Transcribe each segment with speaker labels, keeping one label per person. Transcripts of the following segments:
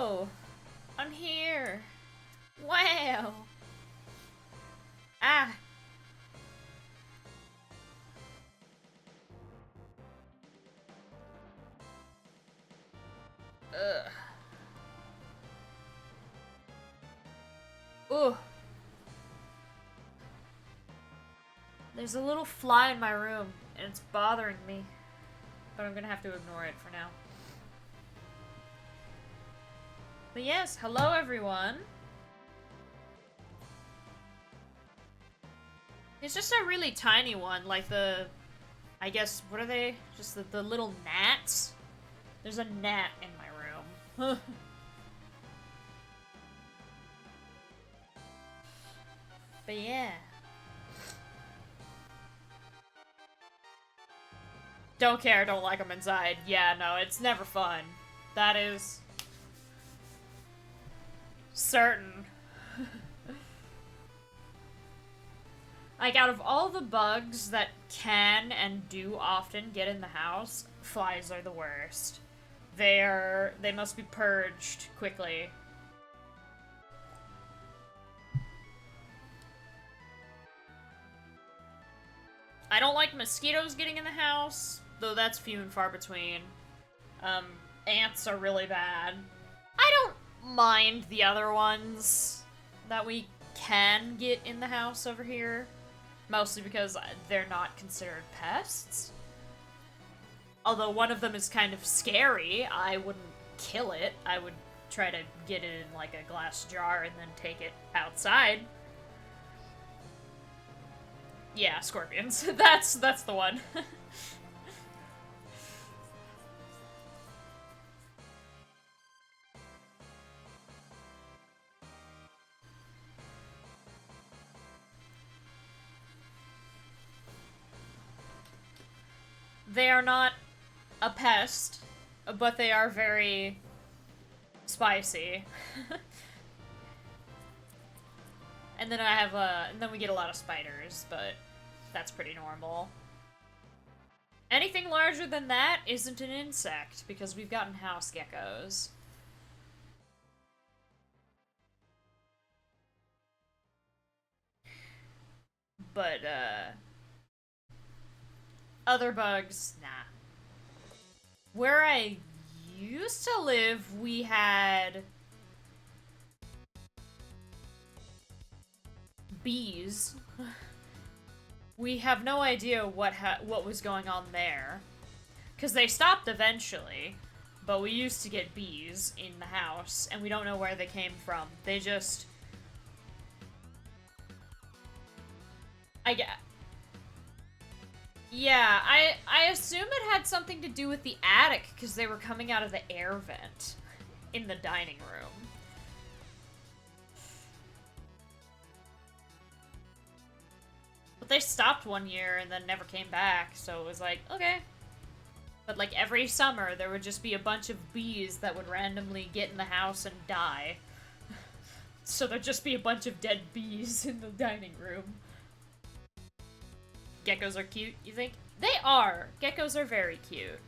Speaker 1: Hello! I'm here! Wow! Ah! Ugh. Ooh. There's a little fly in my room, and it's bothering me. But I'm gonna have to ignore it for now. But yes, hello everyone! It's just a really tiny one, like the... I guess, what are they? Just the little gnats? There's a gnat in my room. But yeah. Don't care, don't like them inside. Yeah, no, it's never fun. That is... certain. Like, out of all the bugs that can and do often get in the house, flies are the worst. They must be purged quickly. I don't like mosquitoes getting in the house, though that's few and far between. Ants are really bad. I don't mind the other ones that we can get in the house over here. Mostly because they're not considered pests. Although one of them is kind of scary, I wouldn't kill it. I would try to get it in like a glass jar and then take it outside. Yeah, scorpions. That's the one. They are not a pest, but they are very spicy. And then and then we get a lot of spiders, but that's pretty normal. Anything larger than that isn't an insect, because we've gotten house geckos. But, other bugs, nah. Where I used to live, we had bees. We have no idea what was going on there. Because they stopped eventually, but we used to get bees in the house, and we don't know where they came from. They just... Yeah, I assume it had something to do with the attic, because they were coming out of the air vent in the dining room. But they stopped one year and then never came back, so it was like, okay. But like every summer, there would just be a bunch of bees that would randomly get in the house and die. So there'd just be a bunch of dead bees in the dining room. Geckos are cute, you think? They are! Geckos are very cute.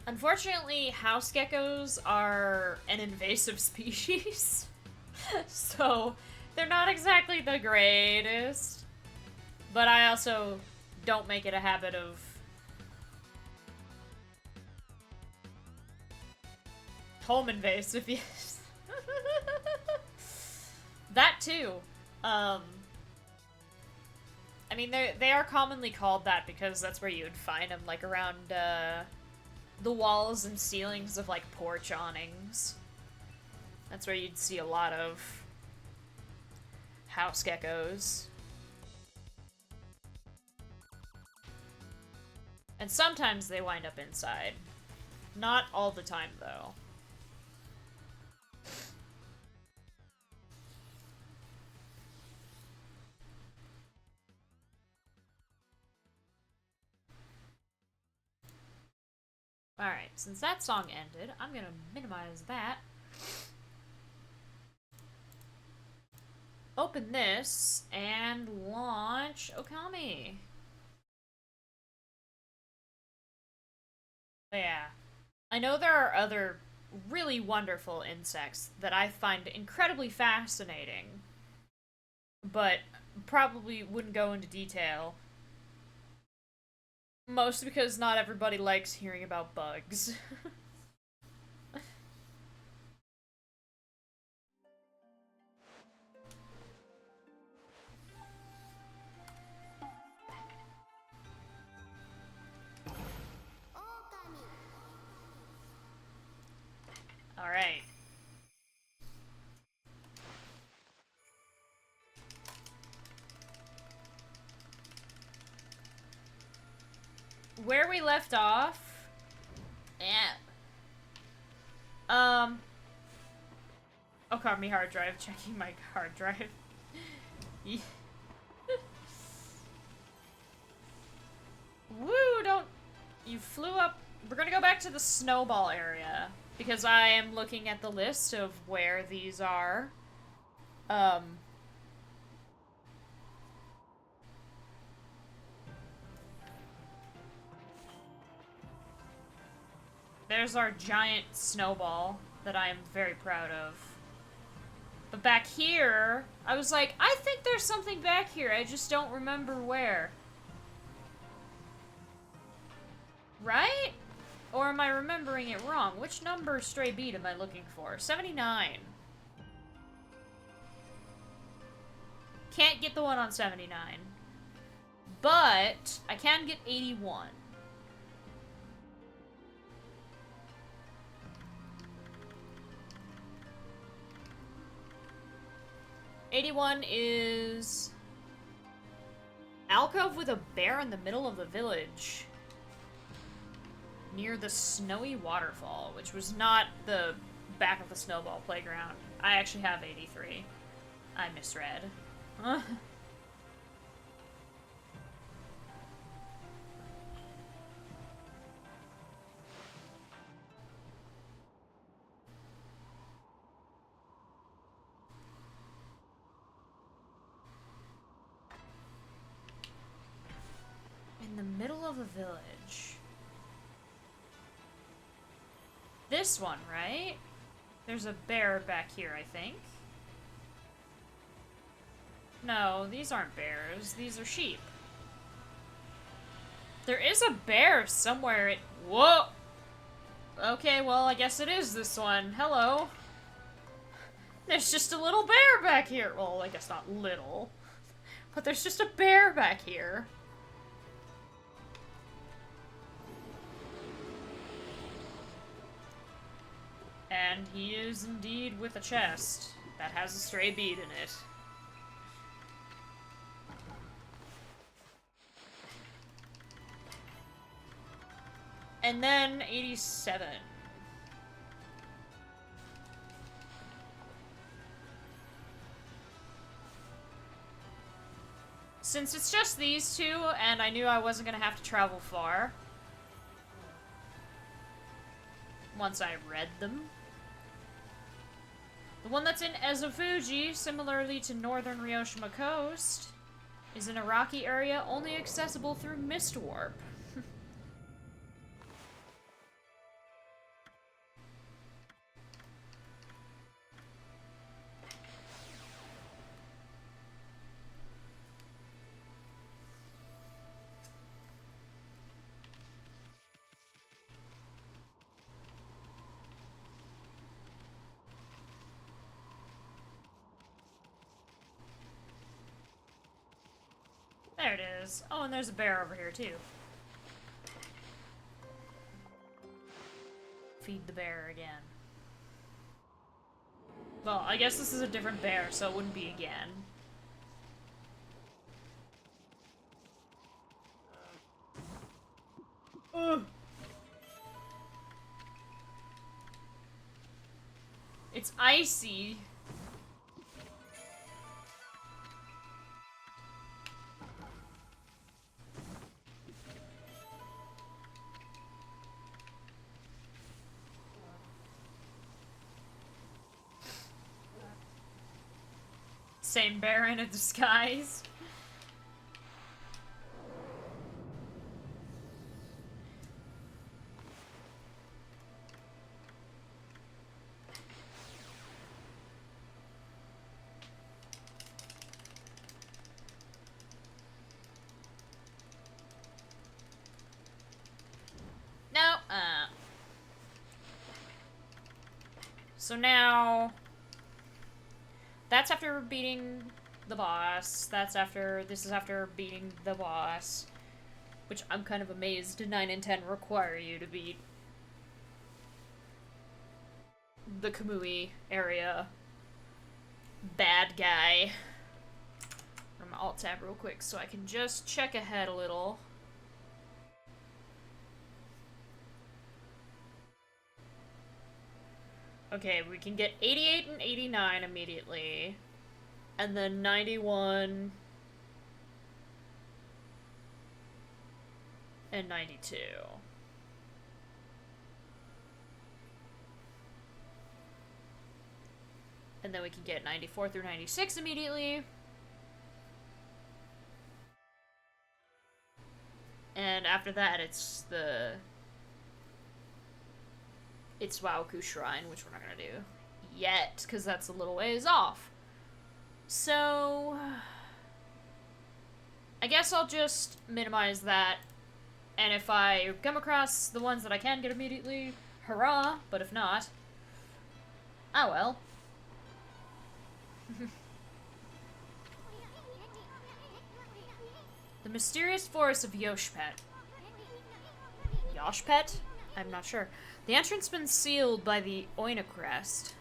Speaker 1: Unfortunately, house geckos are an invasive species. So, they're not exactly the greatest. But I also don't make it a habit of home invasive, yes. That too. I mean, they are commonly called that because that's where you would find them, like around the walls and ceilings of like porch awnings. That's where you'd see a lot of house geckos. And sometimes they wind up inside. Not all the time, though. Alright, since that song ended, I'm gonna minimize that. Open this, and launch Okami. Yeah. I know there are other really wonderful insects that I find incredibly fascinating, but probably wouldn't go into detail. Mostly because not everybody likes hearing about bugs. Alright. Where we left off... Yeah. Okami hard drive. Checking my hard drive. Woo, don't... You flew up... We're gonna go back to the snowball area. Because I am looking at the list of where these are. There's our giant snowball that I am very proud of. But back here, I was like, I think there's something back here, I just don't remember where. Right? Or am I remembering it wrong? Which number stray bead am I looking for? 79. Can't get the one on 79. But I can get 81. '81 is alcove with a bear in the middle of the village near the snowy waterfall, which was not the back of the snowball playground. I actually have 83. I misread. In the middle of a village. This one, right? There's a bear back here, I think. No, these aren't bears. These are sheep. There is a bear somewhere. Whoa! Okay, well, I guess it is this one. Hello. There's just a little bear back here. Well, I guess not little. But there's just a bear back here. And he is indeed with a chest that has a stray bead in it. And then 87. Since it's just these two, and I knew I wasn't gonna have to travel far once I read them. The one that's in Ezofuji, similarly to northern Ryoshima Coast, is in a rocky area only accessible through mist warp. There it is. Oh, and there's a bear over here, too. Feed the bear again. Well, I guess this is a different bear, so it wouldn't be again. Ugh. It's icy. Same bear in a disguise. So now... That's after beating the boss. This is after beating the boss. Which I'm kind of amazed 9 and 10 require you to beat the Kamui area bad guy. I'm gonna alt-tab real quick so I can just check ahead a little. Okay, we can get 88 and 89 immediately. And then 91... and 92. And then we can get 94 through 96 immediately. And after that, it's Wep'keer Shrine, which we're not gonna do yet, because that's a little ways off. So... I guess I'll just minimize that. And if I come across the ones that I can get immediately, hurrah, but if not, oh well. The mysterious forest of Yoshpet. Yoshpet? I'm not sure. The entrance been sealed by the Oina crest.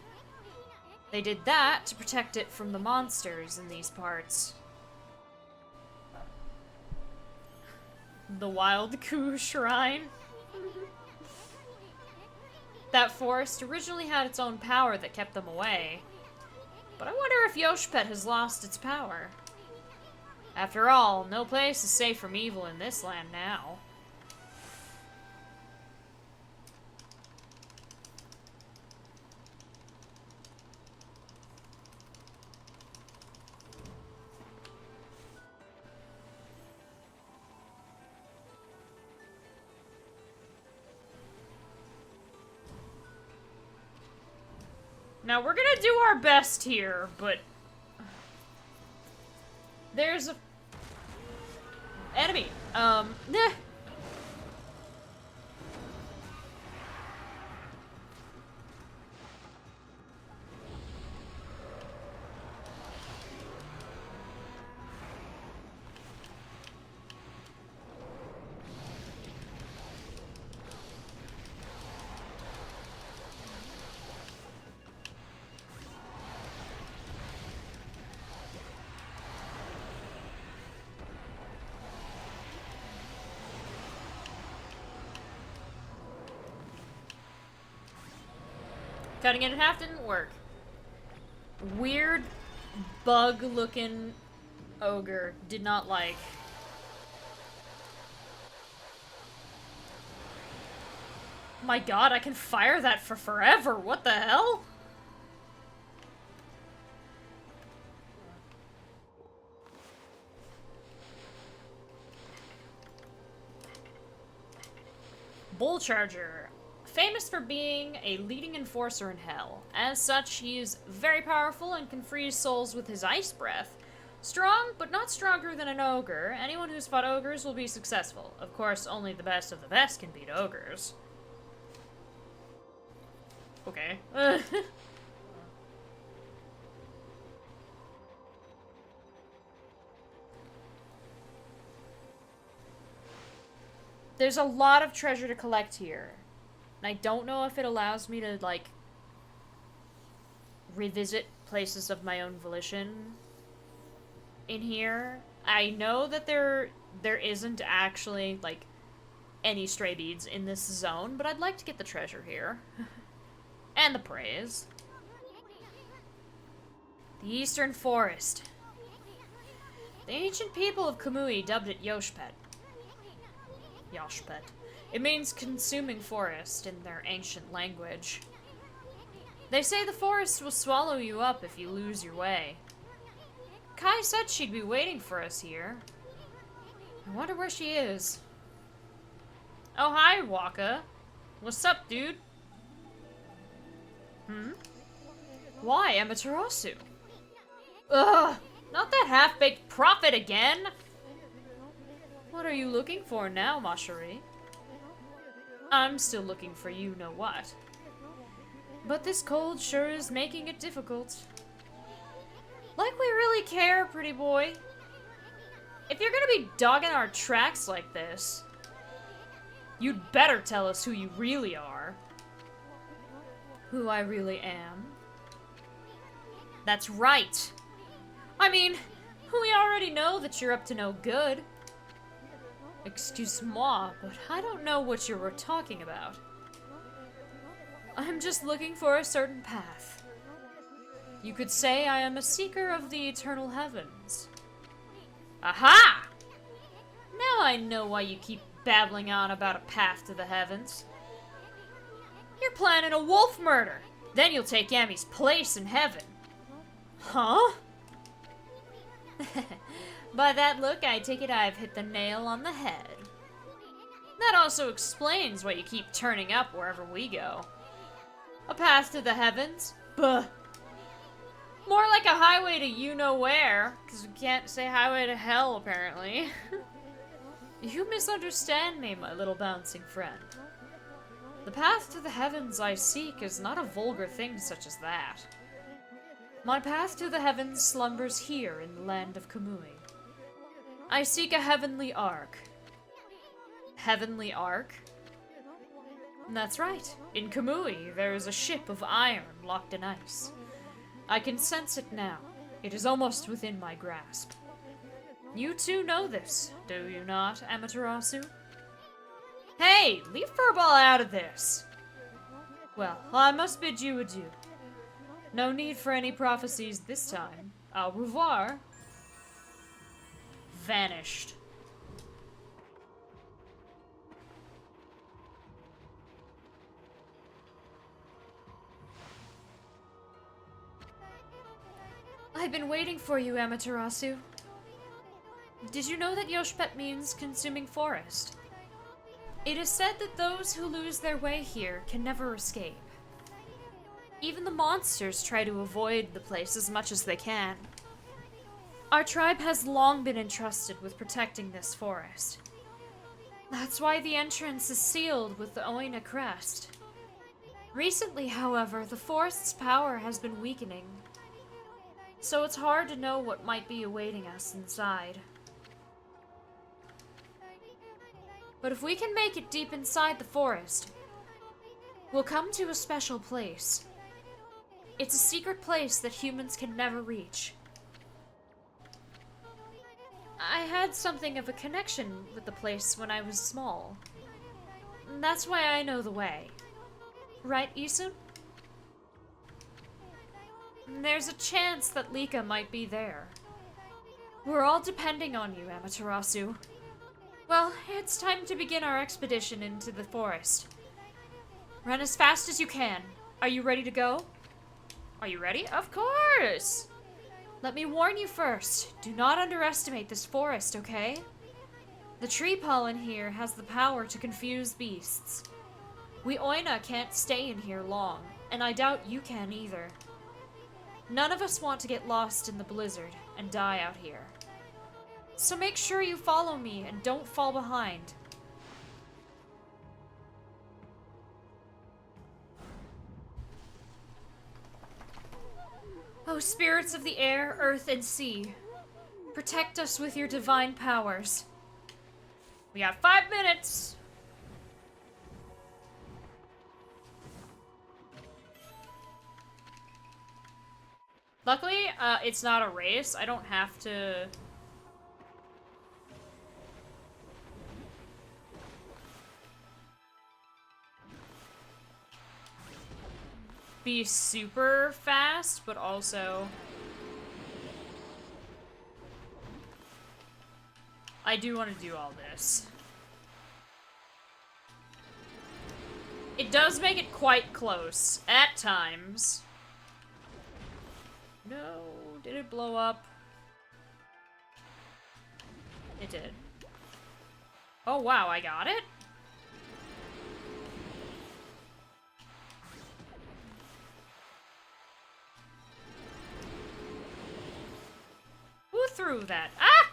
Speaker 1: They did that to protect it from the monsters in these parts. The Wild Ku Shrine. That forest originally had its own power that kept them away. But I wonder if Yoshpet has lost its power. After all, no place is safe from evil in this land now. Now, we're gonna do our best here, but... There's a... enemy. Nah. Cutting it in half didn't work. Weird, bug-looking ogre. Did not like. My god, I can fire that for forever. What the hell? Bull Charger. Famous for being a leading enforcer in hell. As such, he is very powerful and can freeze souls with his ice breath. Strong, but not stronger than an ogre. Anyone who's fought ogres will be successful. Of course, only the best of the best can beat ogres. Okay. There's a lot of treasure to collect here. And I don't know if it allows me to, like, revisit places of my own volition in here. I know that there isn't actually, like, any stray beads in this zone, but I'd like to get the treasure here. And the praise. The Eastern Forest. The ancient people of Kamui dubbed it Yoshpet. Yoshpet. It means consuming forest in their ancient language. They say the forest will swallow you up if you lose your way. Kai said she'd be waiting for us here. I wonder where she is. Oh, hi, Waka. What's up, dude? Why, Amaterasu? Ugh! Not that half-baked prophet again! What are you looking for now, Mashari? I'm still looking for you know what. But this cold sure is making it difficult. Like we really care, pretty boy. If you're gonna be dogging our tracks like this, you'd better tell us who you really are. Who I really am? That's right. I mean, we already know that you're up to no good. Excuse-moi, but I don't know what you were talking about. I'm just looking for a certain path. You could say I am a seeker of the eternal heavens. Aha! Now I know why you keep babbling on about a path to the heavens. You're planning a wolf murder. Then you'll take Yami's place in heaven. Huh? By that look, I take it I've hit the nail on the head. That also explains why you keep turning up wherever we go. A path to the heavens? Buh. More like a highway to you-know-where, because we can't say highway to hell, apparently. You misunderstand me, my little bouncing friend. The path to the heavens I seek is not a vulgar thing such as that. My path to the heavens slumbers here in the land of Kamui. I seek a heavenly ark. Heavenly ark? That's right. In Kamui, there is a ship of iron locked in ice. I can sense it now. It is almost within my grasp. You too know this, do you not, Amaterasu? Hey, leave Furball out of this! Well, I must bid you adieu. No need for any prophecies this time. Au revoir. Vanished. I've been waiting for you, Amaterasu. Did you know that Yoshpet means consuming forest? It is said that those who lose their way here can never escape. Even the monsters try to avoid the place as much as they can. Our tribe has long been entrusted with protecting this forest. That's why the entrance is sealed with the Oina crest. Recently, however, the forest's power has been weakening, so it's hard to know what might be awaiting us inside. But if we can make it deep inside the forest, we'll come to a special place. It's a secret place that humans can never reach. I had something of a connection with the place when I was small. That's why I know the way. Right, Isun? There's a chance that Lika might be there. We're all depending on you, Amaterasu. Well, it's time to begin our expedition into the forest. Run as fast as you can. Are you ready to go? Are you ready? Of course! Let me warn you first. Do not underestimate this forest, okay? The tree pollen here has the power to confuse beasts. We Oina can't stay in here long, and I doubt you can either. None of us want to get lost in the blizzard and die out here. So make sure you follow me and don't fall behind. Oh, spirits of the air, earth, and sea, protect us with your divine powers. We have 5 minutes! Luckily, it's not a race. I don't have to... be super fast, but also... I do want to do all this. It does make it quite close, at times. No, did it blow up? It did. Oh wow, I got it? Who threw that? Ah!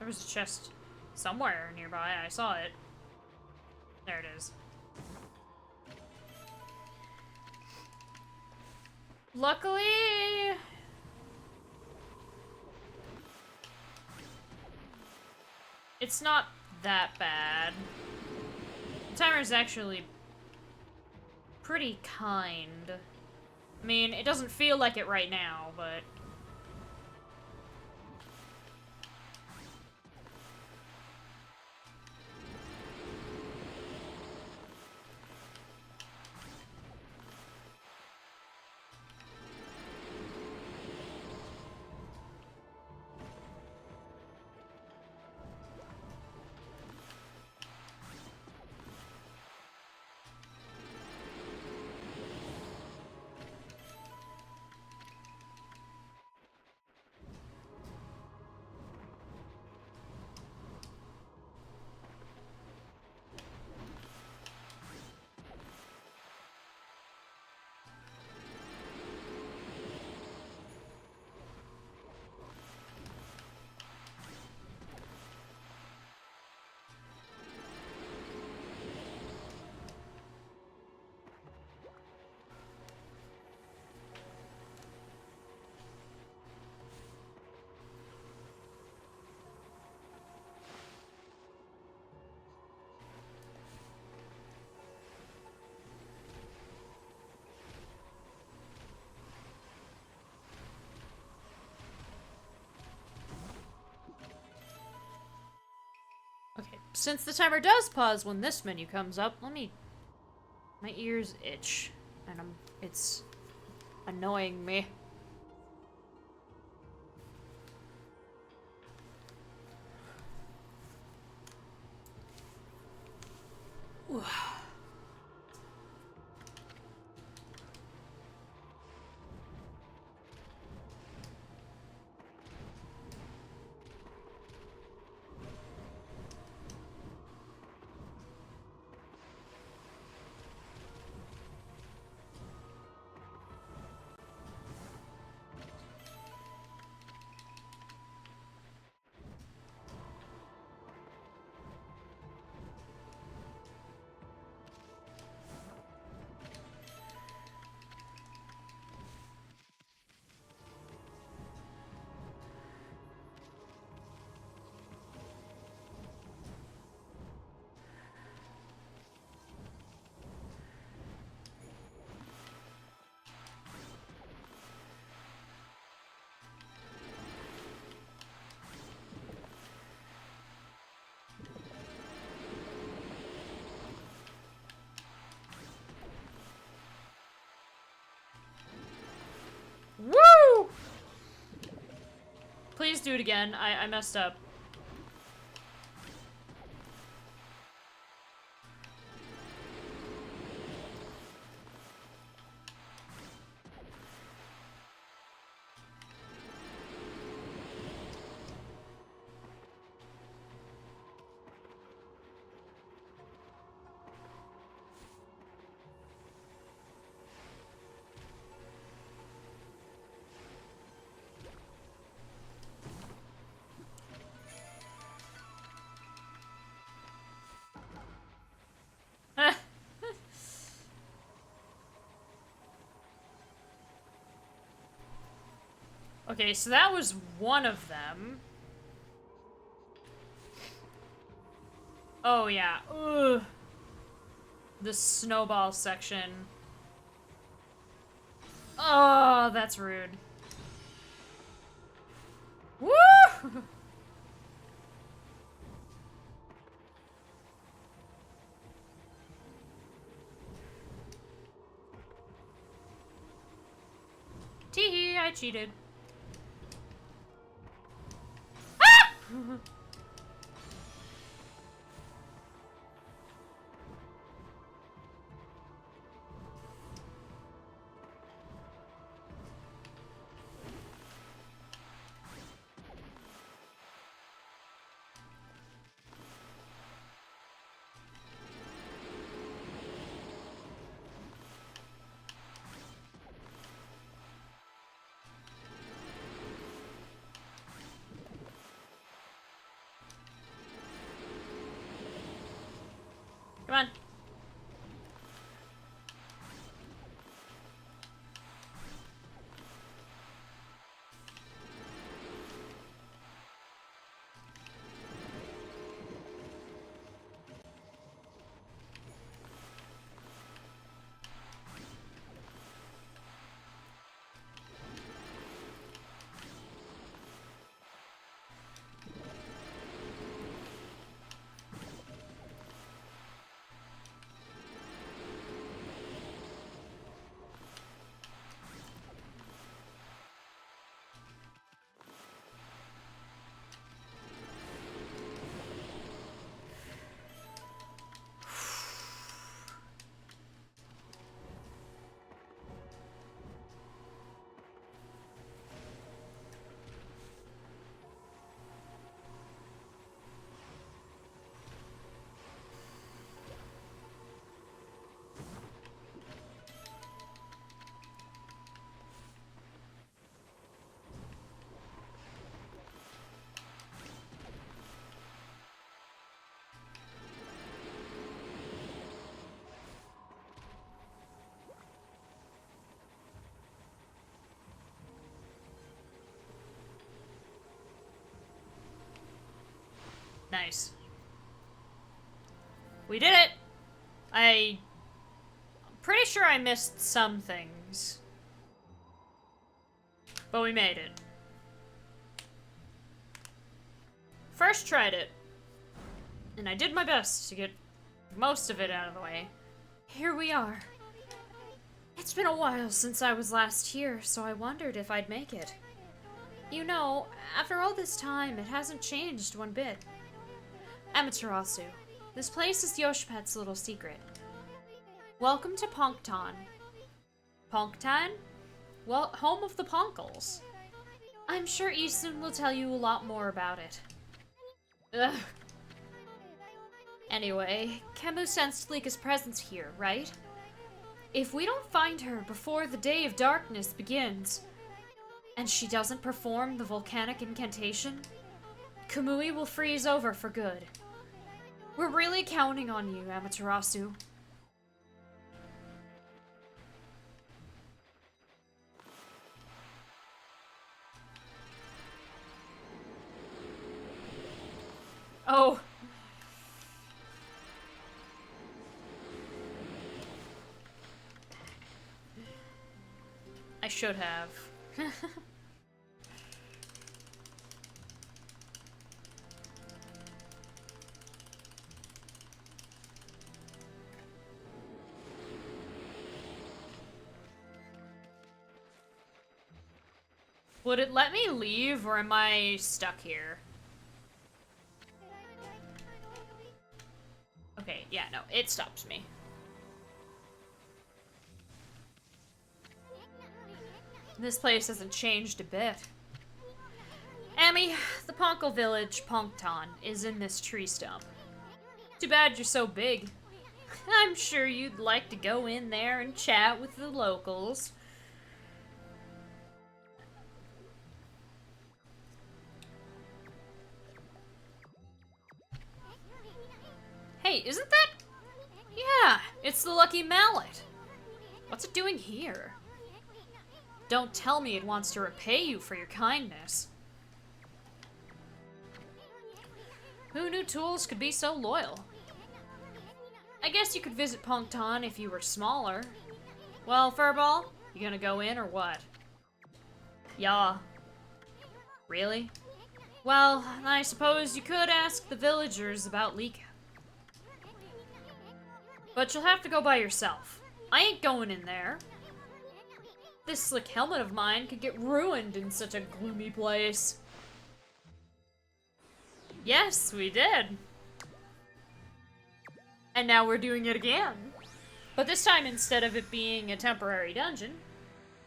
Speaker 1: There was a chest somewhere nearby. I saw it. There it is. Luckily... it's not that bad. The timer is actually pretty kind. I mean, it doesn't feel like it right now, but... okay, since the timer does pause when this menu comes up, let me... my ears itch, and it's annoying me. Woo! Please do it again. I messed up. Okay, so that was one of them. Oh, yeah. Ugh. The snowball section. Oh, that's rude. Woo! Teehee, I cheated. Ah! Nice. We did it! I'm pretty sure I missed some things. But we made it. First tried it. And I did my best to get most of it out of the way. Here we are. It's been a while since I was last here, so I wondered if I'd make it. You know, after all this time, it hasn't changed one bit. Amaterasu, this place is Yoshpet's little secret. Welcome to Ponkton. Ponkton? Well, home of the Ponkles. I'm sure Easton will tell you a lot more about it. Ugh. Anyway, Kamui sensed Lika's presence here, right? If we don't find her before the Day of Darkness begins, and she doesn't perform the volcanic incantation, Kamui will freeze over for good. We're really counting on you, Amaterasu. Oh. I should have. Would it let me leave, or am I stuck here? Okay, yeah, no, it stops me. This place hasn't changed a bit. Amy, the Ponkle village, Ponkton, is in this tree stump. Too bad you're so big. I'm sure you'd like to go in there and chat with the locals. Hey, isn't that... Yeah, it's the Lucky Mallet. What's it doing here? Don't tell me it wants to repay you for your kindness. Who knew tools could be so loyal? I guess you could visit Ponkton if you were smaller. Well, Furball, you gonna go in or what? Yeah. Really? Well, I suppose you could ask the villagers about Lika. But you'll have to go by yourself. I ain't going in there. This slick helmet of mine could get ruined in such a gloomy place. Yes, we did. And now we're doing it again. But this time, instead of it being a temporary dungeon,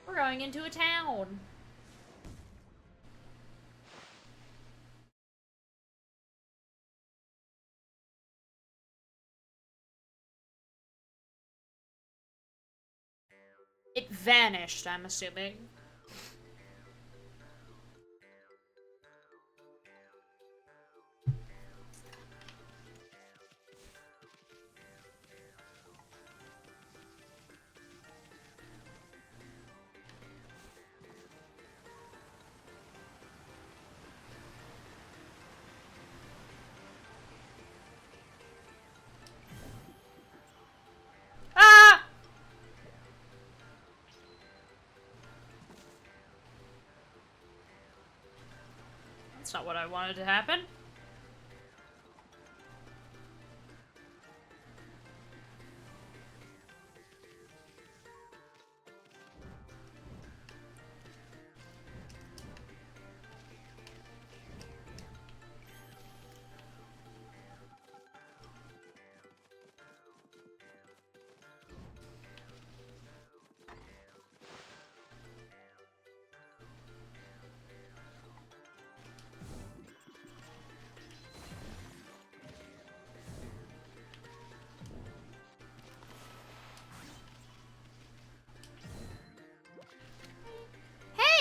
Speaker 1: we're going into a town. It vanished, I'm assuming. That's not what I wanted to happen.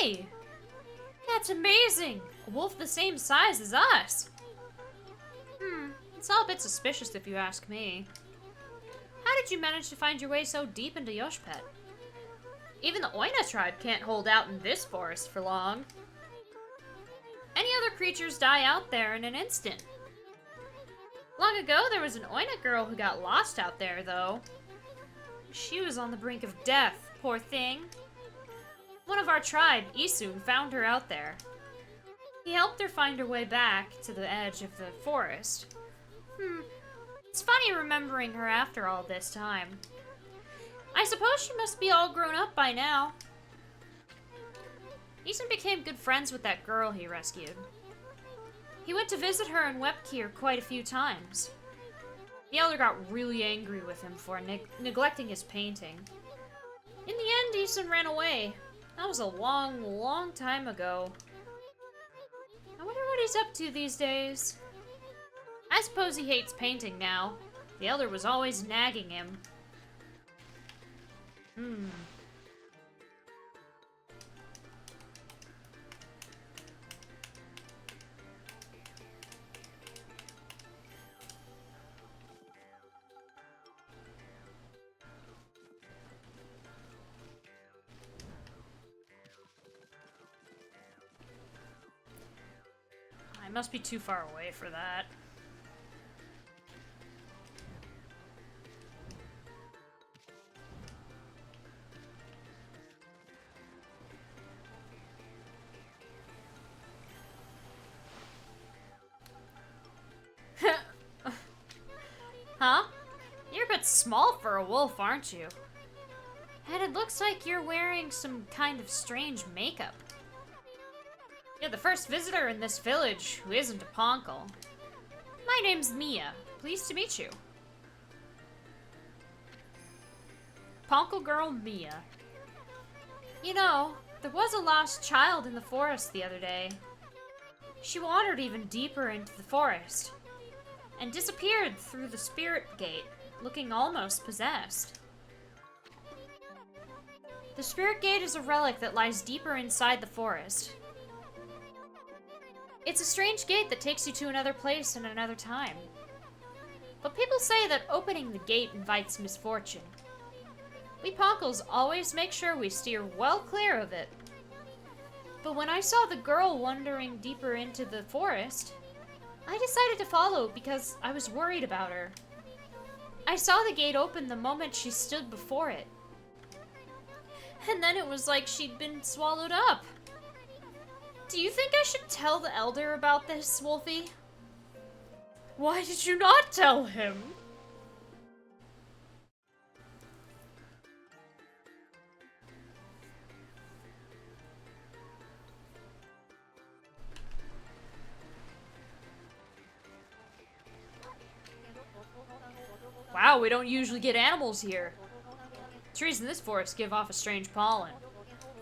Speaker 1: Hey! That's amazing! A wolf the same size as us! It's all a bit suspicious if you ask me. How did you manage to find your way so deep into Yoshpet? Even the Oina tribe can't hold out in this forest for long. Any other creatures die out there in an instant. Long ago, there was an Oina girl who got lost out there, though. She was on the brink of death, poor thing. One of our tribe, Isun, found her out there. He helped her find her way back to the edge of the forest. It's funny remembering her after all this time. I suppose she must be all grown up by now. Isun became good friends with that girl he rescued. He went to visit her in Wep'keer quite a few times. The elder got really angry with him for neglecting his painting. In the end, Isun ran away. That was a long, long time ago. I wonder what he's up to these days. I suppose he hates painting now. The elder was always nagging him. I must be too far away for that. Huh? You're a bit small for a wolf, aren't you? And it looks like you're wearing some kind of strange makeup. You're the first visitor in this village who isn't a Ponkle. My name's Mia. Pleased to meet you. Ponkle girl Mia. You know, there was a lost child in the forest the other day. She wandered even deeper into the forest and disappeared through the spirit gate, looking almost possessed. The spirit gate is a relic that lies deeper inside the forest. It's a strange gate that takes you to another place and another time. But people say that opening the gate invites misfortune. We Ponkles always make sure we steer well clear of it. But when I saw the girl wandering deeper into the forest, I decided to follow because I was worried about her. I saw the gate open the moment she stood before it. And then it was like she'd been swallowed up. Do you think I should tell the elder about this, Wolfie? Why did you not tell him? Wow, we don't usually get animals here. Trees in this forest give off a strange pollen.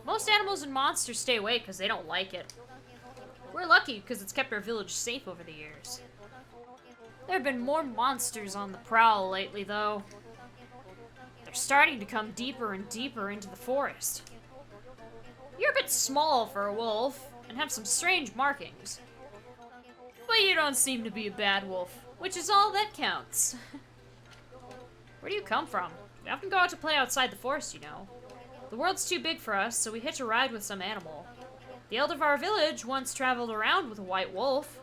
Speaker 1: Most animals and monsters stay away because they don't like it. We're lucky because it's kept our village safe over the years. There have been more monsters on the prowl lately, though. They're starting to come deeper and deeper into the forest. You're a bit small for a wolf, and have some strange markings. But you don't seem to be a bad wolf, which is all that counts. Where do you come from? We often go out to play outside the forest, you know. The world's too big for us, so we hitch a ride with some animal. The elder of our village once traveled around with a white wolf,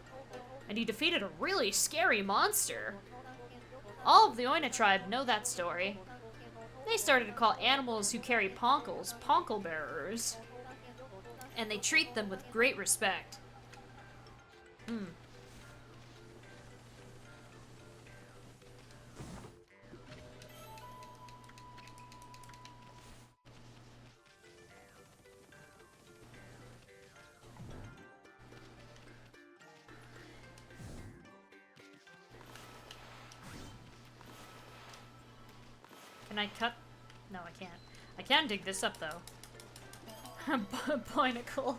Speaker 1: and he defeated a really scary monster. All of the Oina tribe know that story. They started to call animals who carry Ponkles Ponkle bearers, and they treat them with great respect. Can I cut? No, I can't. I can dig this up, though. Boinacle.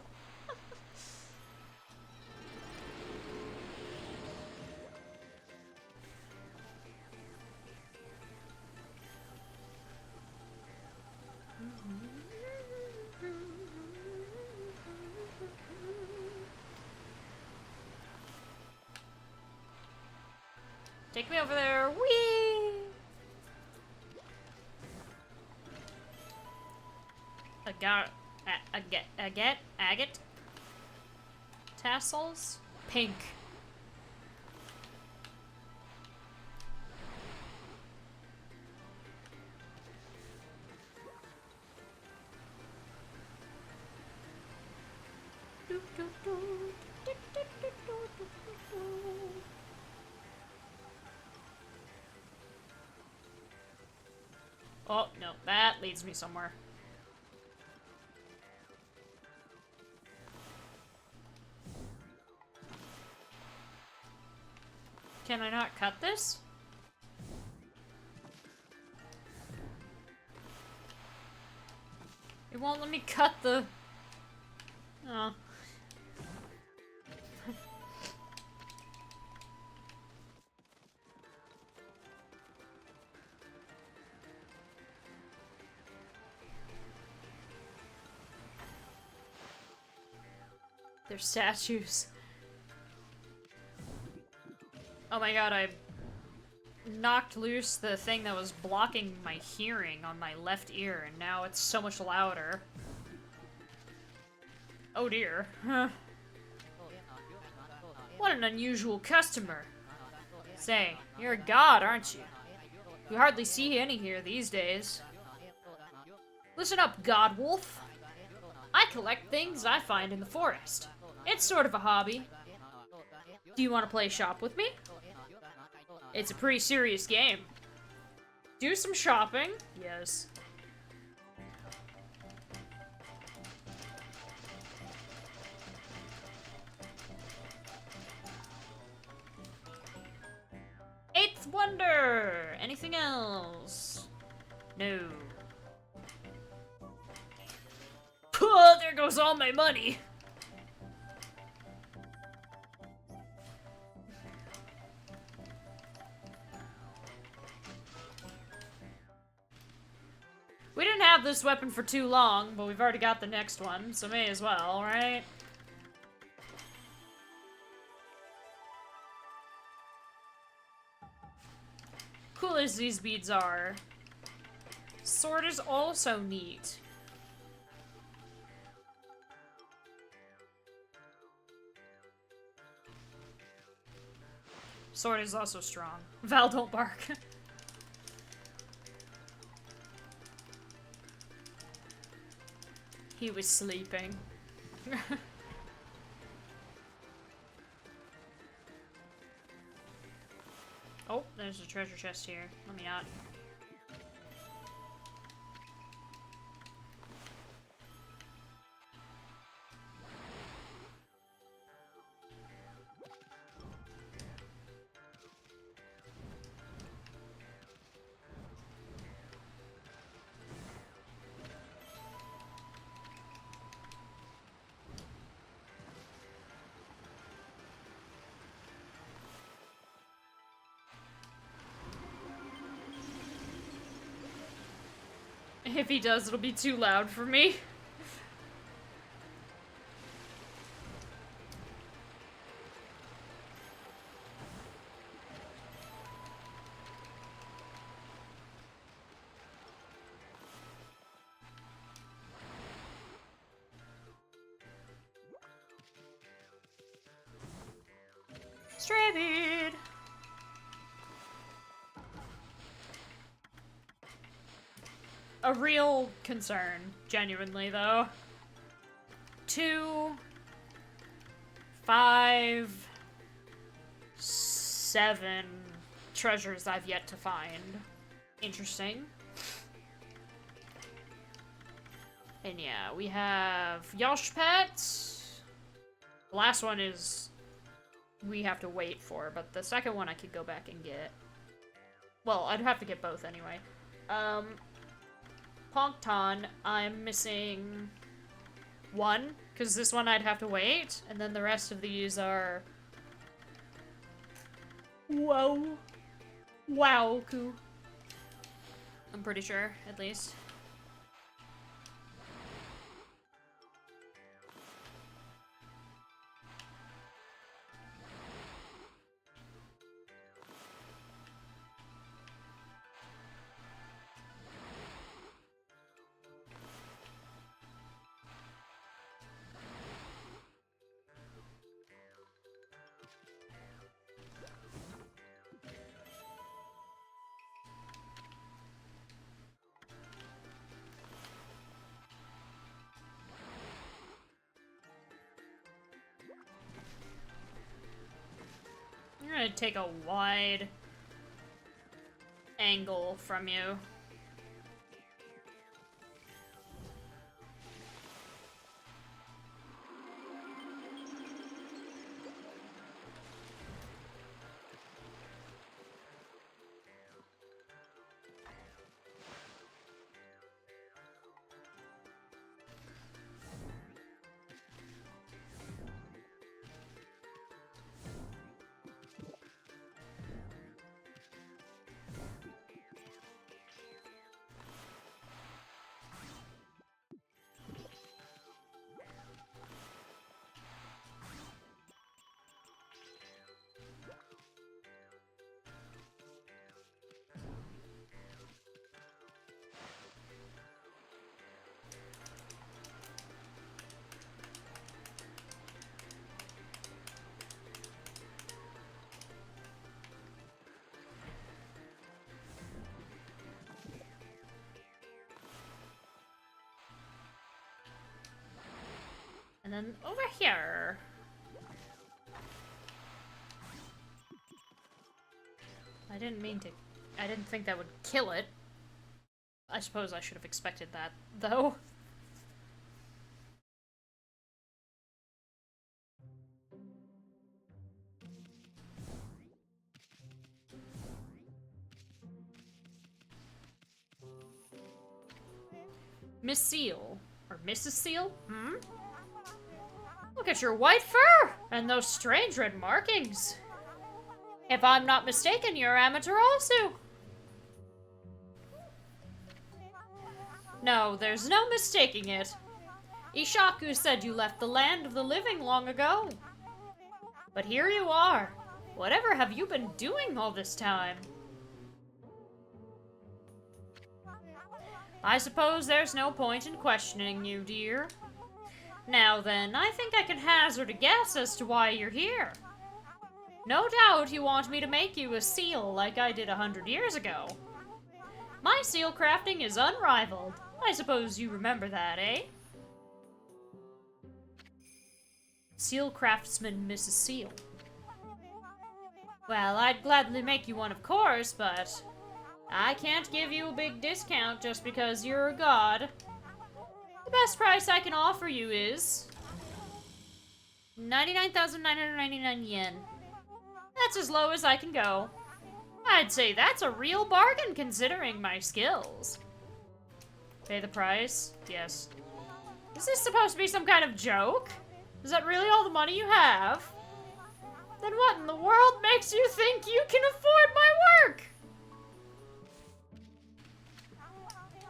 Speaker 1: Take me over there. Whee! Agate? Tassels? Pink. Oh, no, that leads me somewhere. Can I not cut this? It won't let me cut the... Oh. They're statues. Oh my god, I knocked loose the thing that was blocking my hearing on my left ear, and now it's so much louder. Oh dear. What an unusual customer. Say, you're a god, aren't you? You hardly see any here these days. Listen up, God Wolf. I collect things I find in the forest. It's sort of a hobby. Do you want to play shop with me? It's a pretty serious game. Do some shopping. Yes. Eighth wonder! Anything else? No. Oh, there goes all my money! We didn't have this weapon for too long, but we've already got the next one, so may as well, right? Cool as these beads are. Sword is also neat. Sword is also strong. Val, don't bark. He was sleeping. Oh, there's a treasure chest here. Let me out. If he does, it'll be too loud for me. Stray bead. A real concern, genuinely, though. 2, 5, 7 treasures I've yet to find. Interesting. And yeah, we have Yoshpet. The last one is we have to wait for, but the second one I could go back and get. Well, I'd have to get both anyway. Pongton, I'm missing 1, because this one I'd have to wait, and then the rest of these are... Whoa. Wow-ku. I'm pretty sure, at least. I'm gonna take a wide angle from you. And then over here. I didn't think that would kill it. I suppose I should have expected that, though. Miss Seal. Or Mrs. Seal? Hmm? Look at your white fur! And those strange red markings. If I'm not mistaken, you're amateur also. No, there's no mistaking it. Ishaku said you left the land of the living long ago. But here you are. Whatever have you been doing all this time? I suppose there's no point in questioning you, dear. Now then, I think I can hazard a guess as to why you're here. No doubt you want me to make you a seal like I did 100 years ago. My seal crafting is unrivaled. I suppose you remember that, eh? Seal craftsman Mrs. Seal. Well, I'd gladly make you one, of course, but I can't give you a big discount just because you're a god. The best price I can offer you is 99,999 yen. That's as low as I can go. I'd say that's a real bargain considering my skills. Pay the price? Yes. Is this supposed to be some kind of joke? Is that really all the money you have? Then what in the world makes you think you can afford my work?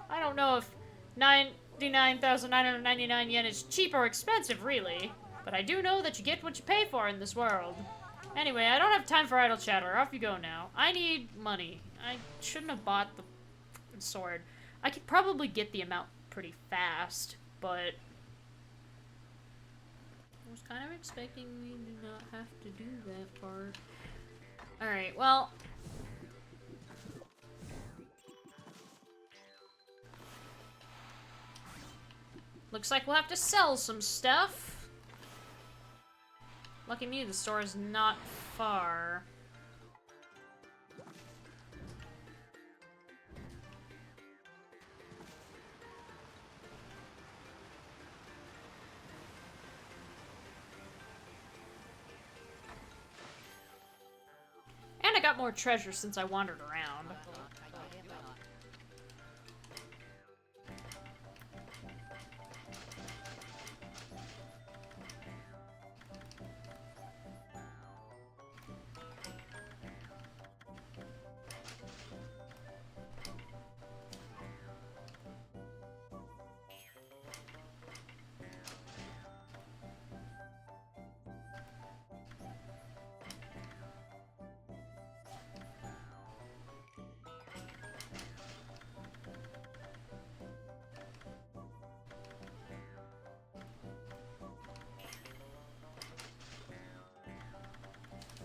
Speaker 1: I don't know if 99,999 yen is cheap or expensive, really. But I do know that you get what you pay for in this world. Anyway, I don't have time for idle chatter. Off you go now. I need money. I shouldn't have bought the sword. I could probably get the amount pretty fast, but I was kind of expecting we do not have to do that part. Alright, well, looks like we'll have to sell some stuff. Lucky me, the store is not far. And I got more treasure since I wandered around.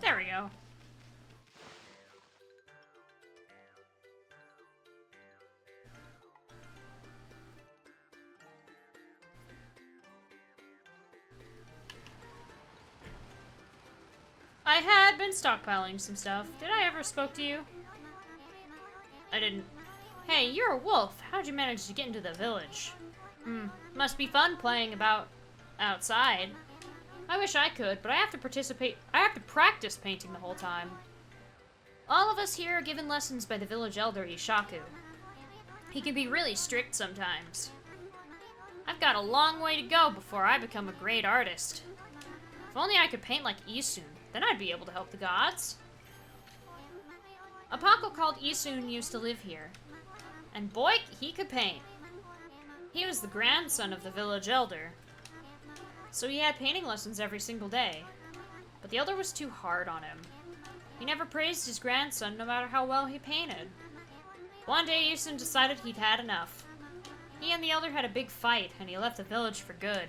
Speaker 1: There we go. I had been stockpiling some stuff. Did I ever spoke to you? I didn't. Hey, you're a wolf. How'd you manage to get into the village? Must be fun playing about outside. I wish I could, but I have to practice painting the whole time. All of us here are given lessons by the village elder, Ishaku. He can be really strict sometimes. I've got a long way to go before I become a great artist. If only I could paint like Isun, then I'd be able to help the gods. A Paco called Isun used to live here. And boy, he could paint. He was the grandson of the village elder, so he had painting lessons every single day. But the elder was too hard on him. He never praised his grandson no matter how well he painted. One day Isun decided he'd had enough. He and the elder had a big fight, and he left the village for good.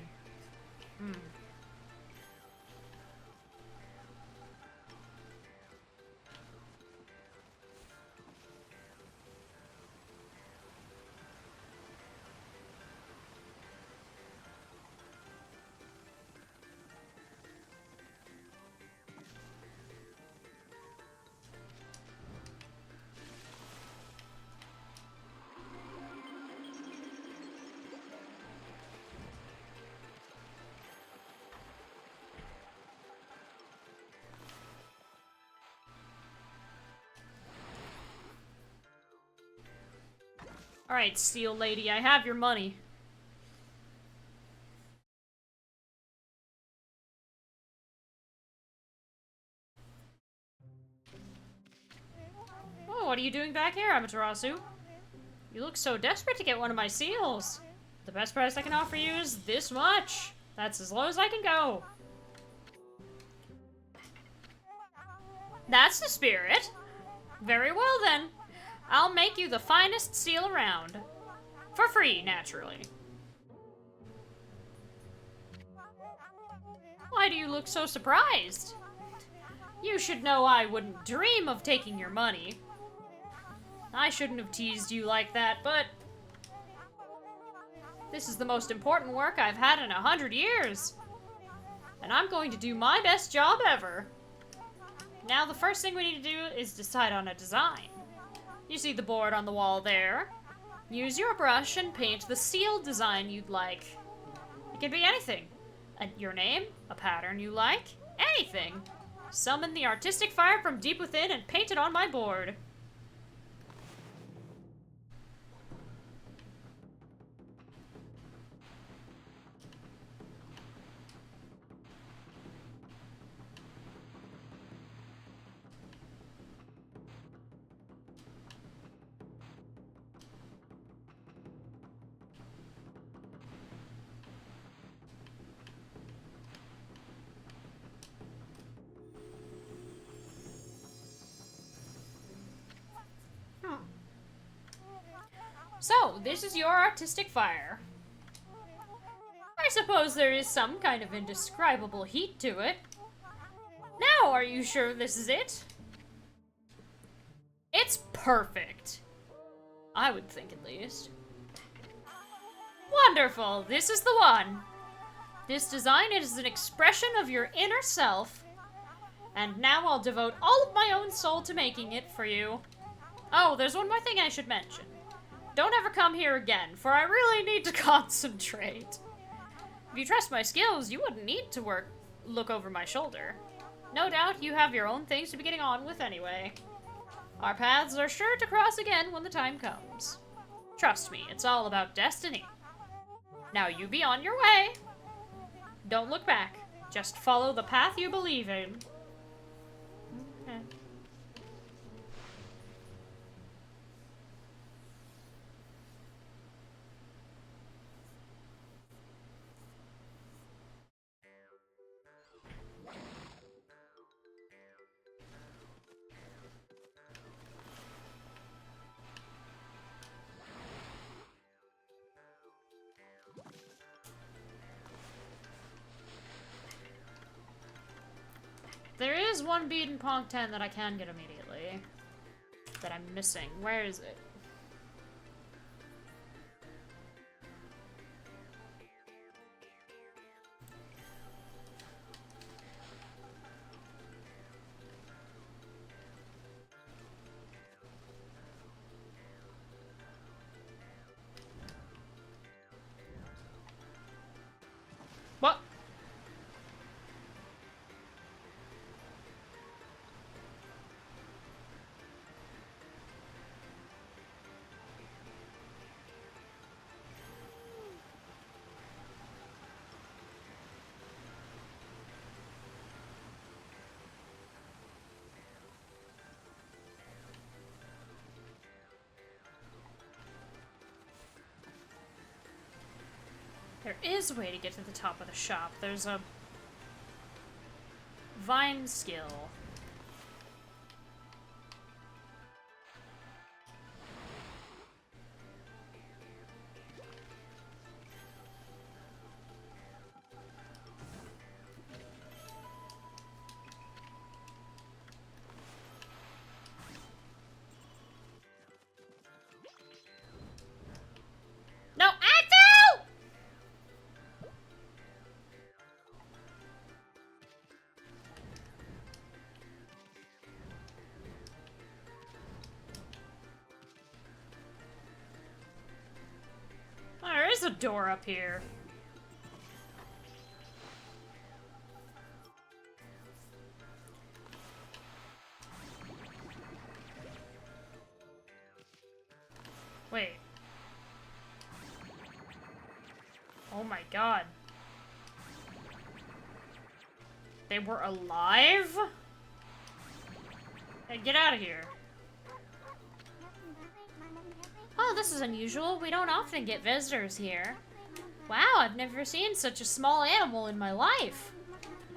Speaker 1: Alright, Steel Lady, I have your money. Oh, what are you doing back here, Amaterasu? You look so desperate to get one of my seals. The best price I can offer you is this much. That's as low as I can go. That's the spirit. Very well then. I'll make you the finest seal around. For free, naturally. Why do you look so surprised? You should know I wouldn't dream of taking your money. I shouldn't have teased you like that, but this is the most important work I've had in 100 years. And I'm going to do my best job ever. Now the first thing we need to do is decide on a design. You see the board on the wall there? Use your brush and paint the seal design you'd like. It can be anything. Your name, a pattern you like, anything. Summon the artistic fire from deep within and paint it on my board. So, this is your artistic fire. I suppose there is some kind of indescribable heat to it. Now, are you sure this is it? It's perfect. I would think, at least. Wonderful, this is the one. This design is an expression of your inner self. And now I'll devote all of my own soul to making it for you. Oh, there's one more thing I should mention. Don't ever come here again, for I really need to concentrate. If you trust my skills, you wouldn't need to look over my shoulder. No doubt you have your own things to be getting on with anyway. Our paths are sure to cross again when the time comes. Trust me, it's all about destiny. Now you be on your way. Don't look back. Just follow the path you believe in. Okay. There is one bead in Pong 10 that I can get immediately. That I'm missing. Where is it? What? There is a way to get to the top of the shop. There's a vine skill. No, I fell! Oh, there is a door up here. Wait. god. They were alive? Hey, get out of here. Oh, this is unusual. We don't often get visitors here. Wow, I've never seen such a small animal in my life.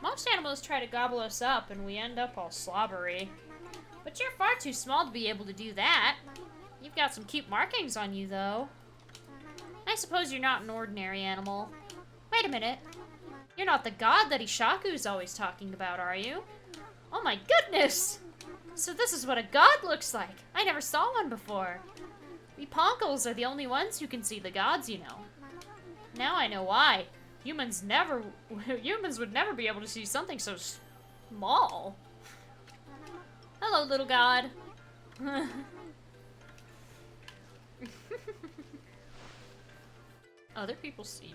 Speaker 1: Most animals try to gobble us up and we end up all slobbery. But you're far too small to be able to do that. You've got some cute markings on you, though. I suppose you're not an ordinary animal. Wait a minute. You're not the god that Ishaku's always talking about, are you? Oh my goodness! So this is what a god looks like. I never saw one before. We Ponkles are the only ones who can see the gods, you know. Now I know why. Humans would never be able to see something so small. Hello, little god. Other people see me.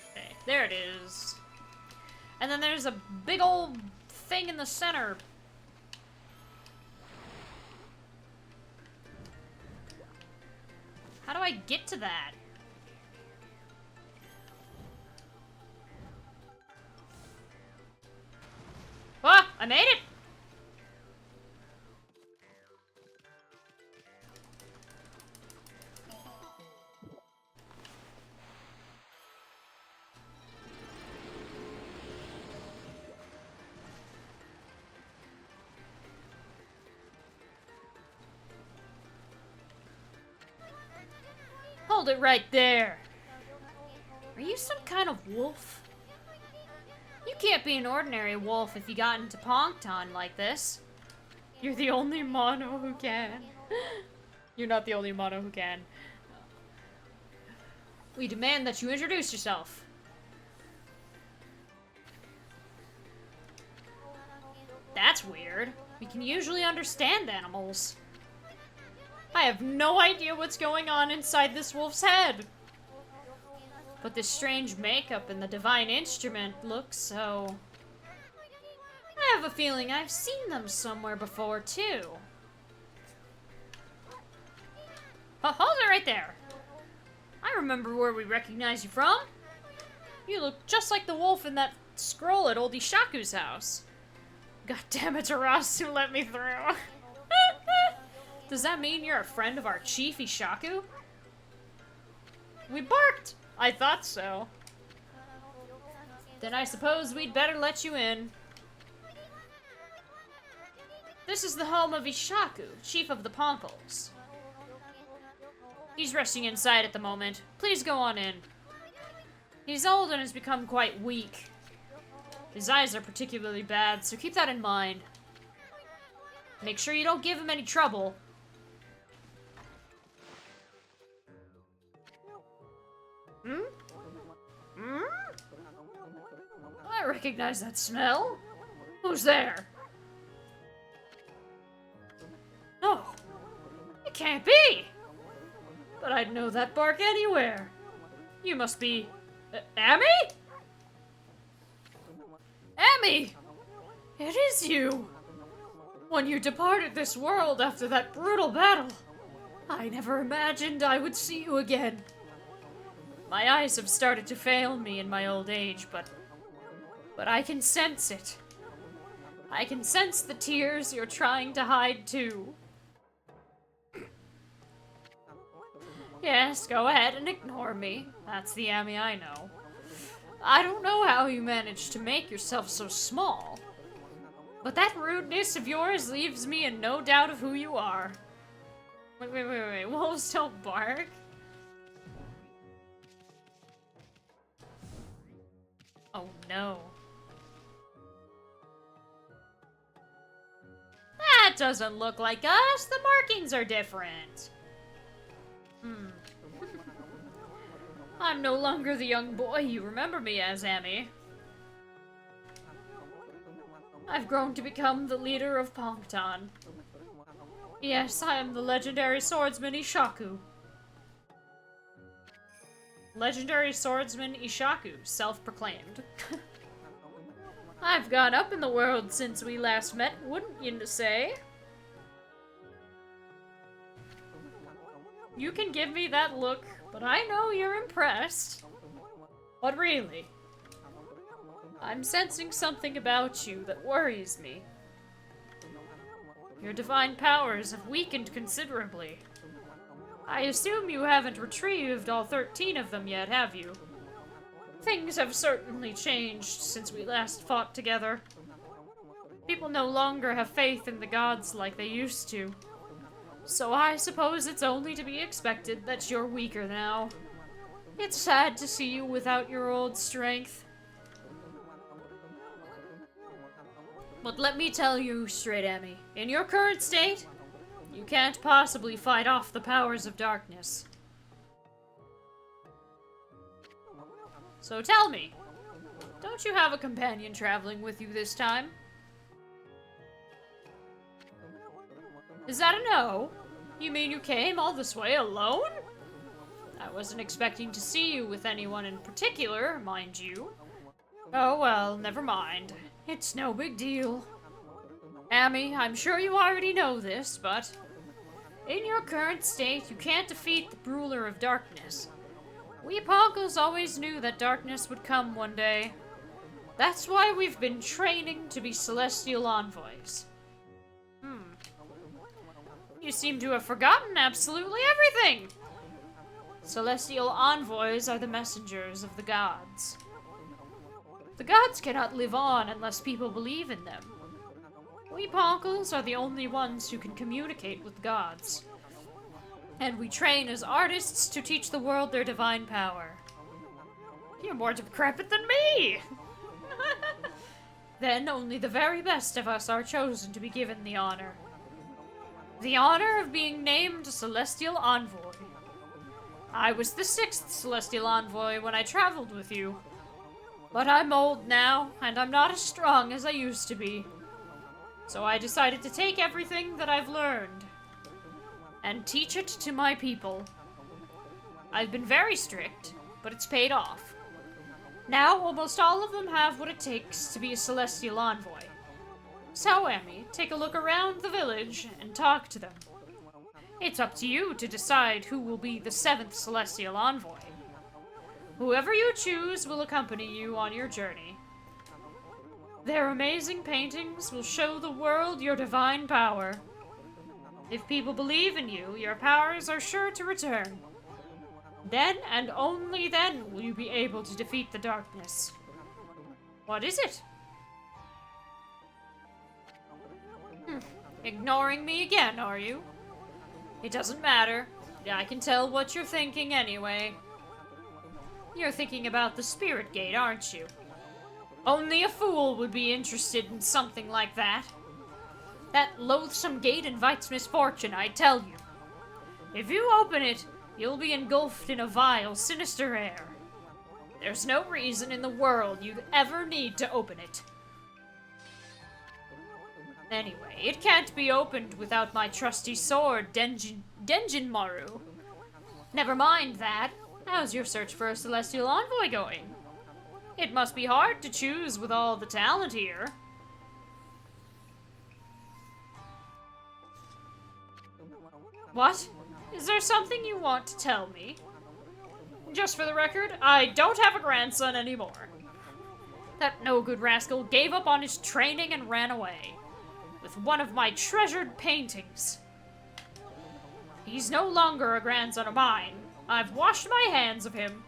Speaker 1: Okay, there it is. And then there's a big old thing in the center. How do I get to that? Ah, I made it! Hold it right there. Are you some kind of wolf? You can't be an ordinary wolf if you got into Pongton like this. You're the only mono who can. You're not the only mono who can. We demand that you introduce yourself. That's weird. We can usually understand animals. I have no idea what's going on inside this wolf's head. But this strange makeup and the divine instrument look so... I have a feeling I've seen them somewhere before, too. Oh, hold it right there. I remember where we recognize you from. You look just like the wolf in that scroll at old Ishaku's house. God damn it, Tarasu, let me through. Does that mean you're a friend of our chief, Ishaku? We barked! I thought so. Then I suppose we'd better let you in. This is the home of Ishaku, chief of the Ponkles. He's resting inside at the moment. Please go on in. He's old and has become quite weak. His eyes are particularly bad, so keep that in mind. Make sure you don't give him any trouble. Hmm? Hmm? I recognize that smell. Who's there? No. It can't be. But I'd know that bark anywhere. You must be... Amy? Amy! It is you! When you departed this world after that brutal battle, I never imagined I would see you again. My eyes have started to fail me in my old age, but I can sense it. I can sense the tears you're trying to hide too. Yes, go ahead and ignore me. That's the Amy I know. I don't know how you managed to make yourself so small, but that rudeness of yours leaves me in no doubt of who you are. Wait. Wolves don't bark? Oh no. That doesn't look like us. The markings are different. I'm no longer the young boy you remember me as, Amy. I've grown to become the leader of Pongton. Yes, I am the legendary swordsman Ishaku. Legendary swordsman Ishaku, self-proclaimed. I've gone up in the world since we last met, wouldn't you say? You can give me that look, but I know you're impressed. But really, I'm sensing something about you that worries me. Your divine powers have weakened considerably. I assume you haven't retrieved all 13 of them yet, have you? Things have certainly changed since we last fought together. People no longer have faith in the gods like they used to. So I suppose it's only to be expected that you're weaker now. It's sad to see you without your old strength. But let me tell you straight, Emmy, in your current state, you can't possibly fight off the powers of darkness. So tell me, don't you have a companion traveling with you this time? Is that a no? You mean you came all this way alone? I wasn't expecting to see you with anyone in particular, mind you. Oh well, never mind. It's no big deal. Amy, I'm sure you already know this, but in your current state, you can't defeat the ruler of darkness. We Poggles always knew that darkness would come one day. That's why we've been training to be celestial envoys. You seem to have forgotten absolutely everything! Celestial envoys are the messengers of the gods. The gods cannot live on unless people believe in them. We Poggles are the only ones who can communicate with gods. And we train as artists to teach the world their divine power. You're more decrepit than me! Then only the very best of us are chosen to be given the honor. The honor of being named a Celestial Envoy. I was the 6th Celestial Envoy when I traveled with you. But I'm old now, and I'm not as strong as I used to be. So I decided to take everything that I've learned and teach it to my people. I've been very strict, but it's paid off. Now, almost all of them have what it takes to be a Celestial Envoy. So, Emmy, take a look around the village and talk to them. It's up to you to decide who will be the 7th Celestial Envoy. Whoever you choose will accompany you on your journey. Their amazing paintings will show the world your divine power. If people believe in you, your powers are sure to return. Then and only then will you be able to defeat the darkness. What is it? Ignoring me again, are you? It doesn't matter. I can tell what you're thinking anyway. You're thinking about the Spirit Gate, aren't you? Only a fool would be interested in something like that. That loathsome gate invites misfortune, I tell you. If you open it, you'll be engulfed in a vile, sinister air. There's no reason in the world you'd ever need to open it. Anyway, it can't be opened without my trusty sword, Denjin Maru. Never mind that. How's your search for a Celestial Envoy going? It must be hard to choose with all the talent here. What? Is there something you want to tell me? Just for the record, I don't have a grandson anymore. That no-good rascal gave up on his training and ran away. With one of my treasured paintings. He's no longer a grandson of mine. I've washed my hands of him.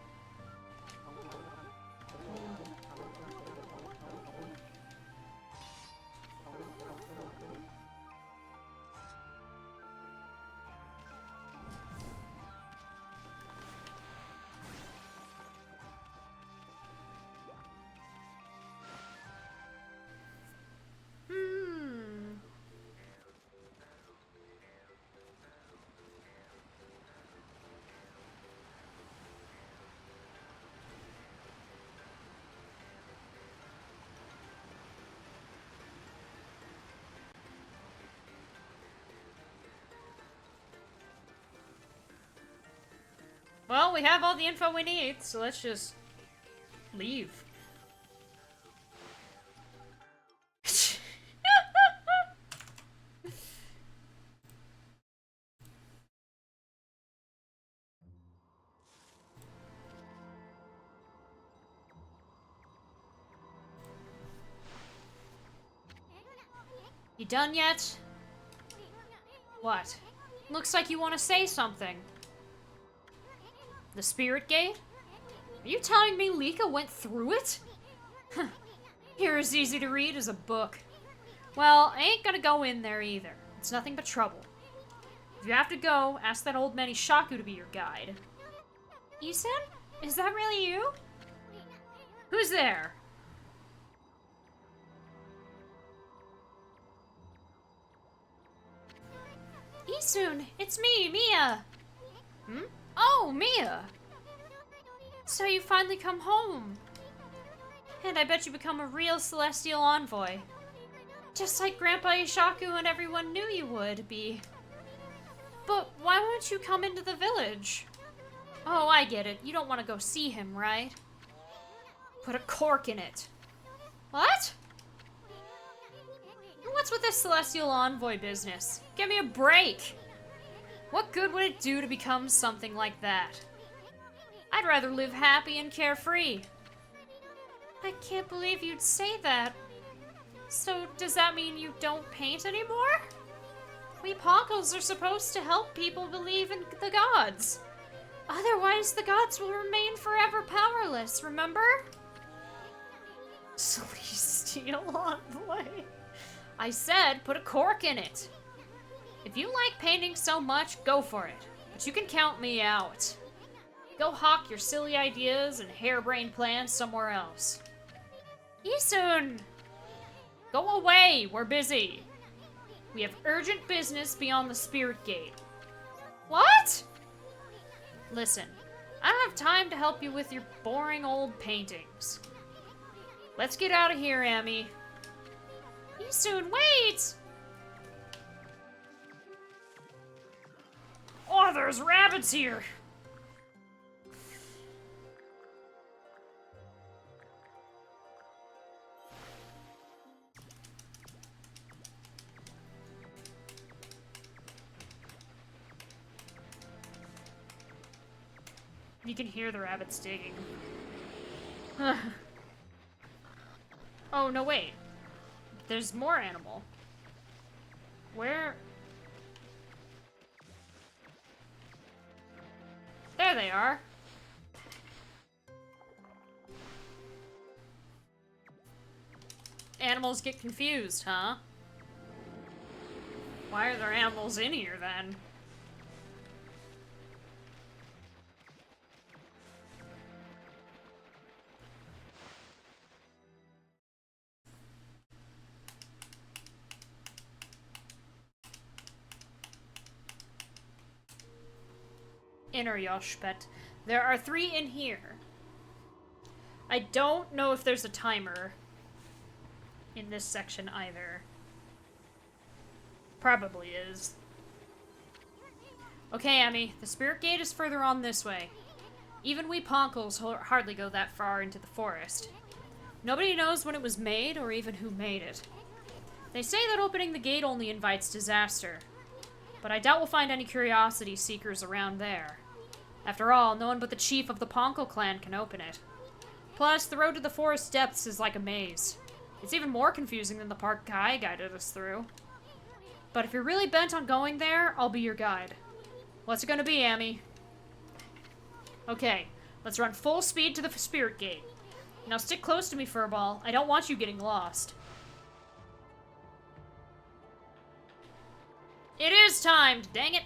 Speaker 1: Well, we have all the info we need, so let's just leave. You done yet? What? Looks like you want to say something. The spirit gate? Are you telling me Lika went through it? Here is easy to read as a book. Well, I ain't gonna go in there either. It's nothing but trouble. If you have to go, ask that old man Ishaku to be your guide. Isan? Is that really you? Who's there? Isun, it's me, Mia! Hmm? Oh, Mia! So you finally come home. And I bet you become a real celestial envoy. Just like Grandpa Ishaku and everyone knew you would be. But why won't you come into the village? Oh, I get it. You don't want to go see him, right? Put a cork in it. What? What's with this celestial envoy business? Give me a break! What good would it do to become something like that? I'd rather live happy and carefree. I can't believe you'd say that. So, does that mean you don't paint anymore? We Ponkles are supposed to help people believe in the gods. Otherwise, the gods will remain forever powerless, remember? Celestial envoy. I said put a cork in it. If you like painting so much, go for it. But you can count me out. Go hawk your silly ideas and harebrained plans somewhere else. Isun! Go away, we're busy. We have urgent business beyond the spirit gate. What? Listen, I don't have time to help you with your boring old paintings. Let's get out of here, Amy. Isun, wait! Oh, there's rabbits here! You can hear the rabbits digging. Oh, no, wait. There's more animal. Where? There they are. Animals get confused, huh? Why are there animals in here, then? Inner Yoshpet. There are 3 in here. I don't know if there's a timer in this section either. Probably is. Okay, Amy, the spirit gate is further on this way. Even we Ponkles hardly go that far into the forest. Nobody knows when it was made or even who made it. They say that opening the gate only invites disaster, but I doubt we'll find any curiosity seekers around there. After all, no one but the chief of the Ponkle clan can open it. Plus, the road to the forest depths is like a maze. It's even more confusing than the part Kai guided us through. But if you're really bent on going there, I'll be your guide. What's it gonna be, Amy? Okay, let's run full speed to the spirit gate. Now stick close to me, Furball. I don't want you getting lost. It is timed, dang it!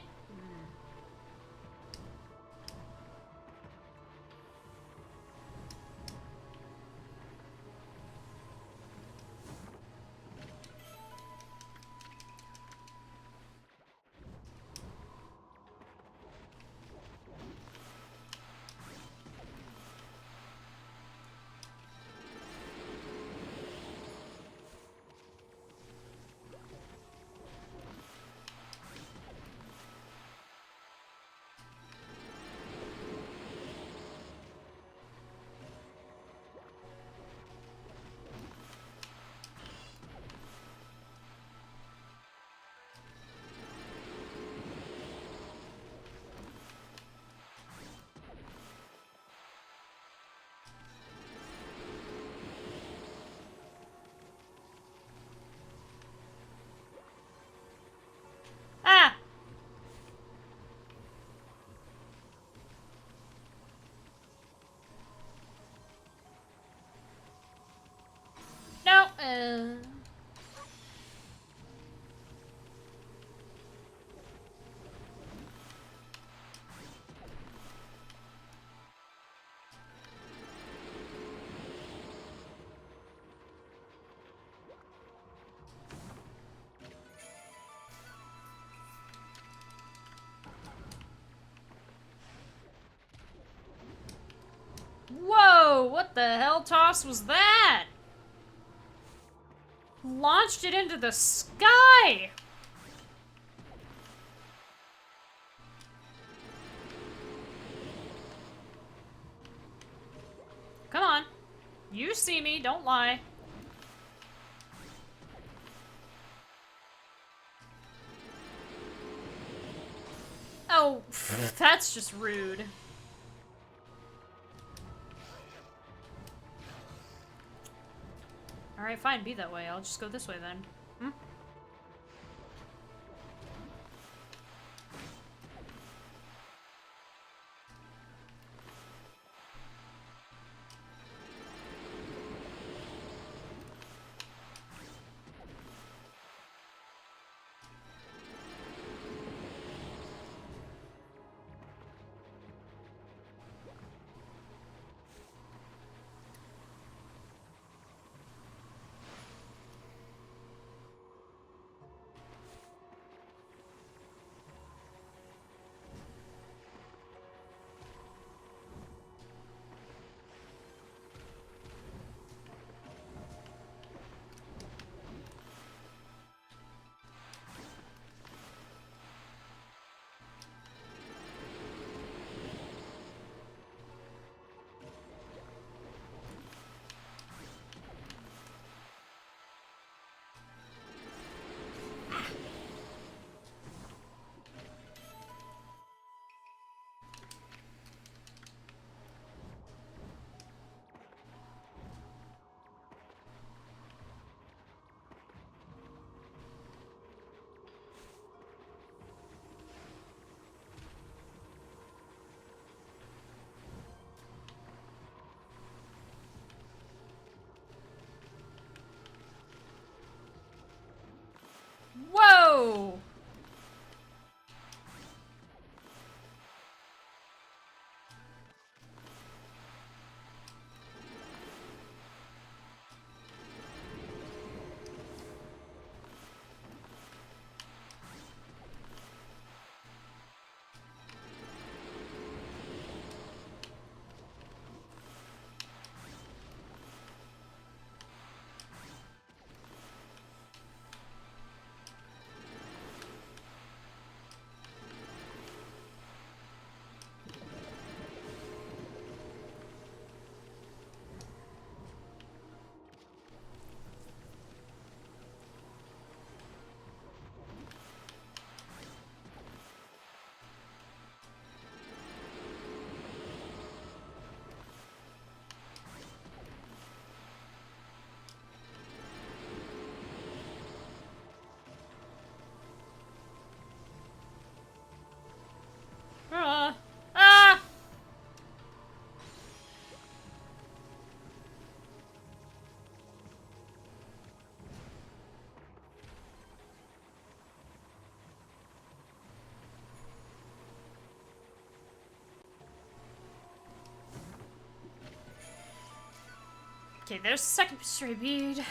Speaker 1: Whoa! What the hell toss was that? Launched it into the sky! Come on. You see me, don't lie. Oh, that's just rude. Alright, fine, be that way. I'll just go this way then. Hmm? Whoa! Ah! Okay, there's the second stray bead.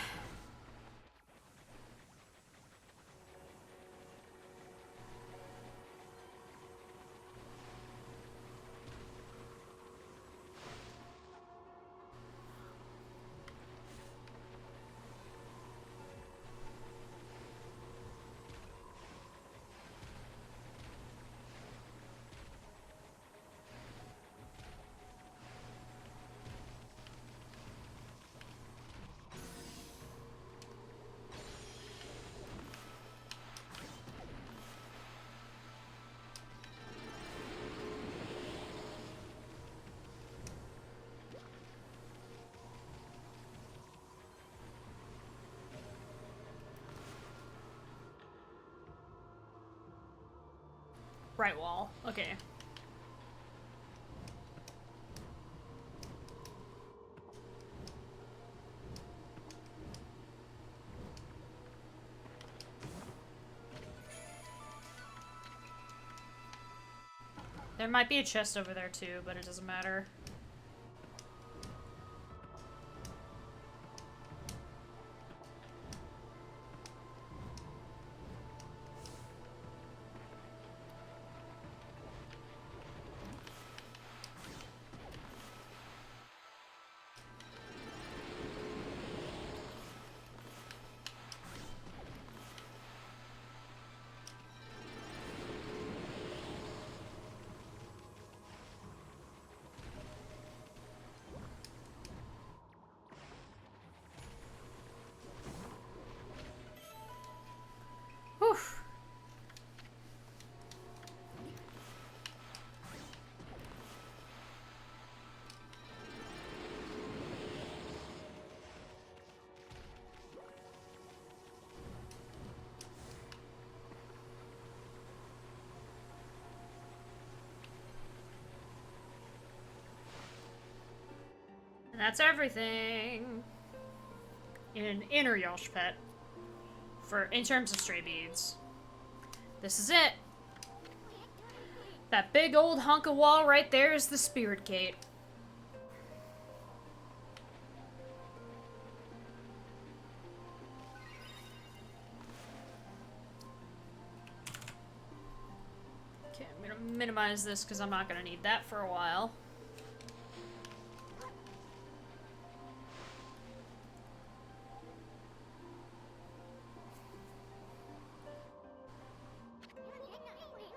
Speaker 1: Right wall. Okay. There might be a chest over there too, but it doesn't matter. Whew. And that's everything in inner Yoshpet in terms of stray beads. This is it. That big old hunk of wall right there is the spirit gate. Okay, I'm gonna minimize this because I'm not gonna need that for a while.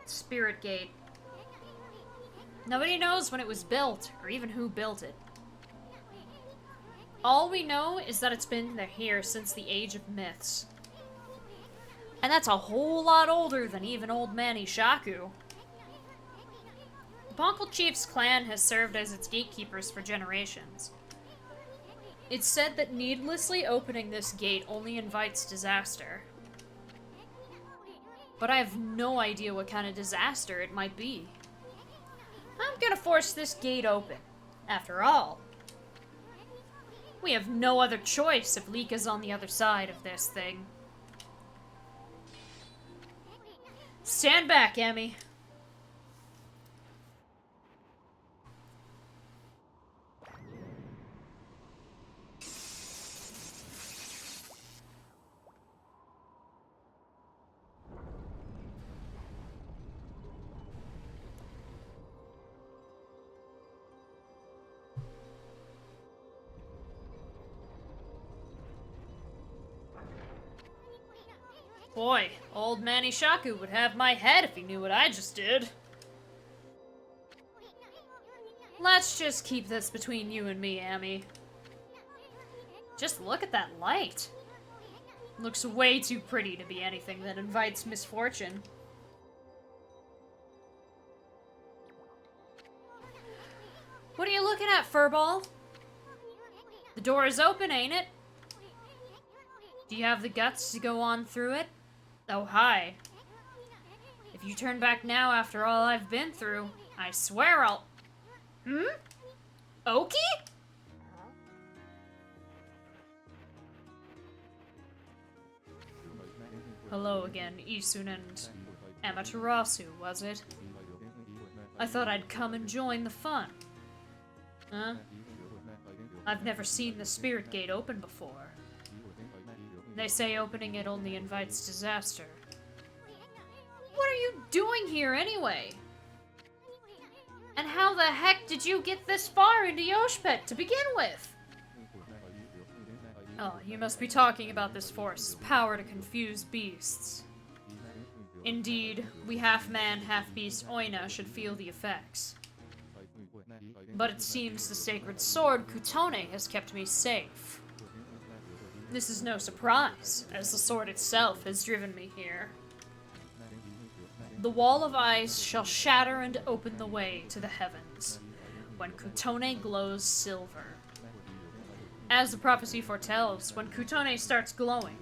Speaker 1: Spirit Gate. Nobody knows when it was built, or even who built it. All we know is that it's been here since the Age of Myths. And that's a whole lot older than even old man Ishaku. The Ponkel Chief's clan has served as its gatekeepers for generations. It's said that needlessly opening this gate only invites disaster. But I have no idea what kind of disaster it might be. I'm gonna force this gate open. After all, we have no other choice if Lika's on the other side of this thing. Stand back, Emmy. Boy, old man Ishaku would have my head if he knew what I just did. Let's just keep this between you and me, Amy. Just look at that light. Looks way too pretty to be anything that invites misfortune. What are you looking at, furball? The door is open, ain't it? Do you have the guts to go on through it? Oh, hi. If you turn back now after all I've been through, I swear I'll... Oki? Hello again, Isun and Amaterasu, was it? I thought I'd come and join the fun. Huh? I've never seen the Spirit Gate open before. They say opening it only invites disaster. What are you doing here anyway? And how the heck did you get this far into Yoshpet to begin with? Oh, you must be talking about this force's power to confuse beasts. Indeed, we half-man, half-beast Oina should feel the effects. But it seems the sacred sword Kutone has kept me safe. This is no surprise, as the sword itself has driven me here. The wall of ice shall shatter and open the way to the heavens, when Kutone glows silver. As the prophecy foretells, when Kutone starts glowing,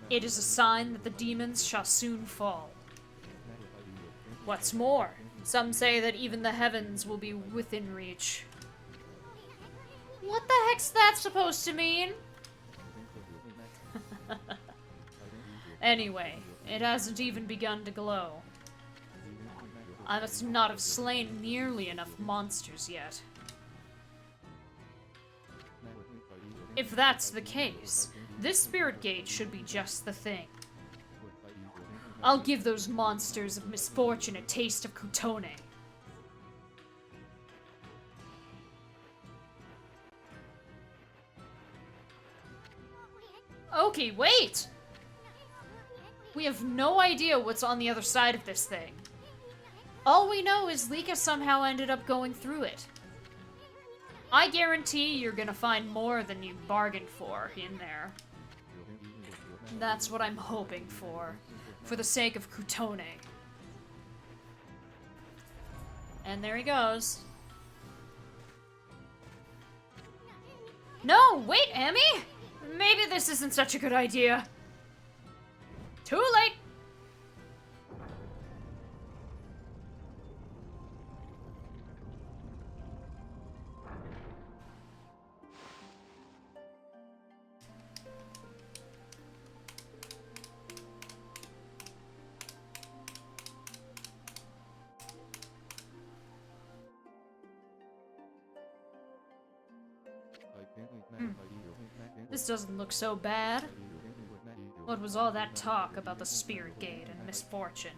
Speaker 1: it is a sign that the demons shall soon fall. What's more, some say that even the heavens will be within reach. What the heck's that supposed to mean? Anyway, it hasn't even begun to glow. I must not have slain nearly enough monsters yet. If that's the case, this spirit gate should be just the thing. I'll give those monsters of misfortune a taste of Kutone. Okay, wait! We have no idea what's on the other side of this thing. All we know is Lika somehow ended up going through it. I guarantee you're gonna find more than you bargained for in there. That's what I'm hoping for the sake of Kutone. And there he goes. No, wait, Amy! Maybe this isn't such a good idea. Too late! This doesn't look so bad. What was all that talk about the Spirit Gate and misfortune?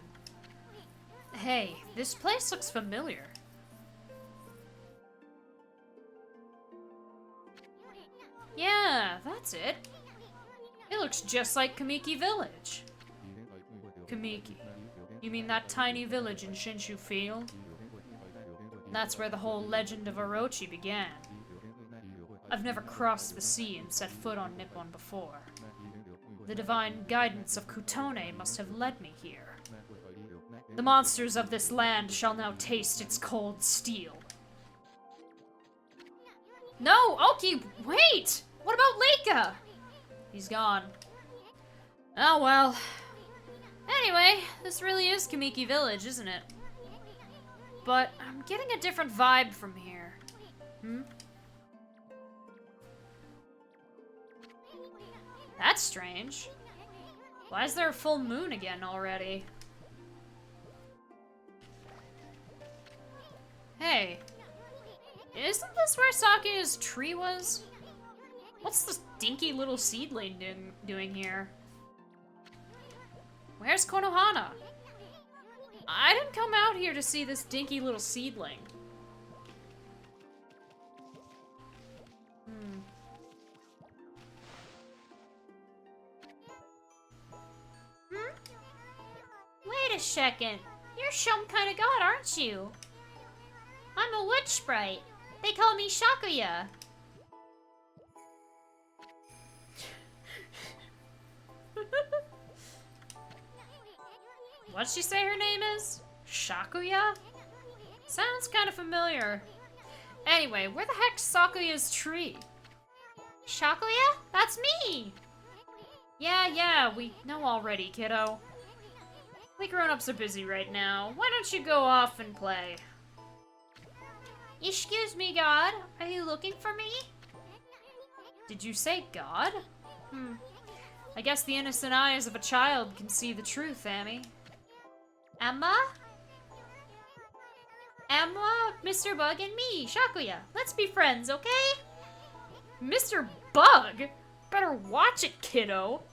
Speaker 1: Hey, this place looks familiar. Yeah, that's it. It looks just like Kamiki Village. Kamiki. You mean that tiny village in Shinshu Field? That's where the whole legend of Orochi began. I've never crossed the sea and set foot on Nippon before. The divine guidance of Kutone must have led me here. The monsters of this land shall now taste its cold steel. No, Oki, wait! What about Lika? He's gone. Oh well. Anyway, this really is Kamiki Village, isn't it? But I'm getting a different vibe from here. That's strange. Why is there a full moon again already? Hey, isn't this where Sakuya's tree was? What's this dinky little seedling doing here? Where's Konohana? I didn't come out here to see this dinky little seedling. Wait a second. You're some kind of god, aren't you? I'm a witch sprite. They call me Shakuya. What'd she say her name is? Shakuya? Sounds kind of familiar. Anyway, where the heck's Sakuya's tree? Shakuya? That's me! Yeah, we know already, kiddo. We grown-ups are busy right now. Why don't you go off and play? Excuse me, God. Are you looking for me? Did you say God? I guess the innocent eyes of a child can see the truth, Amy. Emma? Emma, Mr. Bug, and me, Shakuya. Let's be friends, okay? Mr. Bug? Better watch it, kiddo.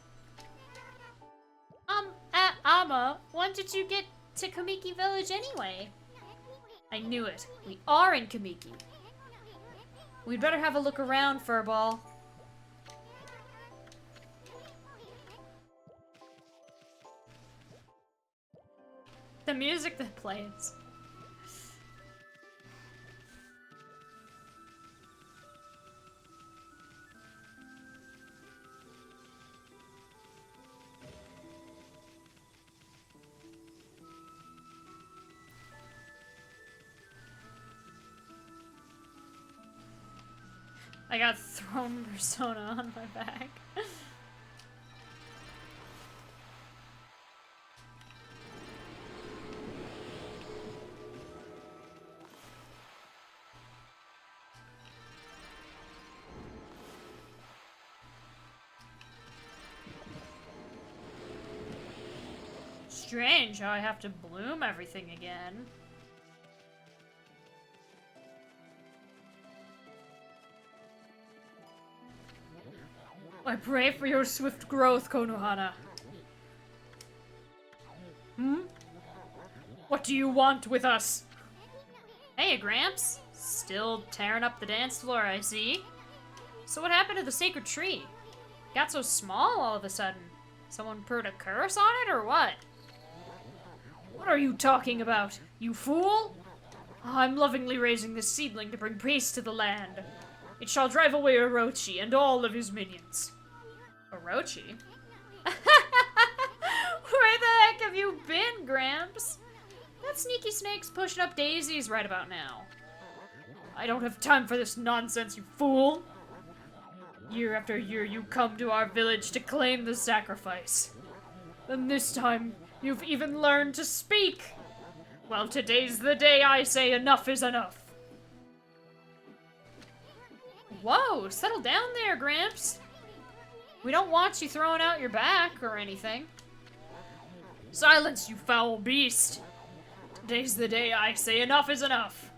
Speaker 1: Amma, when did you get to Kamiki Village anyway? I knew it. We are in Kamiki. We'd better have a look around, Furball. The music that plays. I got thrown persona on my back. strange how I have to bloom everything again. I pray for your swift growth, Konohana. What do you want with us? Hey, Gramps. Still tearing up the dance floor, I see. So what happened to the sacred tree? Got so small all of a sudden. Someone put a curse on it, or what? What are you talking about, you fool? I'm lovingly raising this seedling to bring peace to the land. It shall drive away Orochi and all of his minions. Orochi? Where the heck have you been, Gramps? That sneaky snake's pushing up daisies right about now. I don't have time for this nonsense, you fool. Year after year you come to our village to claim the sacrifice. And this time, you've even learned to speak. Well, today's the day I say enough is enough. Whoa, settle down there, Gramps. We don't want you throwing out your back or anything. Silence, you foul beast. Today's the day I say enough is enough.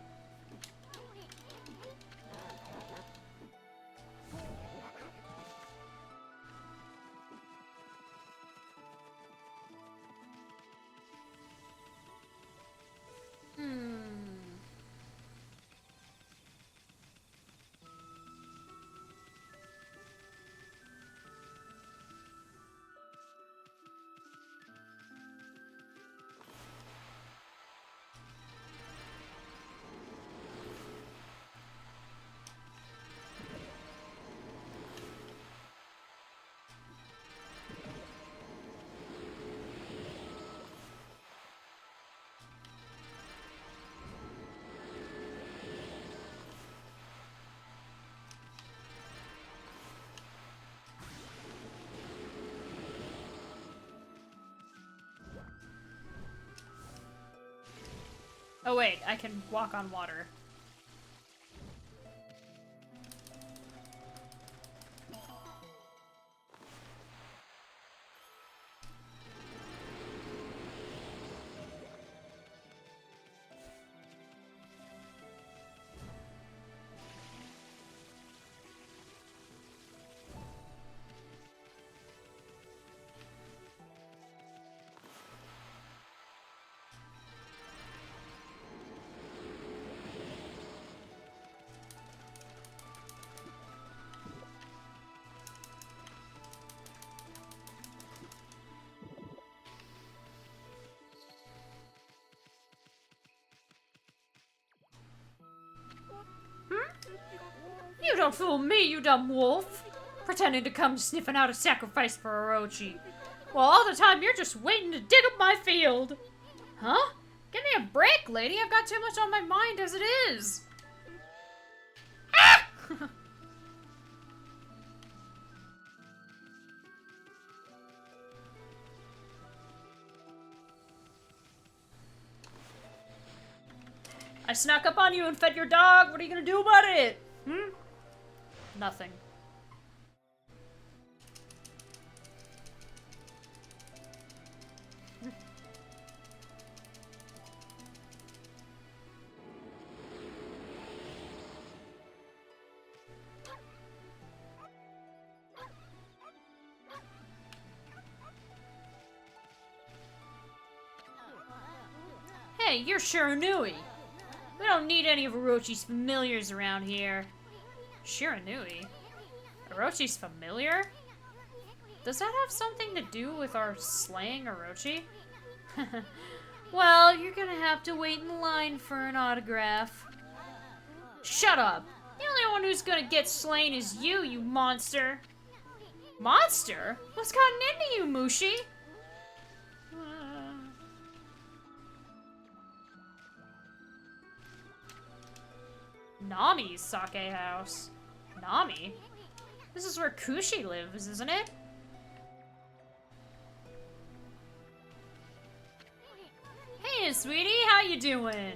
Speaker 1: Oh wait, I can walk on water. You don't fool me, you dumb wolf! Pretending to come sniffing out a sacrifice for Orochi. Well, all the time you're just waiting to dig up my field! Huh? Give me a break, lady! I've got too much on my mind as it is! Ah! I snuck up on you and fed your dog! What are you gonna do about it? Nothing. Hey, you're Shiranui. We don't need any of Orochi's familiars around here. Shiranui? Orochi's familiar? Does that have something to do with our slaying Orochi? Well, you're gonna have to wait in line for an autograph. Shut up! The only one who's gonna get slain is you, you monster! Monster? What's gotten into you, Mushi? Nami's sake house. Nami? This is where Kushi lives, isn't it? Hey, sweetie, how you doing?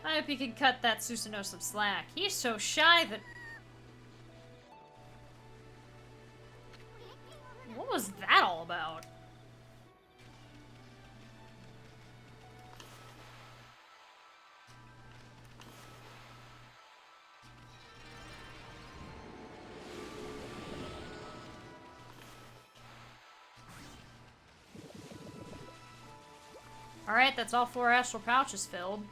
Speaker 1: I hope you can cut that Susanoo some slack. He's so shy that... What was that all about? Alright, that's all 4 astral pouches filled.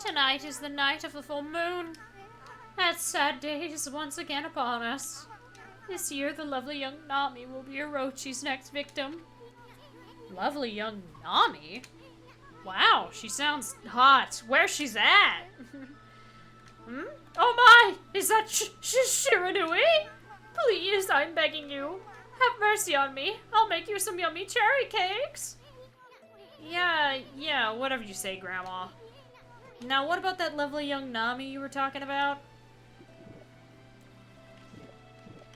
Speaker 1: Tonight is the night of the full moon. That sad day is once again upon us. This year, the lovely young Nami will be Orochi's next victim. Lovely young Nami? Wow, she sounds hot. Where she's at? Hmm? Oh my! Is that Shiranui? Please, I'm begging you. Have mercy on me. I'll make you some yummy cherry cakes. Yeah, whatever you say, Grandma. Now, what about that lovely young Nami you were talking about?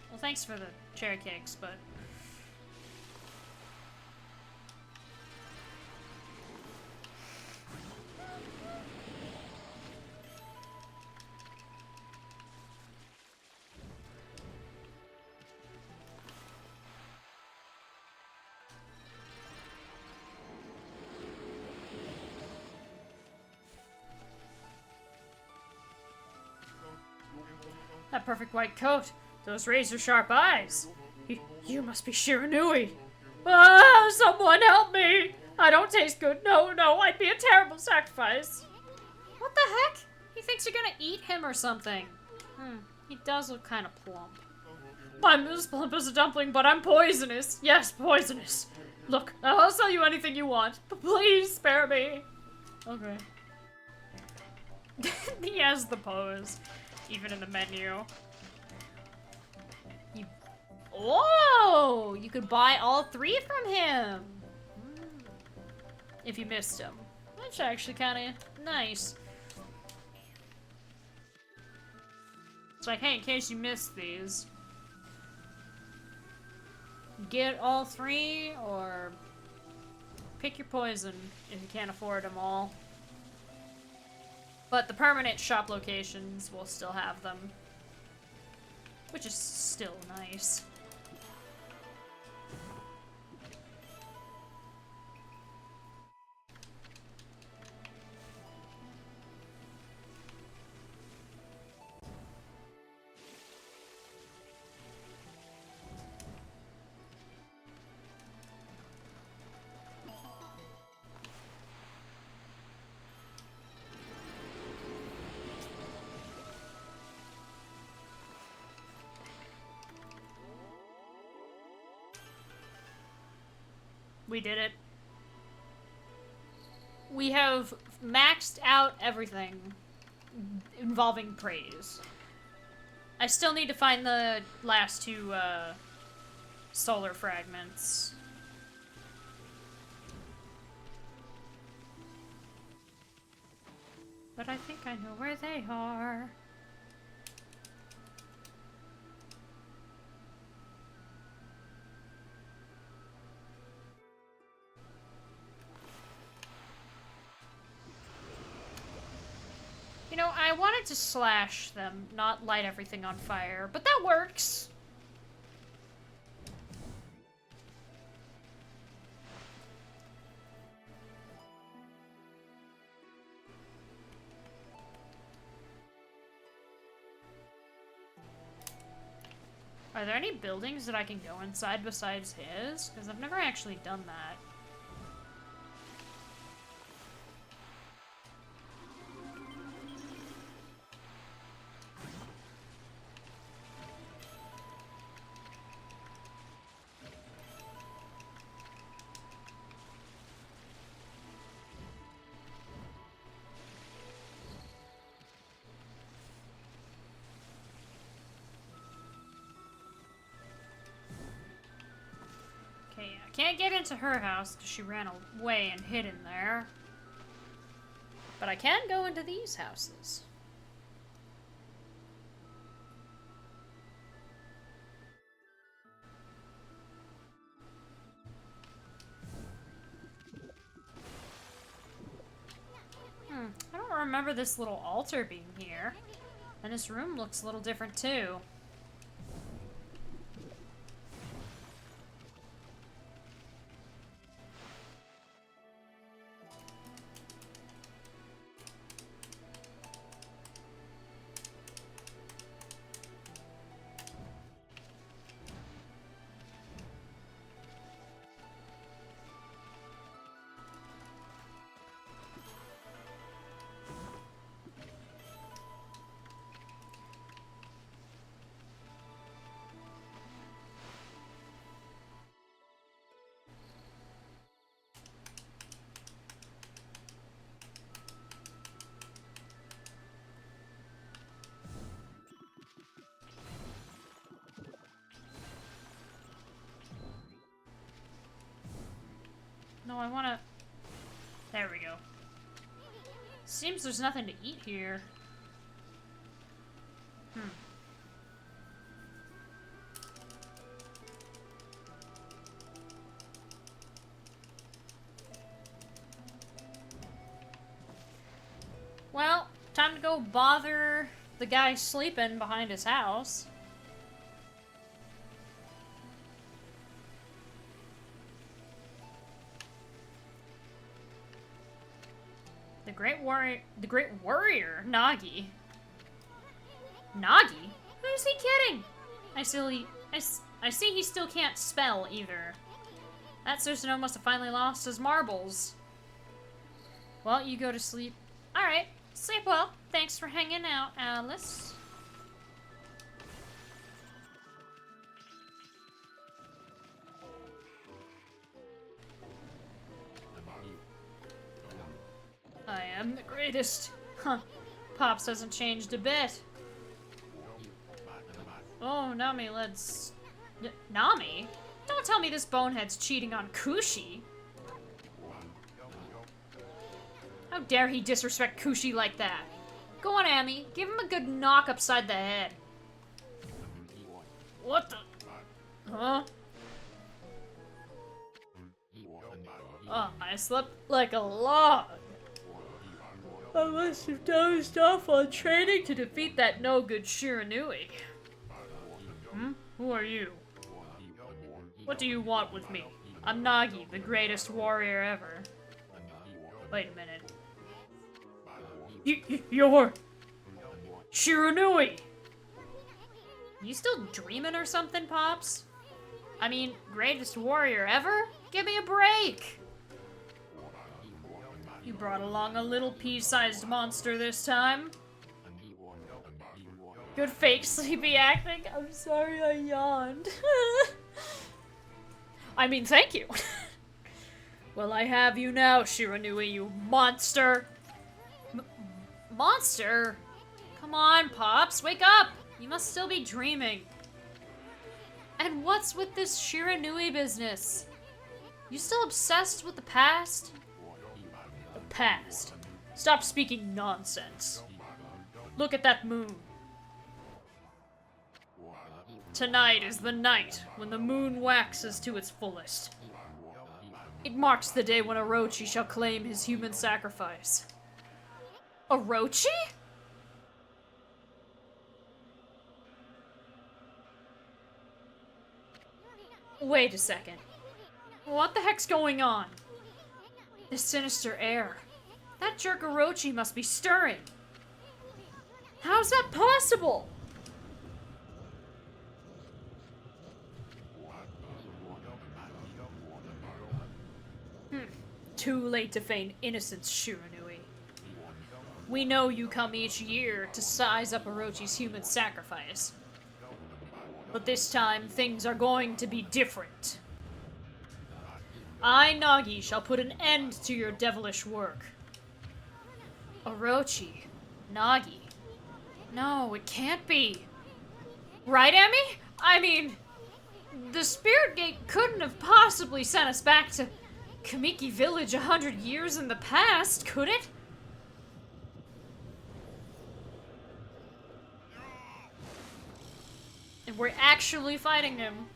Speaker 1: Well, thanks for the cherry cakes, but... That perfect white coat, those razor-sharp eyes. You must be Shiranui. Ah, someone help me! I don't taste good. No, I'd be a terrible sacrifice. What the heck? He thinks you're gonna eat him or something. He does look kind of plump. I'm as plump as a dumpling, but I'm poisonous. Yes, poisonous. Look, I'll sell you anything you want, but please spare me. Okay. He has the pose. Even in the menu. Oh! You could buy all 3 from him! If you missed him. That's actually kind of nice. It's like, hey, in case you missed these. Get all 3, or pick your poison if you can't afford them all. But the permanent shop locations will still have them. Which is still nice. We did it. We have maxed out everything involving praise. I still need to find the last 2 solar fragments. But I think I know where they are. You know, I wanted to slash them, not light everything on fire, but that works! Are there any buildings that I can go inside besides his? Because I've never actually done that. Can't get into her house because she ran away and hid in there. But I can go into these houses. I don't remember this little altar being here. And this room looks a little different too. No, I wanna... There we go. Seems there's nothing to eat here. Well, time to go bother the guy sleeping behind his house. The Great Warrior, Nagi. Nagi? Who's he kidding? I see he still can't spell either. That Susanoo must have finally lost his marbles. Well, you go to sleep. Alright, sleep well. Thanks for hanging out, Alice. I am the greatest. Huh. Pops hasn't changed a bit. Oh, Nami, let's... Nami? Don't tell me this bonehead's cheating on Kushi. How dare he disrespect Kushi like that? Go on, Ami. Give him a good knock upside the head. What the... Huh? Oh, I slept like a log. I must have dozed off while training to defeat that no-good Shiranui. Who are you? What do you want with me? I'm Nagi, the greatest warrior ever. Wait a minute. You're... Shiranui! You still dreaming or something, Pops? I mean, greatest warrior ever? Give me a break! You brought along a little pea-sized monster this time. Good fake sleepy acting. I'm sorry I yawned. I mean, thank you. Well, I have you now, Shiranui, you monster. Monster? Come on, Pops, wake up! You must still be dreaming. And what's with this Shiranui business? You still obsessed with the past? The past. Stop speaking nonsense. Look at that moon. Tonight is the night when the moon waxes to its fullest. It marks the day when Orochi shall claim his human sacrifice. Orochi? Wait a second. What the heck's going on? This sinister air. That jerk Orochi must be stirring. How's that possible? Too late to feign innocence, Shiranui. We know you come each year to size up Orochi's human sacrifice. But this time, things are going to be different. I, Nagi, shall put an end to your devilish work. Orochi. Nagi. No, it can't be. Right, Emmy? I mean, the Spirit Gate couldn't have possibly sent us back to Kamiki Village 100 years in the past, could it? And we're actually fighting him.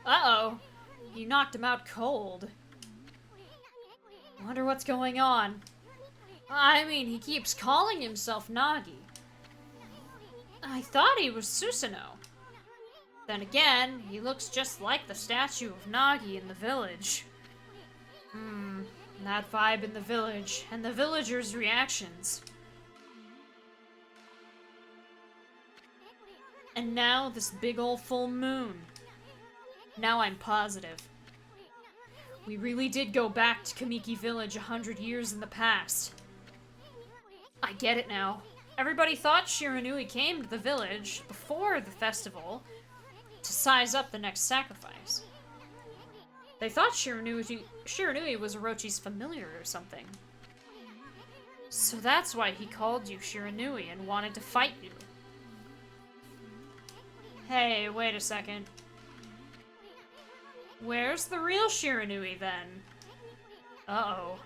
Speaker 1: Uh-oh. You knocked him out cold. Wonder what's going on. I mean, he keeps calling himself Nagi. I thought he was Susanoo. Then again, he looks just like the statue of Nagi in the village. That vibe in the village, and the villagers' reactions. And now this big ol' full moon. Now I'm positive. We really did go back to Kamiki Village 100 years in the past. I get it now. Everybody thought Shiranui came to the village before the festival to size up the next sacrifice. They thought Shiranui was Orochi's familiar or something. So that's why he called you Shiranui and wanted to fight you. Hey, wait a second. Where's the real Shiranui, then? Uh-oh.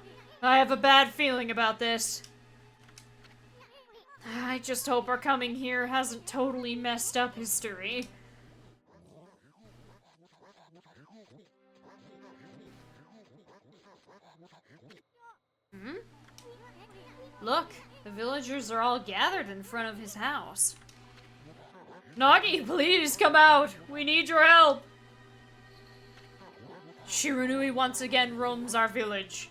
Speaker 1: I have a bad feeling about this. I just hope our coming here hasn't totally messed up history. Look, the villagers are all gathered in front of his house. Nagi, please come out! We need your help! Shiranui once again roams our village.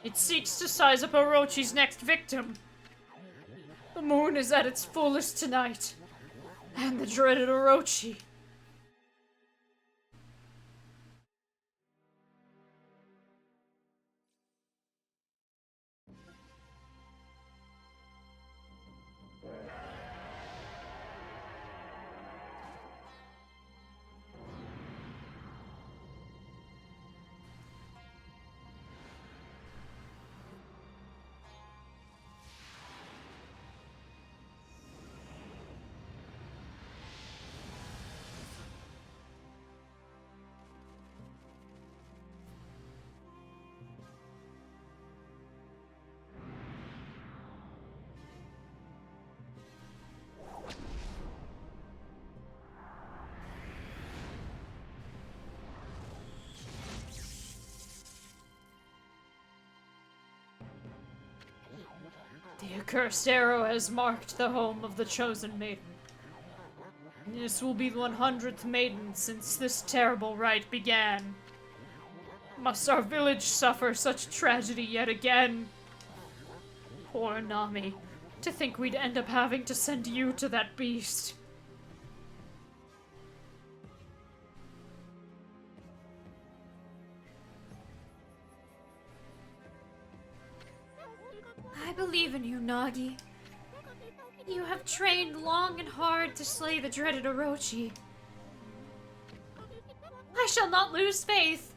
Speaker 1: It seeks to size up Orochi's next victim. The moon is at its fullest tonight, and the dreaded Orochi. The accursed arrow has marked the home of the chosen maiden. This will be the 100th maiden since this terrible rite began. Must our village suffer such tragedy yet again? Poor Nami. To think we'd end up having to send you to that beast. I believe in you, Nagi. You have trained long and hard to slay the dreaded Orochi. I shall not lose faith.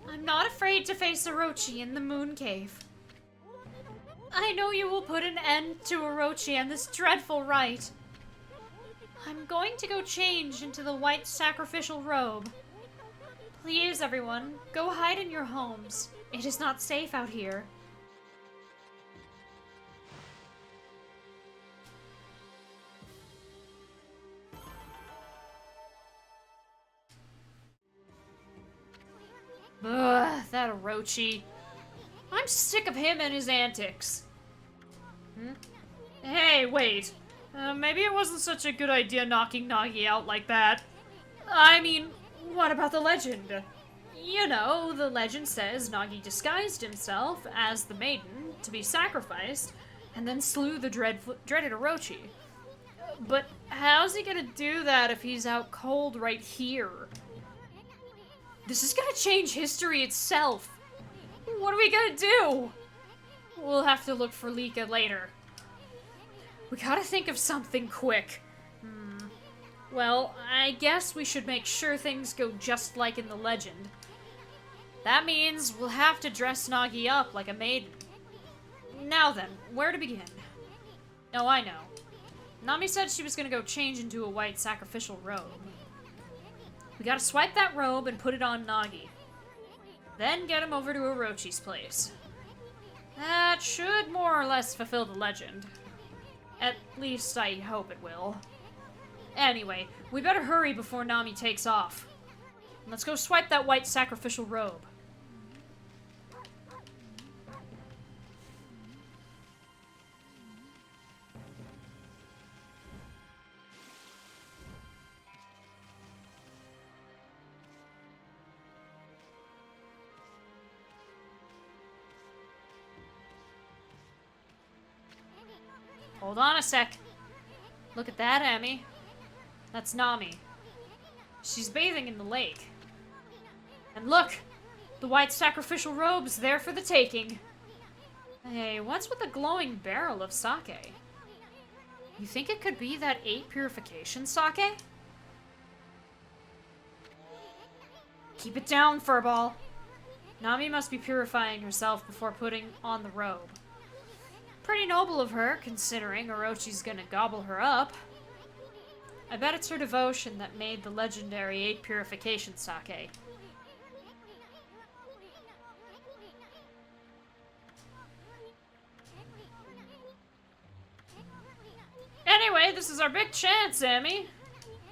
Speaker 1: I'm not afraid to face Orochi in the Moon Cave. I know you will put an end to Orochi and this dreadful rite. I'm going to go change into the white sacrificial robe. Please, everyone, go hide in your homes. It is not safe out here. Ugh, that Orochi. I'm sick of him and his antics. Hey, wait. Maybe it wasn't such a good idea knocking Nagi out like that. I mean, what about the legend? You know, the legend says Nagi disguised himself as the maiden to be sacrificed, and then slew the dreaded Orochi. But how's he gonna do that if he's out cold right here? This is gonna change history itself. What are we gonna do? We'll have to look for Lika later. We gotta think of something quick. Well, I guess we should make sure things go just like in the legend. That means we'll have to dress Nagi up like a maiden. Now then, where to begin? Oh, I know. Nami said she was gonna go change into a white sacrificial robe. We gotta swipe that robe and put it on Nagi. Then get him over to Orochi's place. That should more or less fulfill the legend. At least I hope it will. Anyway, we better hurry before Nami takes off. Let's go swipe that white sacrificial robe. Hold on a sec. Look at that, Emmy. That's Nami. She's bathing in the lake. And look! The white sacrificial robe's there for the taking. Hey, what's with the glowing barrel of sake? You think it could be that 8 purification sake? Keep it down, Furball. Nami must be purifying herself before putting on the robe. Pretty noble of her, considering Orochi's gonna gobble her up. I bet it's her devotion that made the legendary 8 purification sake. Anyway, this is our big chance, Amy.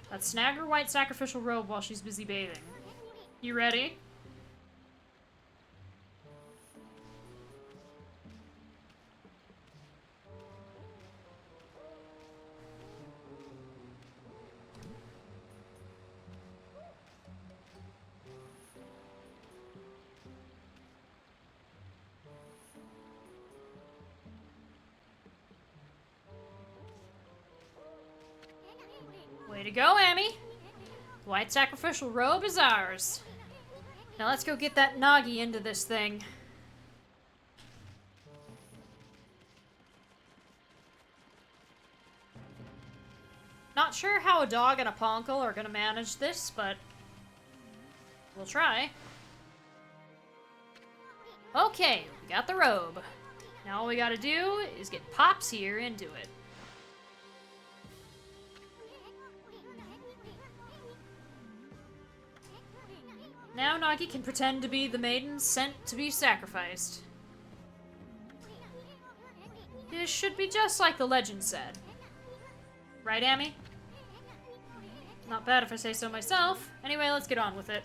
Speaker 1: Let's snag her white sacrificial robe while she's busy bathing. You ready? Way to go, Amy! The white sacrificial robe is ours. Now let's go get that Nagi into this thing. Not sure how a dog and a Ponkel are gonna manage this, but we'll try. Okay, we got the robe. Now all we gotta do is get Pops here into it. Now Nagi can pretend to be the maiden sent to be sacrificed. This should be just like the legend said. Right, Amy? Not bad if I say so myself. Anyway, let's get on with it.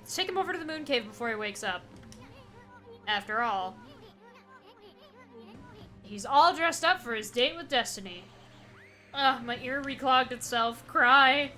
Speaker 1: Let's take him over to the moon cave before he wakes up. After all, he's all dressed up for his date with Destiny. Ugh, my ear reclogged itself. Cry.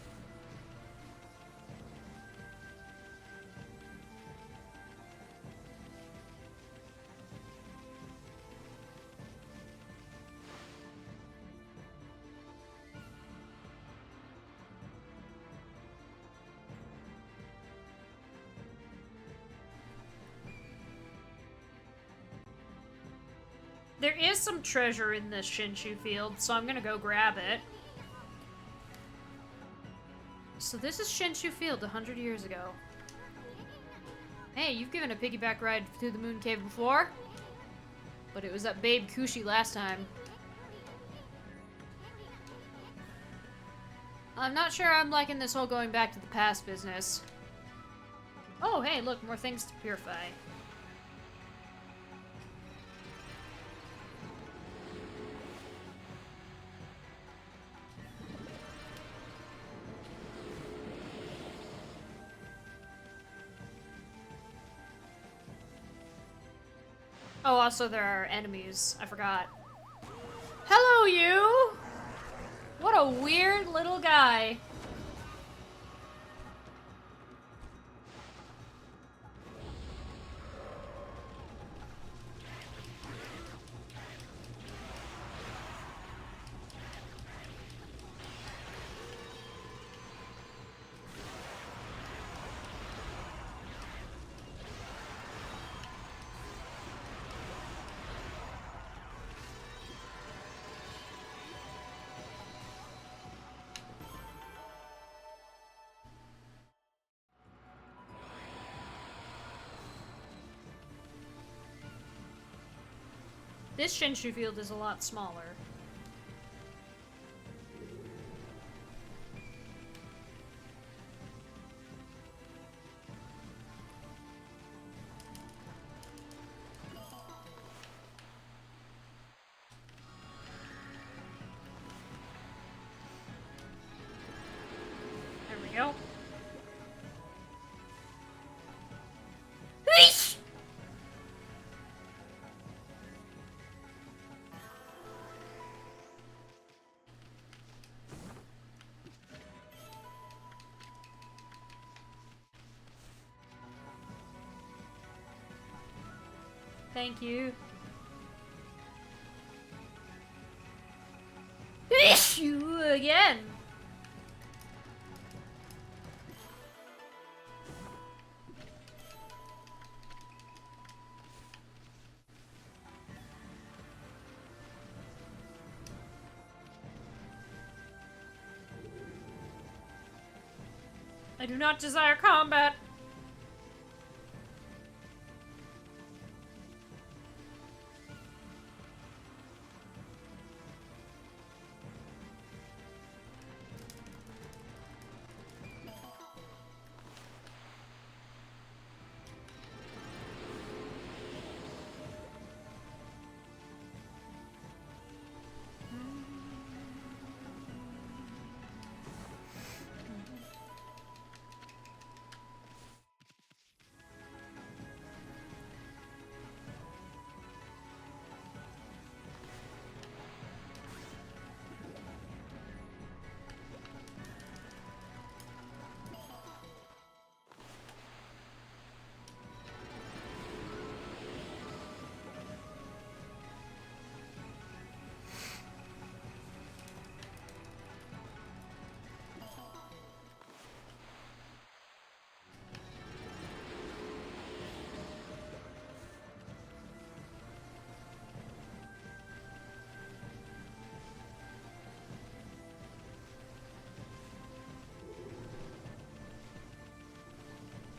Speaker 1: There is some treasure in this Shinshu field, so I'm gonna go grab it. So this is Shinshu Field 100 years ago. Hey, you've given a piggyback ride through the moon cave before. But it was at Babe Kushi last time. I'm not sure I'm liking this whole going back to the past business. Oh, hey, look, more things to purify. Oh, also there are enemies. I forgot. Hello, you! What a weird little guy. This Shinshu field is a lot smaller. There we go. Thank you. again. I do not desire combat.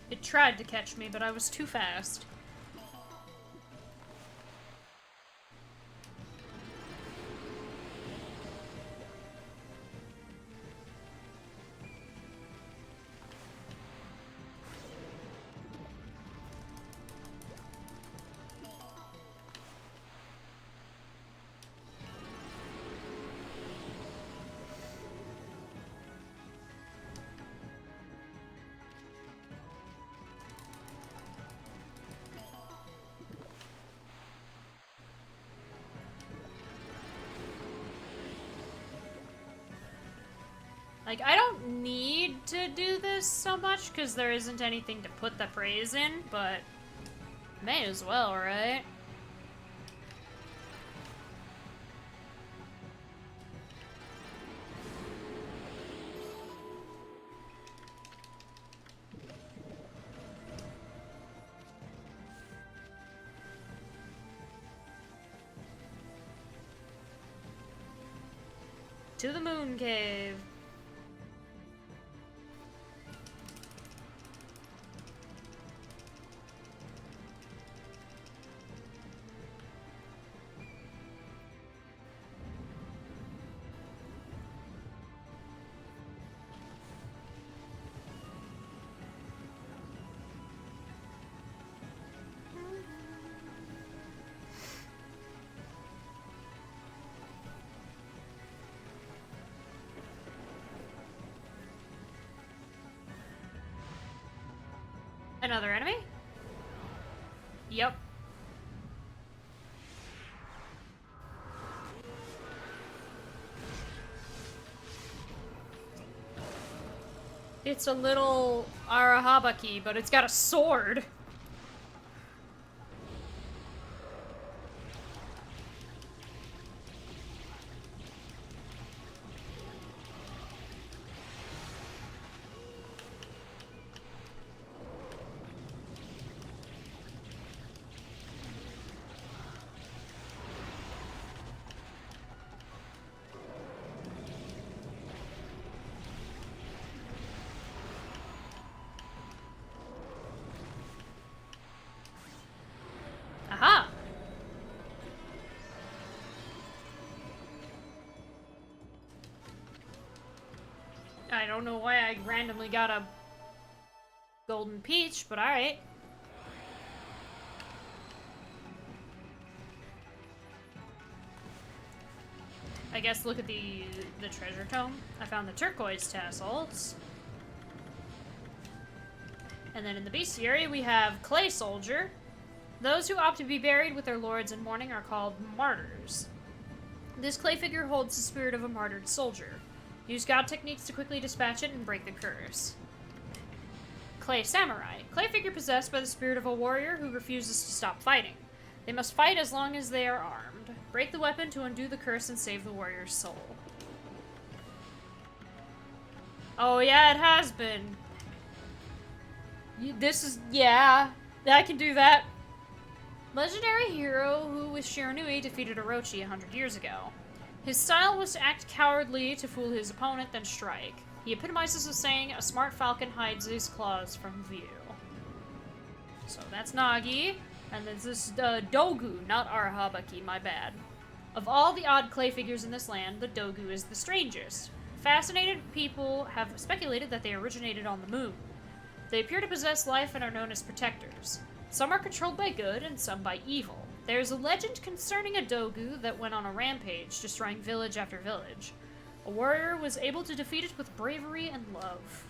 Speaker 1: It tried to catch me, but I was too fast. Like, I don't need to do this so much, because there isn't anything to put the praise in, but may as well, right? To the moon cave. Another enemy? Yep. It's a little Arahabaki, but it's got a sword. Aha! I don't know why I randomly got a golden peach, but alright. I guess look at the treasure tome. I found the turquoise tassels. And then in the bestiary we have Clay Soldier. Those who opt to be buried with their lords in mourning are called martyrs. This clay figure holds the spirit of a martyred soldier. Use god techniques to quickly dispatch it and break the curse. Clay Samurai. Clay figure possessed by the spirit of a warrior who refuses to stop fighting. They must fight as long as they are armed. Break the weapon to undo the curse and save the warrior's soul. Oh yeah, it has been. Yeah, I can do that. Legendary hero who with Shiranui defeated Orochi 100 years ago. His style was to act cowardly to fool his opponent, then strike. He epitomizes the saying, a smart falcon hides his claws from view. So that's Nagi. And there's this Dogu, not Arahabaki, my bad. Of all the odd clay figures in this land, the Dogu is the strangest. Fascinated people have speculated that they originated on the moon. They appear to possess life and are known as protectors. Some are controlled by good and some by evil. There is a legend concerning a Dogu that went on a rampage, destroying village after village. A warrior was able to defeat it with bravery and love.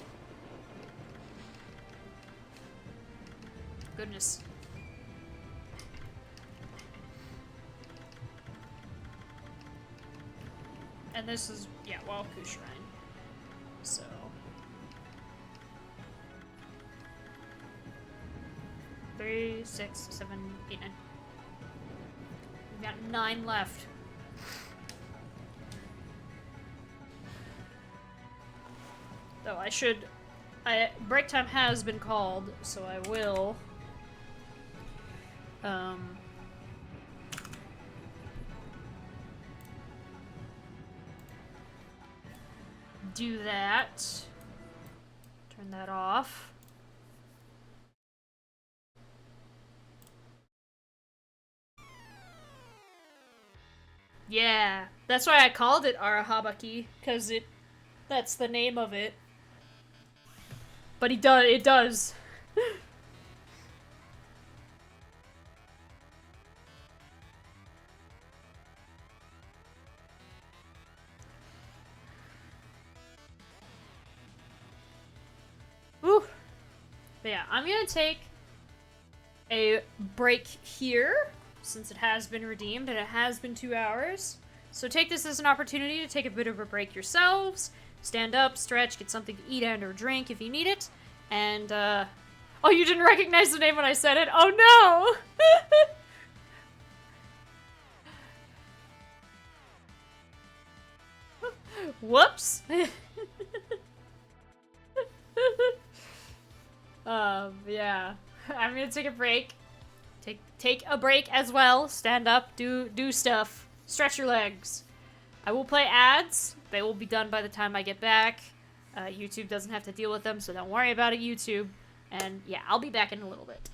Speaker 1: Goodness. And this is, yeah, Wep'keer Shrine. So. 3, 6, 7, 8, 9. We've got 9 left. Though break time has been called, so I will, do that. Turn that off. Yeah, that's why I called it Arahabaki, because that's the name of it. But it does. Woo. But yeah, I'm gonna take a break here, since it has been redeemed and it has been 2 hours. So take this as an opportunity to take a bit of a break yourselves. Stand up, stretch, get something to eat and or drink if you need it. And, oh, you didn't recognize the name when I said it? Oh no! Whoops! Yeah. I'm gonna take a break. Take a break as well. Stand up, do stuff. Stretch your legs. I will play ads. They will be done by the time I get back. YouTube doesn't have to deal with them, so don't worry about it, YouTube. And yeah, I'll be back in a little bit.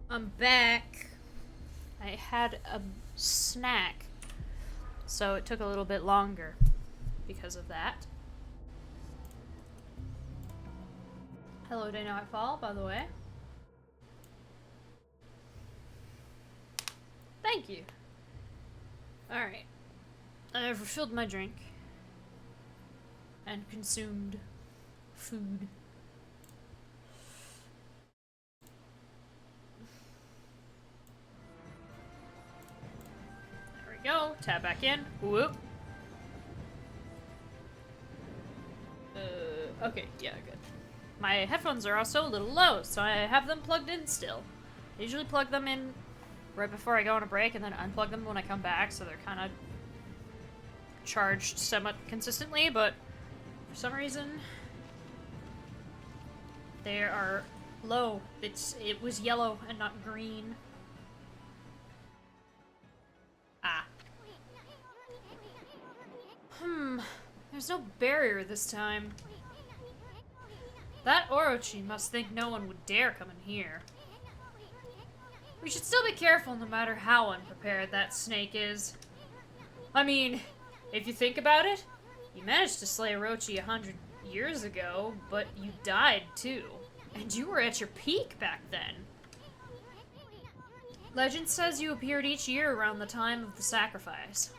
Speaker 1: I'm back. I had a snack, so it took a little bit longer because of that. Hello, Day Nightfall, by the way. Thank you. Alright. I've refilled my drink and consumed food. There we go. Tap back in. Whoop. Okay, yeah, good. My headphones are also a little low, so I have them plugged in still. I usually plug them in right before I go on a break and then unplug them when I come back, so they're kind of charged somewhat consistently, but for some reason they are low. It was yellow and not green. Ah. There's no barrier this time. That Orochi must think no one would dare come in here. We should still be careful no matter how unprepared that snake is. I mean, if you think about it, you managed to slay Orochi 100 years ago, but you died too. And you were at your peak back then. Legend says you appeared each year around the time of the sacrifice.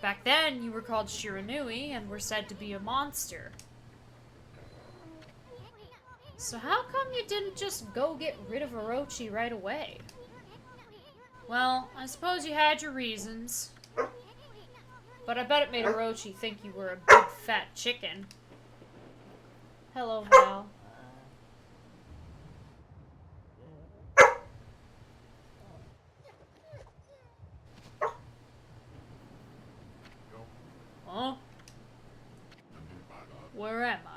Speaker 1: Back then, you were called Shiranui and were said to be a monster. So how come you didn't just go get rid of Orochi right away? Well, I suppose you had your reasons. But I bet it made Orochi think you were a big fat chicken. Hello, Val. Huh? Where am I?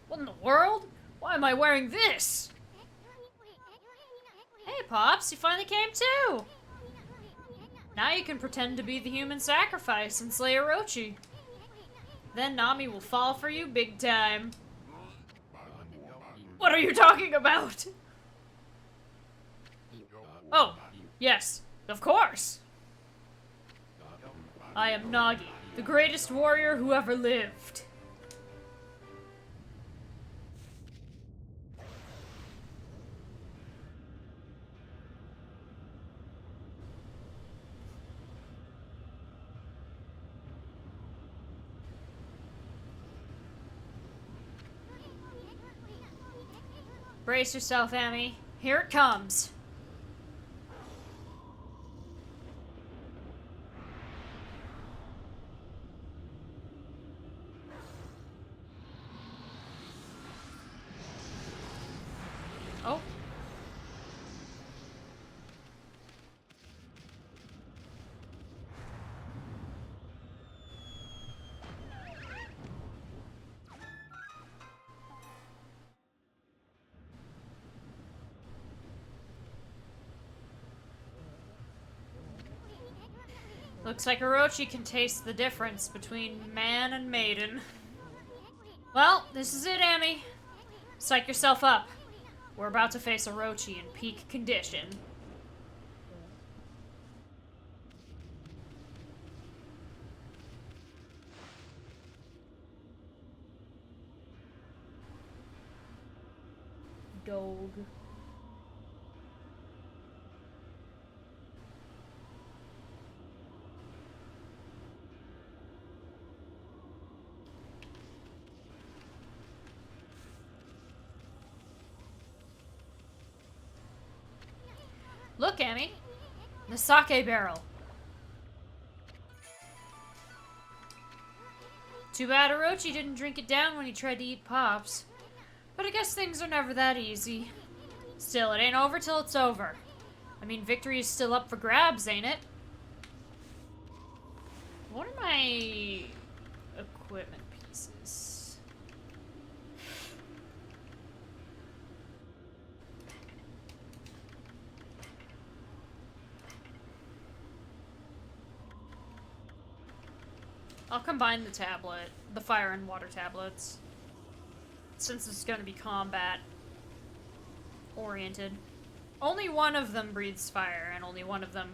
Speaker 1: What in the world? Why am I wearing this? Hey, Pops, you finally came too! Now you can pretend to be the human sacrifice and slay Orochi. Then Nami will fall for you big time. What are you talking about? Oh, yes, of course! I am Nagi, the greatest warrior who ever lived. Brace yourself, Amy. Here it comes. Oh. Looks like Orochi can taste the difference between man and maiden. Well, this is it, Amy. Psych yourself up. We're about to face Orochi in peak condition. Dog. Look, Amy. The sake barrel. Too bad Orochi didn't drink it down when he tried to eat Pops. But I guess things are never that easy. Still, it ain't over till it's over. I mean, victory is still up for grabs, ain't it? What are my equipment pieces? I'll combine the fire and water tablets. Since it's gonna be combat oriented. Only one of them breathes fire, and only one of them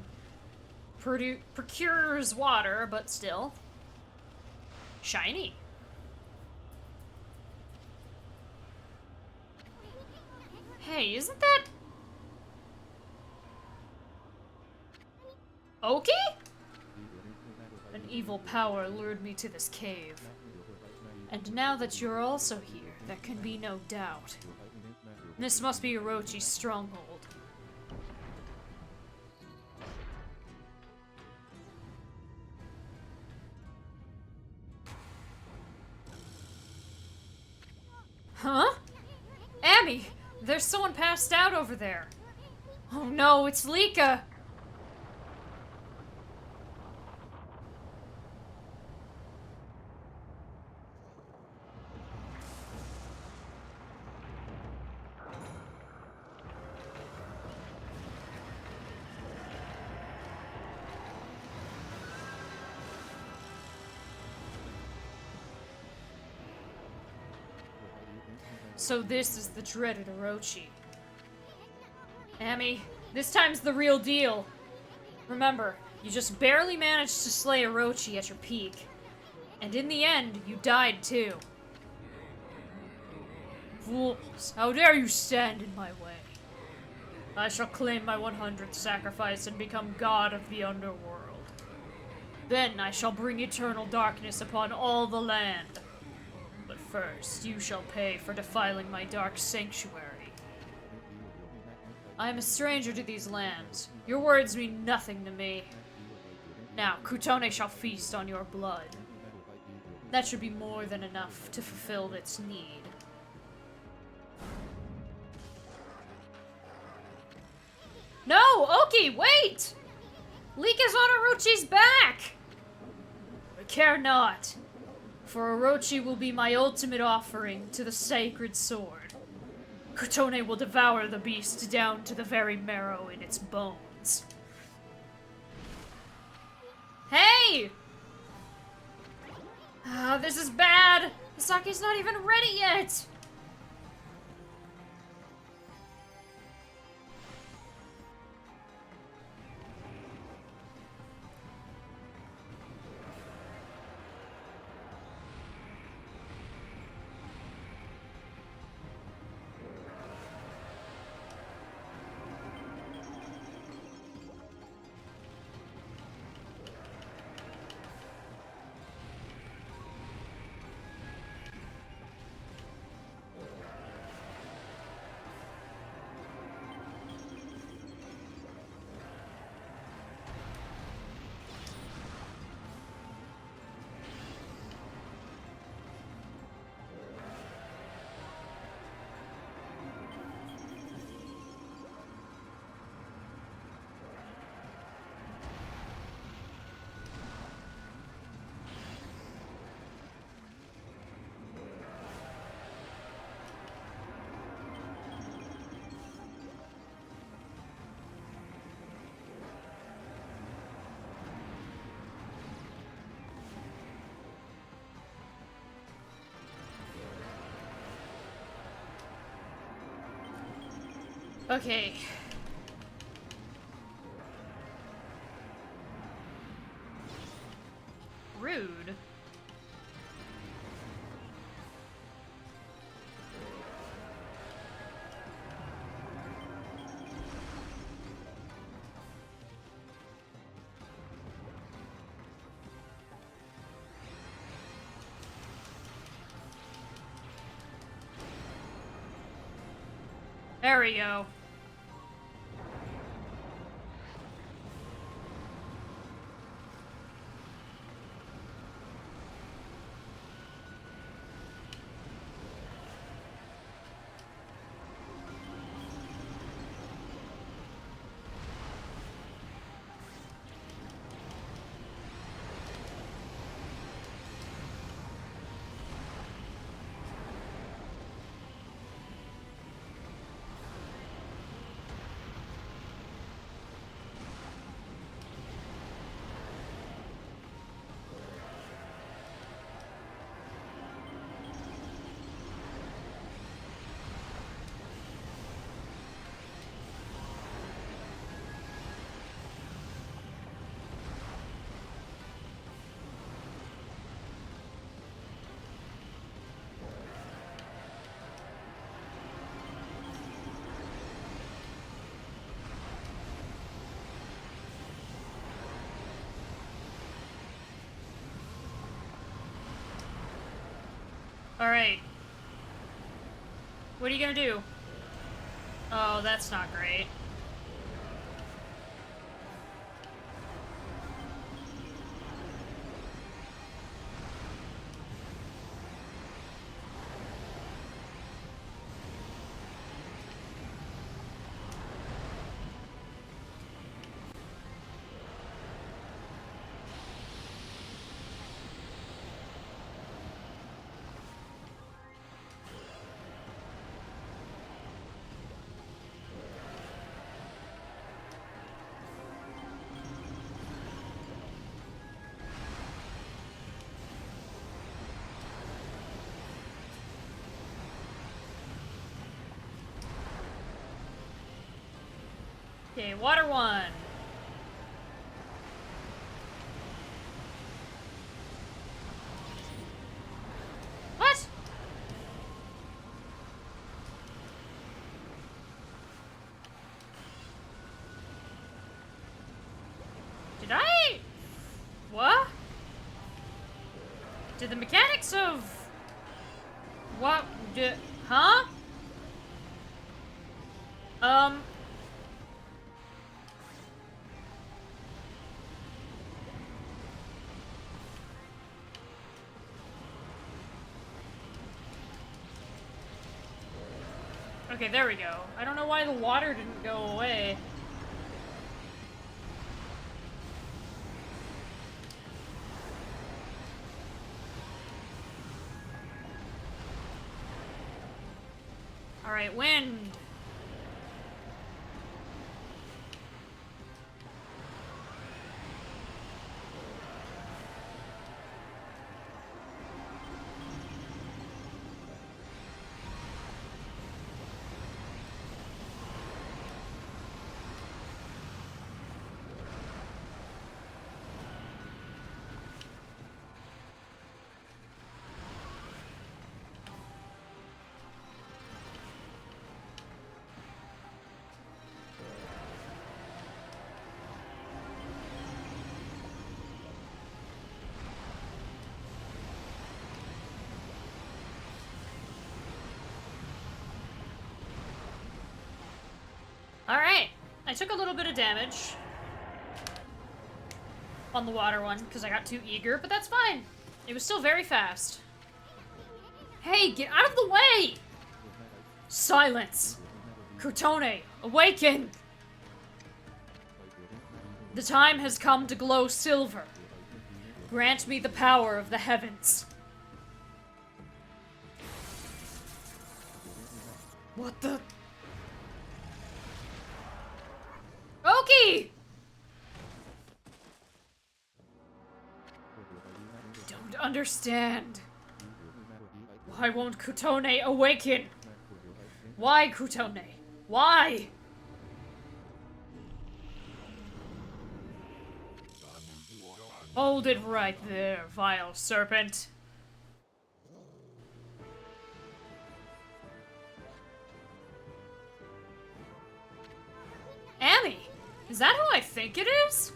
Speaker 1: procures water, but still. Shiny. Hey, isn't that... Oki? An evil power lured me to this cave. And now that you're also here, there can be no doubt. This must be Orochi's stronghold. Huh? Amy! There's someone passed out over there. Oh no, it's Lika! So this is the dreaded Orochi. Amy, this time's the real deal. Remember, you just barely managed to slay Orochi at your peak. And in the end, you died too. Fools, how dare you stand in my way? I shall claim my 100th sacrifice and become god of the underworld. Then I shall bring eternal darkness upon all the land. But first, you shall pay for defiling my dark sanctuary. I am a stranger to these lands. Your words mean nothing to me. Now, Kutone shall feast on your blood. That should be more than enough to fulfill its need. No! Oki, wait! Lika's on Orochi's back! I care not. For Orochi will be my ultimate offering to the sacred sword. Kutone will devour the beast down to the very marrow in its bones. Hey! This is bad! Saki's not even ready yet! Okay. Rude. There we go. Alright. What are you gonna do? Oh, that's not great. Okay, water one. What? Did I? What? Did the mechanics of... What did... Huh? Okay, there we go. I don't know why the water didn't go away. Alright, wind. Alright, I took a little bit of damage on the water one because I got too eager, but that's fine. It was still very fast. Hey, get out of the way! Silence! Kutone, awaken! The time has come to glow silver. Grant me the power of the heavens. What the... Oki! Don't understand. Why won't Kutone awaken? Why, Kutone? Why? Hold it right there, vile serpent. Annie! Is that who I think it is?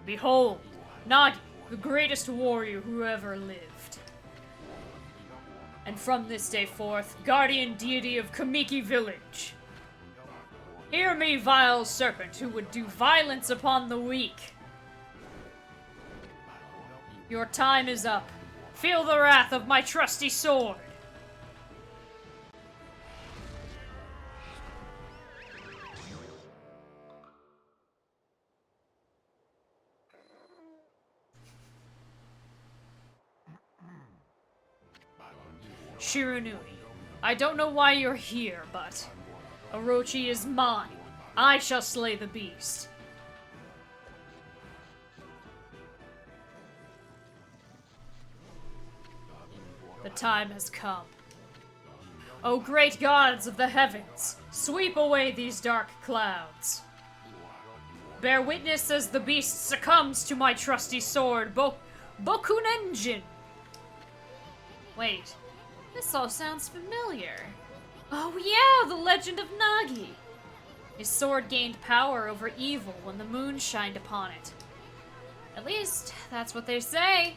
Speaker 1: Behold, Nagi, the greatest warrior who ever lived. And from this day forth, guardian deity of Kamiki village. Hear me, vile serpent, who would do violence upon the weak. Your time is up. Feel the wrath of my trusty sword. Shiranui, I don't know why you're here, but Orochi is mine. I shall slay the beast. The time has come. O great gods of the heavens, sweep away these dark clouds. Bear witness as the beast succumbs to my trusty sword, Bokunenjin. Wait, this all sounds familiar. Oh yeah, the legend of Nagi. His sword gained power over evil when the moon shined upon it. At least, that's what they say.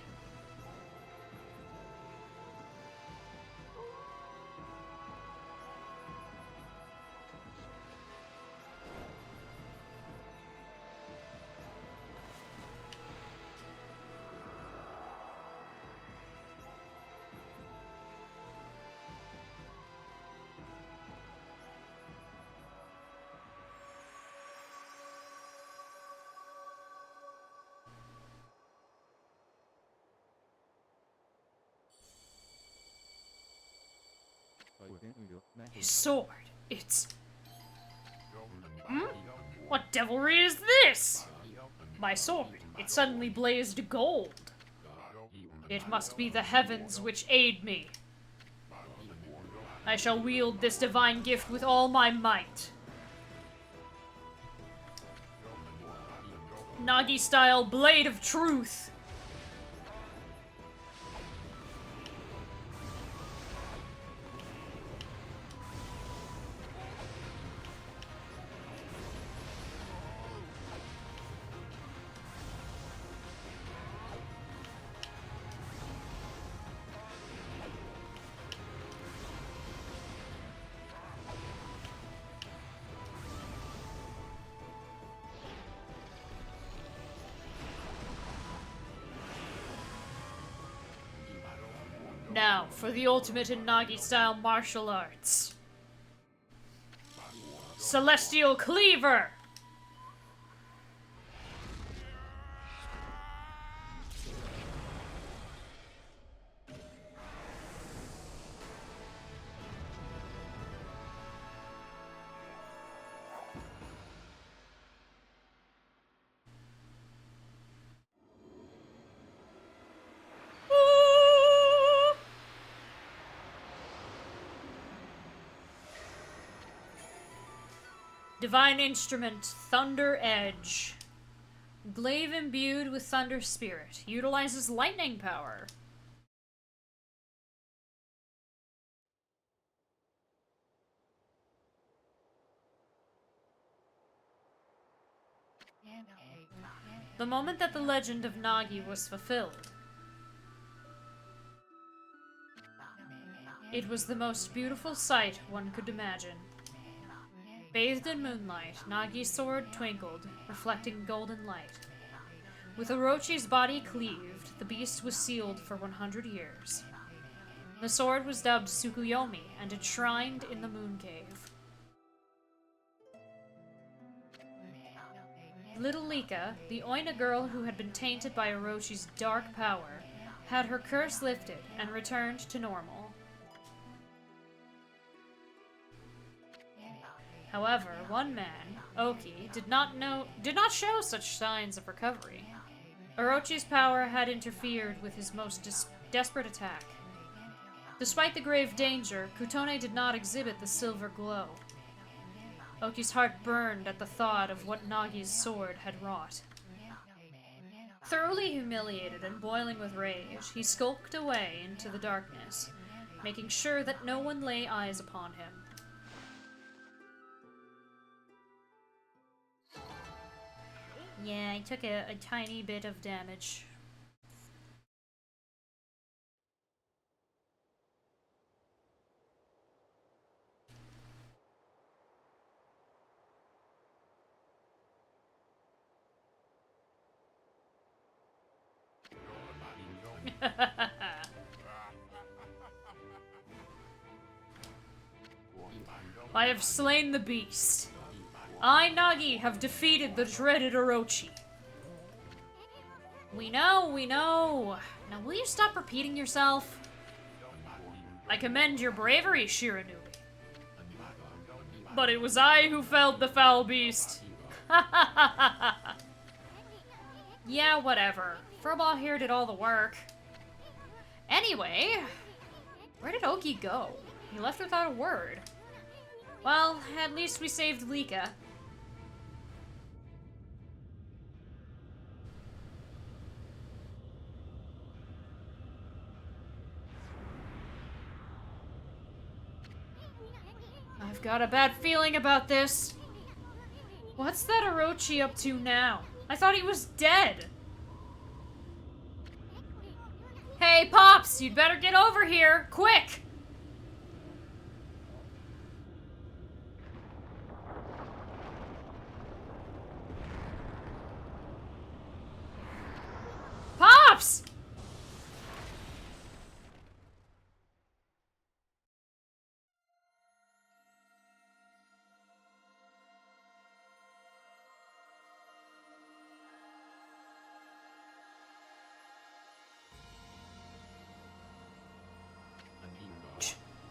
Speaker 1: His sword. It's... Hmm? What devilry is this? My sword. It suddenly blazed gold. It must be the heavens which aid me. I shall wield this divine gift with all my might. Nagi-style blade of truth. Now, for the ultimate in Nagi-style martial arts. Celestial Cleaver! Divine Instrument, Thunder Edge. Glaive imbued with Thunder Spirit. Utilizes lightning power. The moment that the legend of Nagi was fulfilled, it was the most beautiful sight one could imagine. Bathed in moonlight, Nagi's sword twinkled, reflecting golden light. With Orochi's body cleaved, the beast was sealed for 100 years. The sword was dubbed Tsukuyomi and enshrined in the Moon Cave. Little Lika, the Oina girl who had been tainted by Orochi's dark power, had her curse lifted and returned to normal. However, one man, Oki, did not show such signs of recovery. Orochi's power had interfered with his most desperate attack. Despite the grave danger, Kutone did not exhibit the silver glow. Oki's heart burned at the thought of what Nagi's sword had wrought. Thoroughly humiliated and boiling with rage, he skulked away into the darkness, making sure that no one lay eyes upon him. Yeah, I took a tiny bit of damage. I have slain the beast. I, Nagi, have defeated the dreaded Orochi. We know, we know. Now will you stop repeating yourself? I commend your bravery, Shiranui. But it was I who felled the foul beast. Yeah, whatever. Furball here did all the work. Anyway, where did Oki go? He left without a word. Well, at least we saved Lika. I've got a bad feeling about this. What's that Orochi up to now? I thought he was dead. Hey, Pops, you'd better get over here, quick! Pops!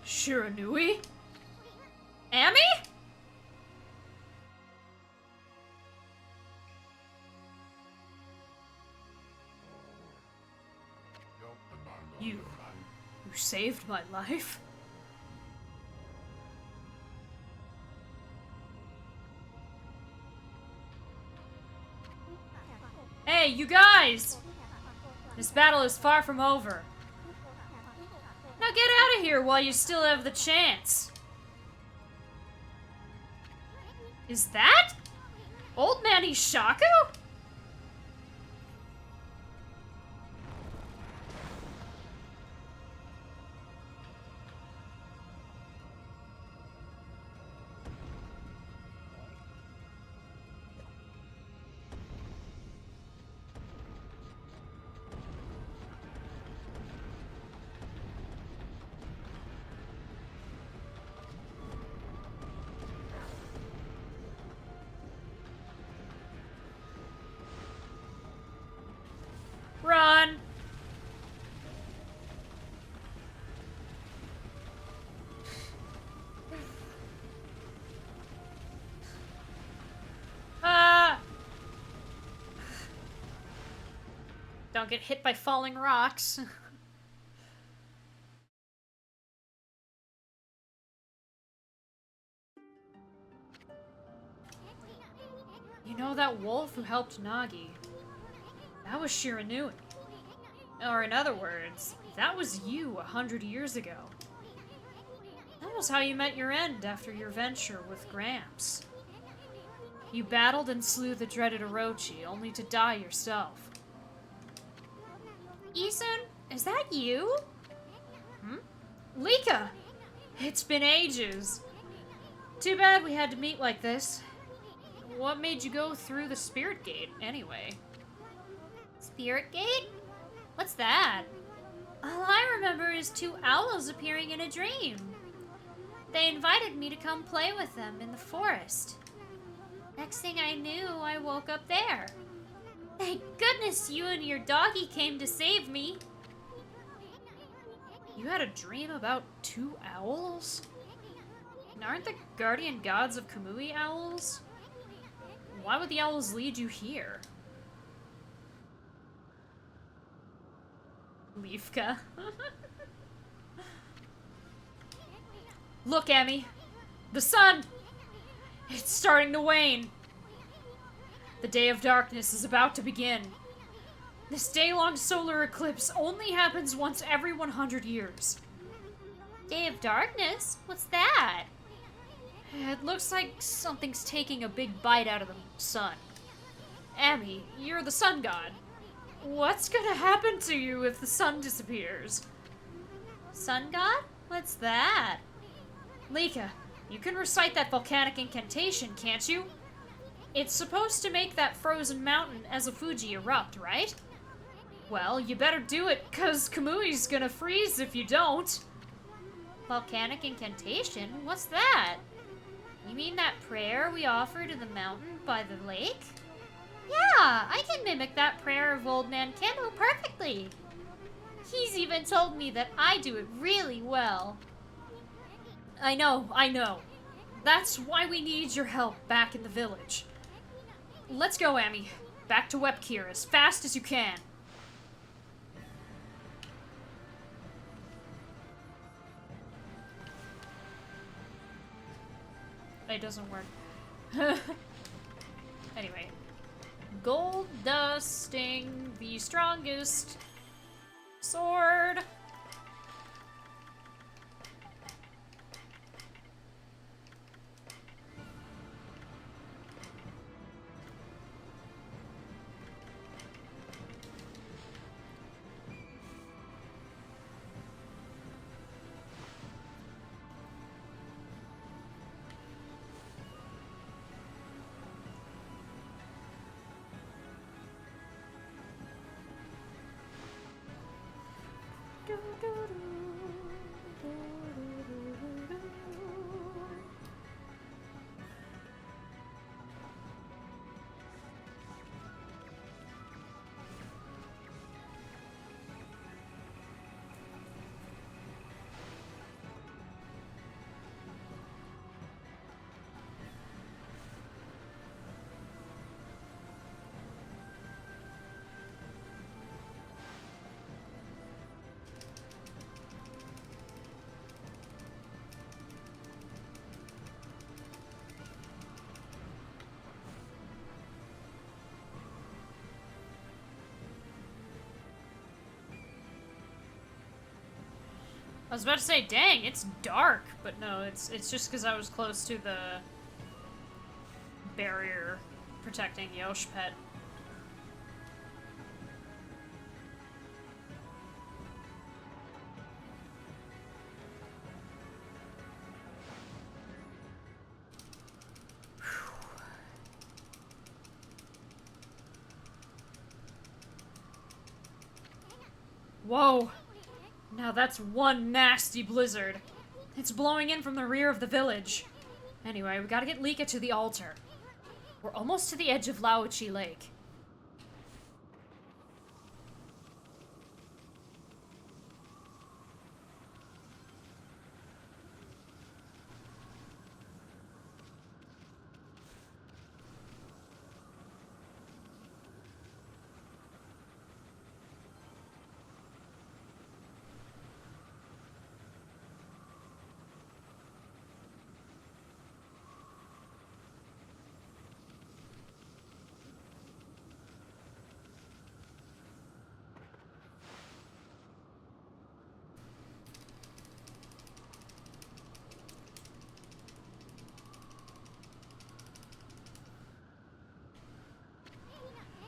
Speaker 1: Shiranui? Amy? You saved my life? Hey, you guys! This battle is far from over. Now get out of here while you still have the chance. Is that Old Man Ishaku? Run! Don't get hit by falling rocks. You know that wolf who helped Nagi? That was Shiranui. Or in other words, that was you 100 years ago. That was how you met your end after your venture with Gramps. You battled and slew the dreaded Orochi, only to die yourself. Isun, is that you? Lika! It's been ages. Too bad we had to meet like this. What made you go through the Spirit Gate, anyway? Spirit Gate? What's that? All I remember is two owls appearing in a dream. They invited me to come play with them in the forest. Next thing I knew, I woke up there. Thank goodness you and your doggy came to save me. You had a dream about two owls? And aren't the guardian gods of Kamui owls? Why would the owls lead you here? Leafka. Look, Emmy. The sun! It's starting to wane. The day of darkness is about to begin. This day-long solar eclipse only happens once every 100 years. Day of darkness? What's that? It looks like something's taking a big bite out of the sun. Amy, you're the sun god. What's gonna happen to you if the sun disappears? Sun god? What's that? Lika, you can recite that volcanic incantation, can't you? It's supposed to make that frozen mountain as a Fuji erupt, right? Well, you better do it, cause Kamui's gonna freeze if you don't. Volcanic incantation? What's that? You mean that prayer we offer to the mountain by the lake? Yeah, I can mimic that prayer of Old Man Kendo perfectly. He's even told me that I do it really well. I know. That's why we need your help back in the village. Let's go, Amy. Back to Wep'keer as fast as you can. It doesn't work. Anyway. Gold dusting, the strongest sword. I was about to say, dang, it's dark, but no, it's just because I was close to the barrier protecting Yosh Pet. Whoa! Now that's one nasty blizzard. It's blowing in from the rear of the village. Anyway, we gotta get Lika to the altar. We're almost to the edge of Laochi Lake.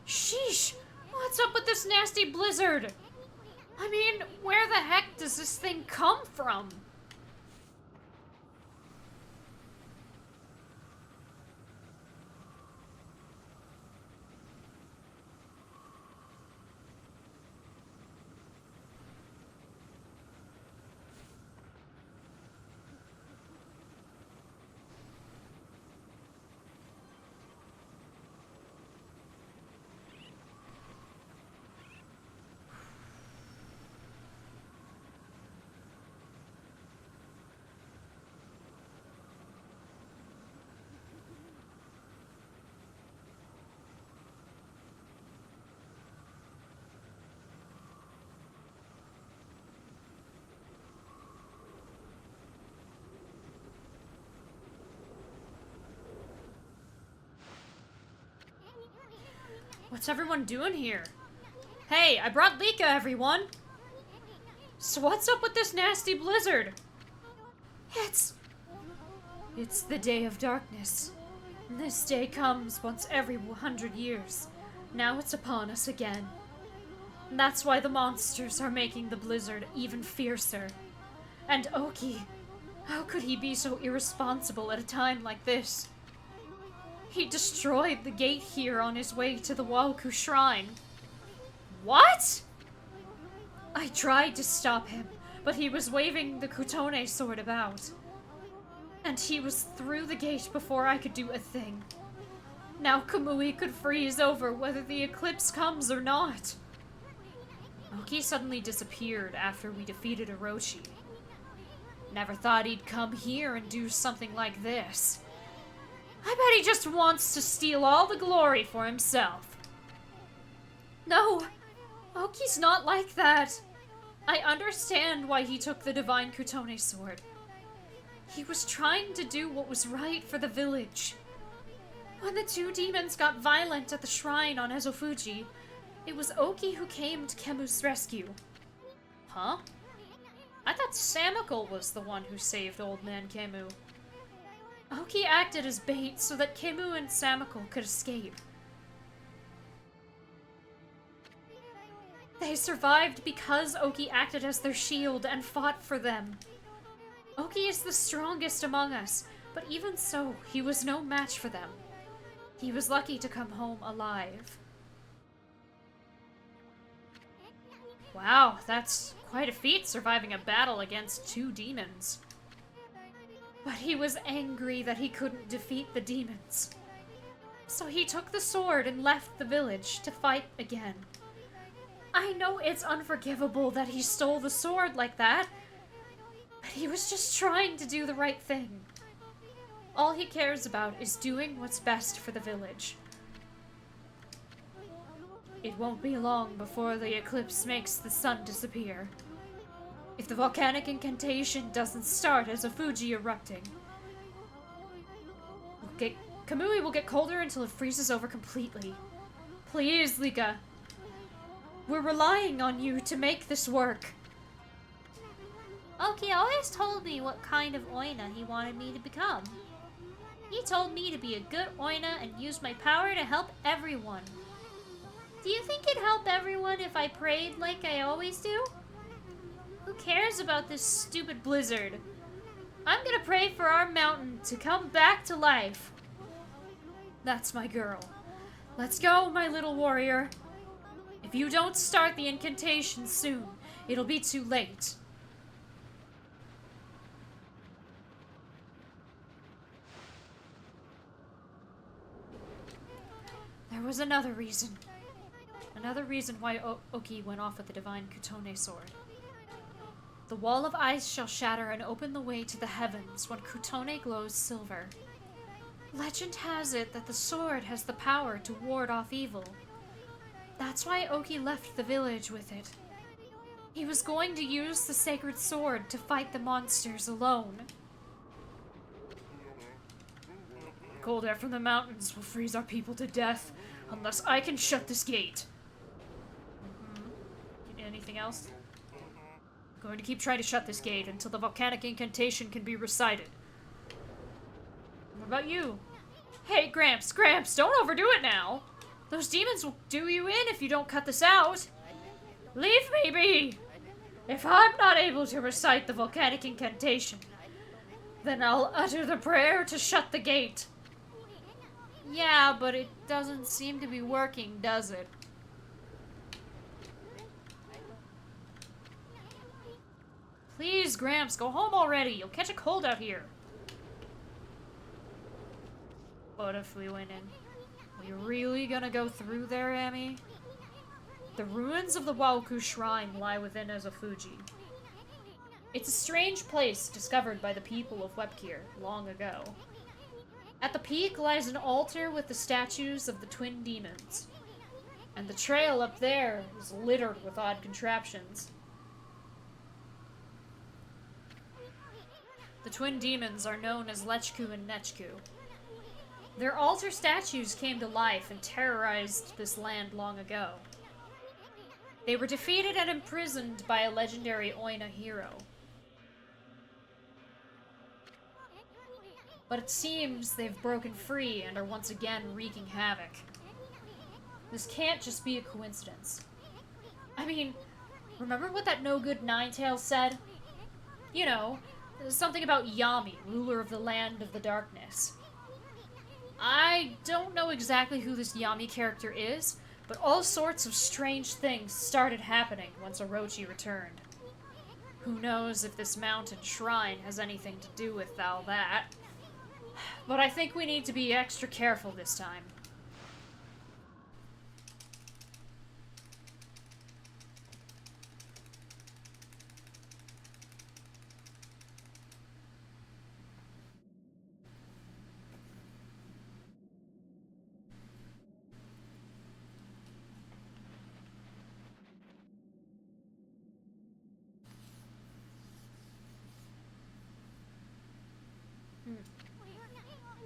Speaker 1: Sheesh! What's up with this nasty blizzard? I mean, where the heck does this thing come from? What's everyone doing here? Hey, I brought Lika, everyone! So what's up with this nasty blizzard? It's the day of darkness. This day comes once every 100 years. Now it's upon us again. And that's why the monsters are making the blizzard even fiercer. And Oki, how could he be so irresponsible at a time like this? He destroyed the gate here on his way to the Waoku Shrine. What? I tried to stop him, but he was waving the Kutone sword about. And he was through the gate before I could do a thing. Now Kamui could freeze over whether the eclipse comes or not. Oki suddenly disappeared after we defeated Orochi. Never thought he'd come here and do something like this. I bet he just wants to steal all the glory for himself. No, Oki's not like that. I understand why he took the Divine Kutone sword. He was trying to do what was right for the village. When the two demons got violent at the shrine on Ezofuji, it was Oki who came to Kemu's rescue. Huh? I thought Samiko was the one who saved Old Man Kemu. Oki acted as bait so that Kemu and Samiko could escape. They survived because Oki acted as their shield and fought for them. Oki is the strongest among us, but even so, he was no match for them. He was lucky to come home alive. Wow, that's Quite a feat surviving a battle against 2 demons. But he was angry that he couldn't defeat the demons. So he took the sword and left the village to fight again. I know it's unforgivable that he stole the sword like that, but he was just trying to do the right thing. All he cares about is doing what's best for the village. It won't be long before the eclipse makes the sun disappear. If the volcanic incantation doesn't start as a Fuji erupting, Kamui will get colder until it freezes over completely. Please, Lika. We're relying on you to make this work.
Speaker 2: Oki always told me what kind of Oina he wanted me to become. He told me to be a good Oina and use my power to help everyone. Do you think it'd help everyone if I prayed like I always do? Who cares about this stupid blizzard? I'm gonna pray for our mountain to come back to life.
Speaker 1: That's my girl. Let's go, my little warrior. If you don't start the incantation soon, it'll be too late. There was another reason. Another reason why Oki went off with the divine Kutone sword. The wall of ice shall shatter and open the way to the heavens when Kutone glows silver. Legend has it that the sword has the power to ward off evil. That's why Oki left the village with it. He was going to use the sacred sword to fight the monsters alone. Cold air from the mountains will freeze our people to death unless I can shut this gate. Anything else? I'm going to keep trying to shut this gate until the volcanic incantation can be recited. What about you? Hey, Gramps, don't overdo it now. Those demons will do you in if you don't cut this out. Leave me be. If I'm not able to recite the volcanic incantation, then I'll utter the prayer to shut the gate. Yeah, but it doesn't seem to be working, does it? Please, Gramps, go home already. You'll catch a cold out here. What if we went in? Are you really gonna go through there, Amy? The ruins of the Waoku Shrine lie within Fuji. It's a strange place discovered by the people of Wep'keer long ago. At the peak lies an altar with the statues of the twin demons. And the trail up there is littered with odd contraptions. The twin demons are known as Lechku and Nechku. Their altar statues came to life and terrorized this land long ago. They were defeated and imprisoned by a legendary Oina hero. But it seems they've broken free and are once again wreaking havoc. This can't just be a coincidence. I mean, remember what that no-good Ninetails said? You know, something about Yami, ruler of the land of the darkness. I don't know exactly who this Yami character is, but all sorts of strange things started happening once Orochi returned. Who knows if this mountain shrine has anything to do with all that. But I think we need to be extra careful this time.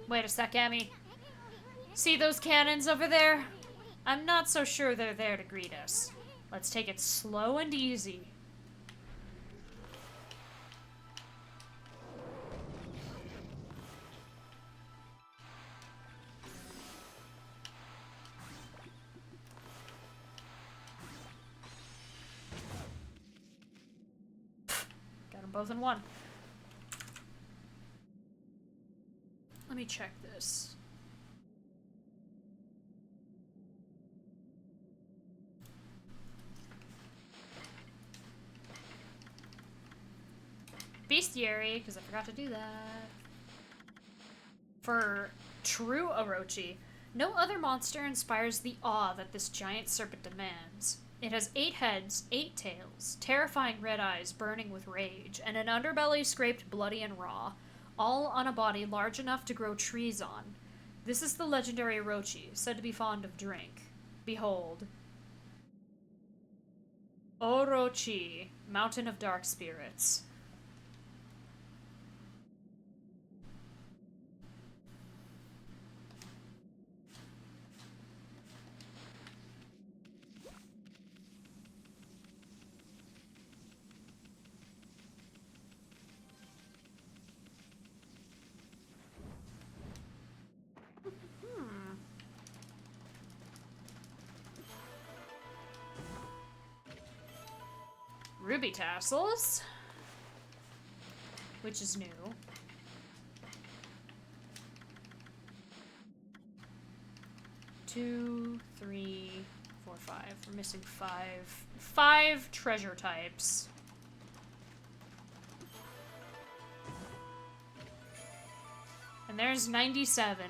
Speaker 1: Wait a sec, Amy. See those cannons over there? I'm not so sure they're there to greet us. Let's take it slow and easy. Got them both in one. Let me check this.
Speaker 2: bestiary, because I forgot to do that. For true Orochi, no other monster inspires the awe that this giant serpent demands. It has 8 heads, 8 tails, terrifying red eyes burning with rage, and an underbelly scraped bloody and raw, all on a body large enough to grow trees on. This is the legendary Orochi, said to be fond of drink. Behold. Orochi, Mountain of Dark Spirits. Ruby tassels, which is new. Two, three, four, five. We're missing 5. 5 treasure types. And there's 97.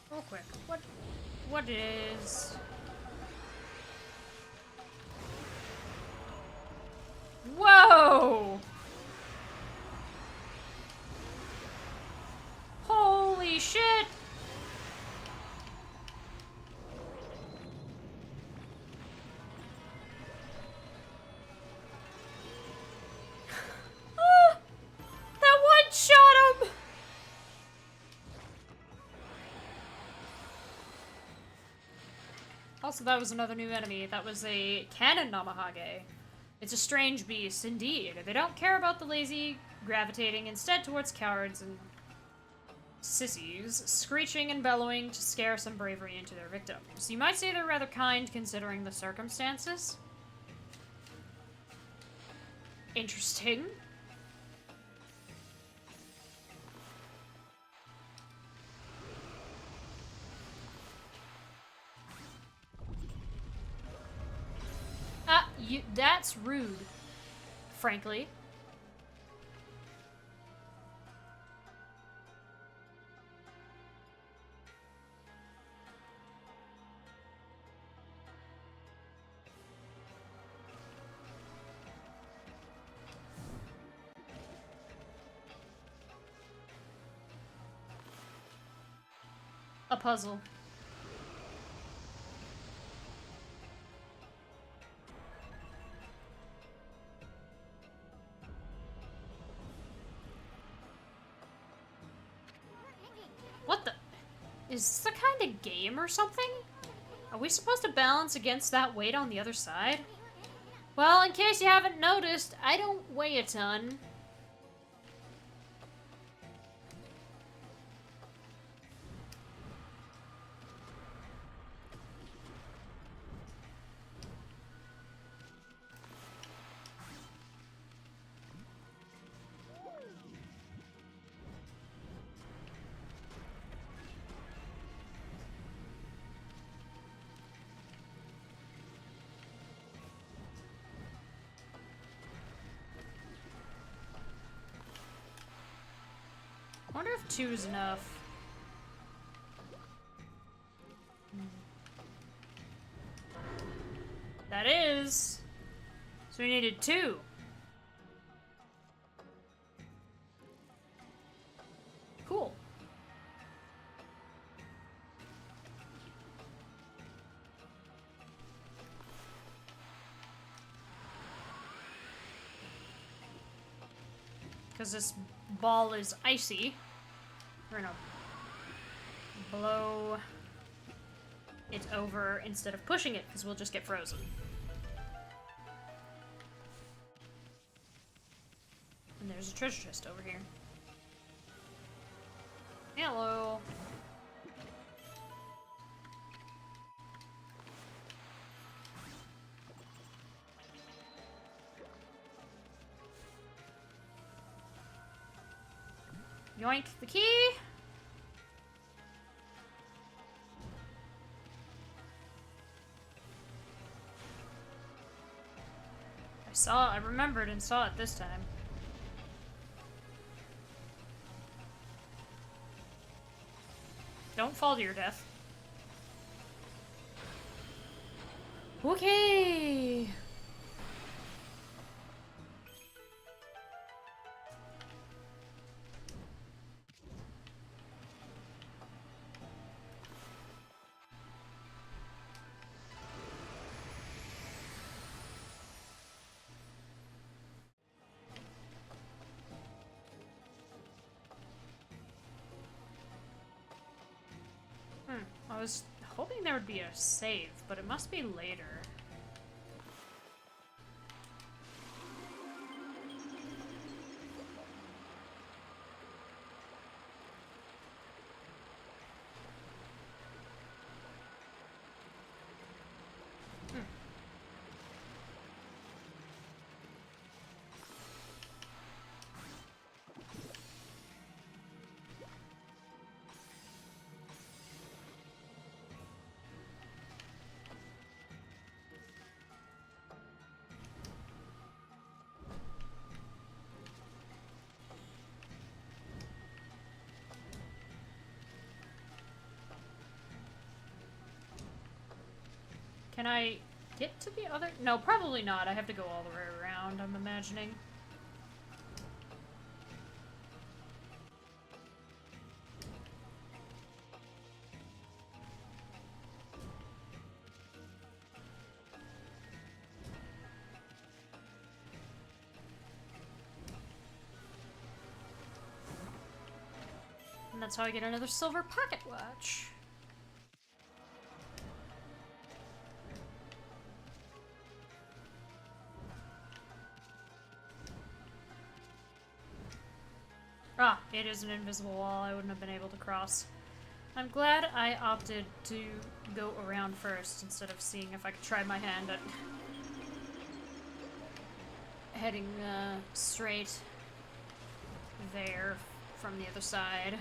Speaker 2: Real quick, what is... Whoa! Holy shit! That one shot him! Also, that was another new enemy. That was a cannon Namahage. It's a strange beast, indeed. They don't care about the lazy, gravitating instead towards cowards and sissies, screeching and bellowing to scare some bravery into their victims. You might say they're rather kind considering the circumstances. Interesting. That's rude, frankly. A puzzle. What the? Is this a kind of game or something? Are we supposed to balance against that weight on the other side? Well, in case you haven't noticed, I don't weigh a ton. I wonder if 2 is enough. That is. So we needed 2. Cool.
Speaker 1: Because this ball is icy. We're gonna blow it over instead of pushing it, because we'll just get frozen. And there's a treasure chest over here. Hello. Yoink the key. I remembered and saw it this time. Don't fall to your death. Okay. I was hoping there would be a save, but it must be later. Can I get to the other? No, probably not. I have to go all the way around, I'm imagining. And that's how I get another silver pocket watch. Ah, it is an invisible wall I wouldn't have been able to cross. I'm glad I opted to go around first instead of seeing if I could try my hand at heading straight there from the other side.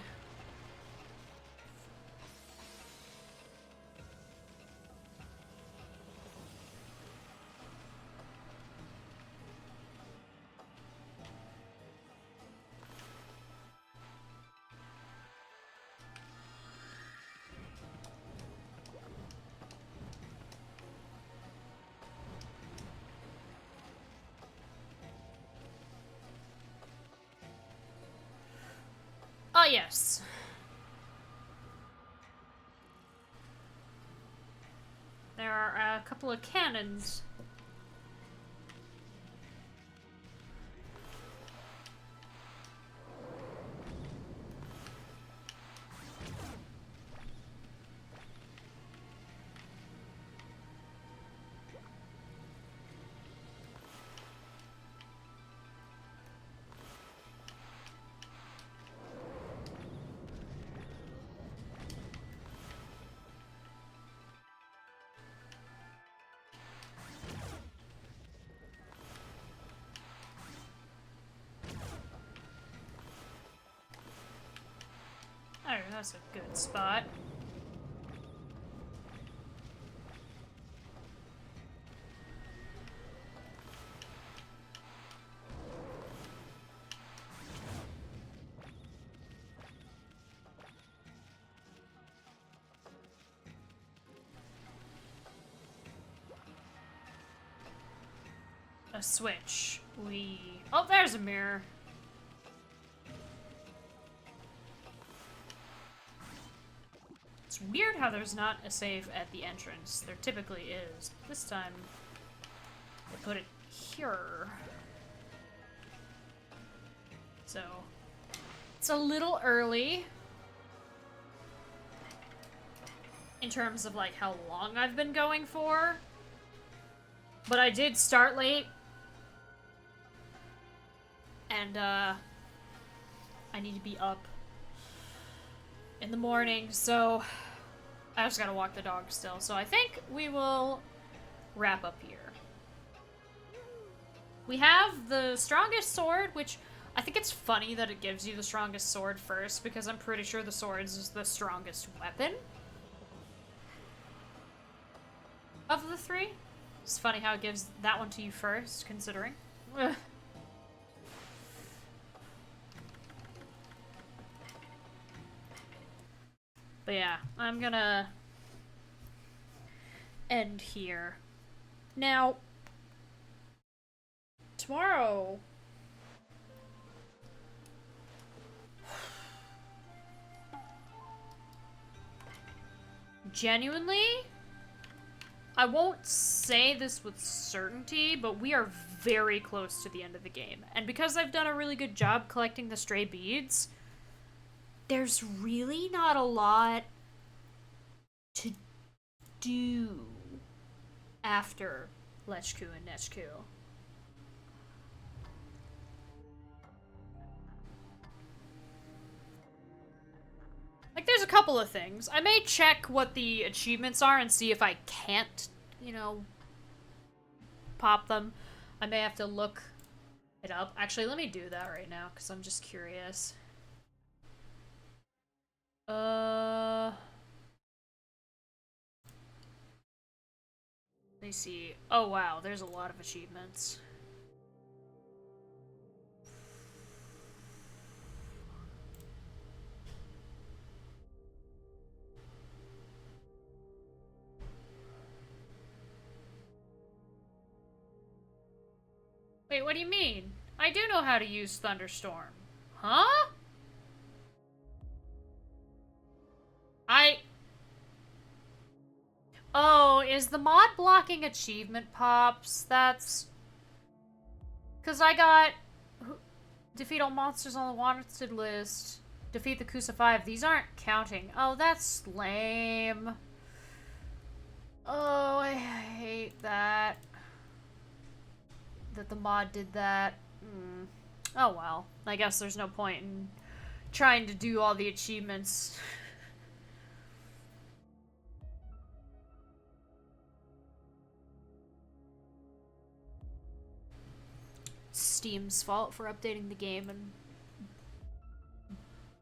Speaker 1: Ah, yes. There are a couple of cannons. Oh, that's a good spot. A switch. Oh, there's a mirror. It's weird how there's not a save at the entrance. There typically is. This time, they put it here. Is So, it's a little early in terms of, like, how long I've been going for. But I did start late. And, I need to be up in the morning, so I just gotta walk the dog still. So I think we will wrap up here. We have the strongest sword, which I think it's funny that it gives you the strongest sword first, because I'm pretty sure the swords is the strongest weapon of the three. It's funny how it gives that one to you first, considering. Ugh. But yeah, I'm gonna end here. Now, tomorrow... Genuinely, I won't say this with certainty, but we are very close to the end of the game. And because I've done a really good job collecting the stray beads, there's really not a lot to do after Lechku and Nechku. Like, there's a couple of things. I may check what the achievements are and see if I can't, you know, pop them. I may have to look it up. Actually, let me do that right now, because I'm just curious. Let me see. Oh, wow, there's a lot of achievements. Wait, what do you mean? I do know how to use Thunderstorm. Huh? Oh, is the mod blocking achievement pops? That's... Because I got... Defeat all monsters on the wanted list. Defeat the Kusa 5. These aren't counting. Oh, that's lame. Oh, I hate that. That the mod did that. Oh well. I guess there's no point in trying to do all the achievements. Steam's fault for updating the game and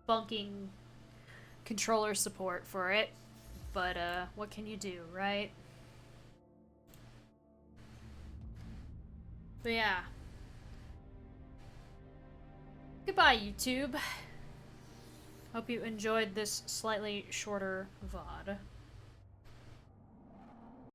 Speaker 1: bunking controller support for it. But, what can you do, right? But yeah. Goodbye, YouTube. Hope you enjoyed this slightly shorter VOD.